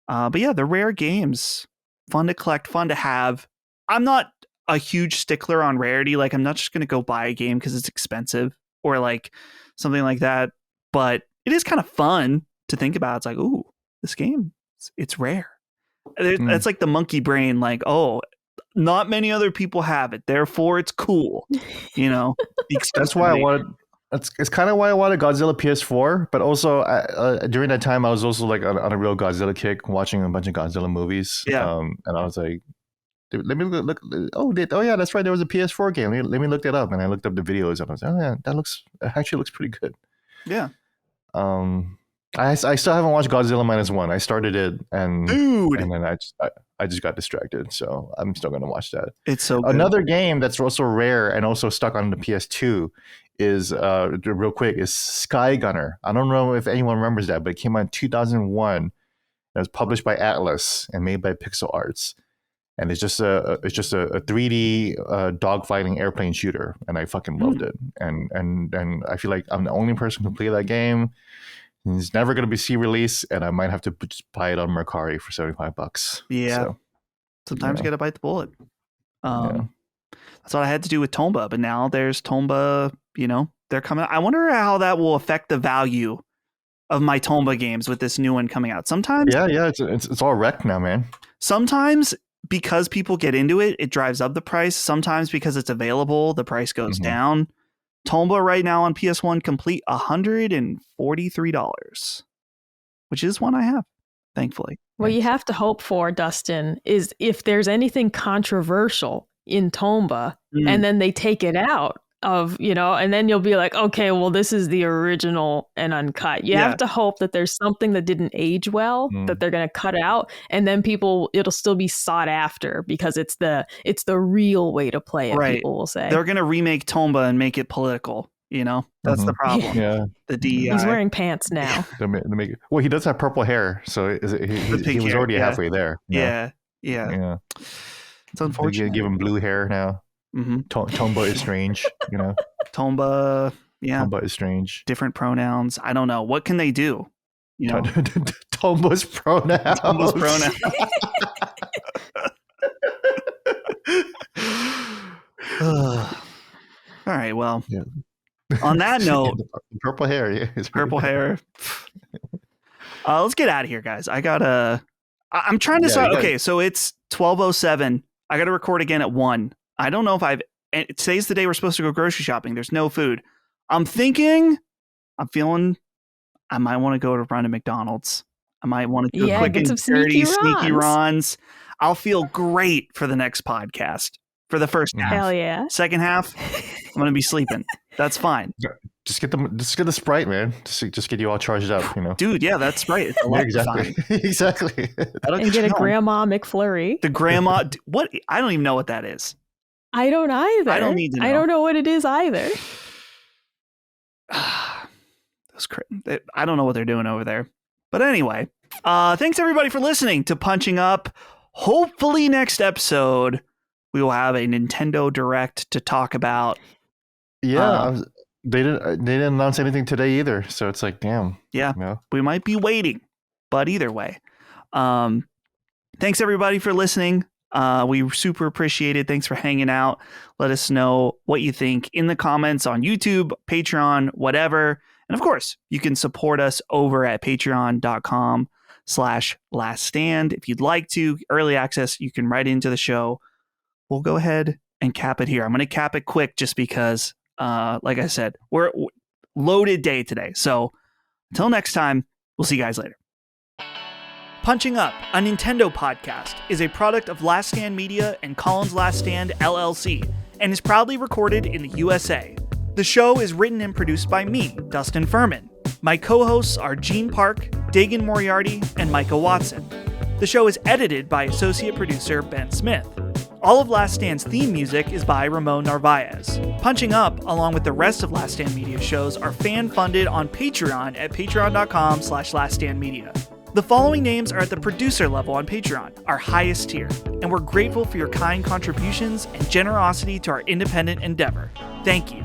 but yeah, the rare games, fun to collect, fun to have. I'm not a huge stickler on rarity. Like, I'm not just going to go buy a game because it's expensive or like something like that. But it is kind of fun to think about. It's like, ooh, this game, it's rare. That's like the monkey brain. Like, oh, not many other people have it, therefore it's cool. That's why I wanted. It's kind of why I wanted Godzilla PS4, but also during that time I was also like on a real Godzilla kick, watching a bunch of Godzilla movies. Yeah. And I was like, let me look. Oh yeah, that's right. There was a PS4 game. Let me look that up. And I looked up the videos, and I was like, oh yeah, it actually looks pretty good. Yeah. I still haven't watched Godzilla -1. I started it, and then I just got distracted. So I'm still gonna watch that. It's so good. Another game that's also rare and also stuck on the PS2 is real quick is Sky Gunner. I don't know if anyone remembers that, but it came out in 2001. It was published by Atlas and made by Pixel Arts. And it's just a 3D dogfighting airplane shooter, and I fucking loved it. And I feel like I'm the only person who can play that game. It's never going to be release, and I might have to just buy it on Mercari for $75. Yeah, so, sometimes you got to bite the bullet. That's what I had to do with Tomba, but now there's Tomba. They're coming. I wonder how that will affect the value of my Tomba games with this new one coming out. Sometimes, it's all wrecked now, man. Sometimes, because people get into it, it drives up the price. Sometimes because it's available, the price goes down. Tomba right now on PS1 complete $143, which is one I have. thankfully. What you have to hope for, Dustin, is if there's anything controversial in Tomba and then they take it out of, and then you'll be like, okay, well, this is the original and uncut. You have to hope that there's something that didn't age well that they're going to cut out, and then it'll still be sought after because it's the real way to play it, Right. people will say. They're going to remake Tomba and make it political, That's the problem. Yeah. The DEI. He's wearing pants now. Well, he does have purple hair, so he was already halfway there. Yeah. It's unfortunate. They're gonna give him blue hair now. Tomba is strange, Tomba, Tomba is strange. different pronouns. I don't know. What can they do? Tomba's pronouns. Tomba's pronouns. All right. Well, on that note, purple hair. Yeah, purple hair. Let's get out of here, guys. I'm trying to start. Okay, so it's 12:07. I got to record again at 1. I don't know if today's the day we're supposed to go grocery shopping. There's no food. I'm feeling I might want to go to run to McDonald's. I might want to do a quick and dirty sneaky runs. I'll feel great for the next podcast for the first half. Hell yeah. Second half, I'm going to be sleeping. That's fine. Just get the Sprite, man. Just get you all charged up, Dude, yeah, that's right. It's exactly. Exactly. And get a Grandma McFlurry. The grandma, what? I don't even know what that is. I don't either. I don't need to know. I don't know what it is either. I don't know what they're doing over there. But anyway, thanks everybody for listening to Punching Up. Hopefully next episode we will have a Nintendo Direct to talk about. Yeah, they didn't announce anything today either, so it's like, damn. Yeah, we might be waiting, but either way, thanks everybody for listening. We super appreciate it. Thanks for hanging out. Let us know what you think in the comments on YouTube, Patreon, whatever. And of course, you can support us over at patreon.com/laststand. If you'd like to, early access, you can write into the show. We'll go ahead and cap it here. I'm going to cap it quick just because, like I said, we're loaded day today. So until next time, we'll see you guys later. Punching Up, a Nintendo podcast, is a product of Last Stand Media and Collins Last Stand, LLC, and is proudly recorded in the USA. The show is written and produced by me, Dustin Furman. My co-hosts are Gene Park, Dagan Moriarty, and Micah Watson. The show is edited by associate producer Ben Smith. All of Last Stand's theme music is by Ramon Narvaez. Punching Up, along with the rest of Last Stand Media shows, are fan-funded on Patreon at patreon.com/laststandmedia. The following names are at the producer level on Patreon, our highest tier, and we're grateful for your kind contributions and generosity to our independent endeavor. Thank you.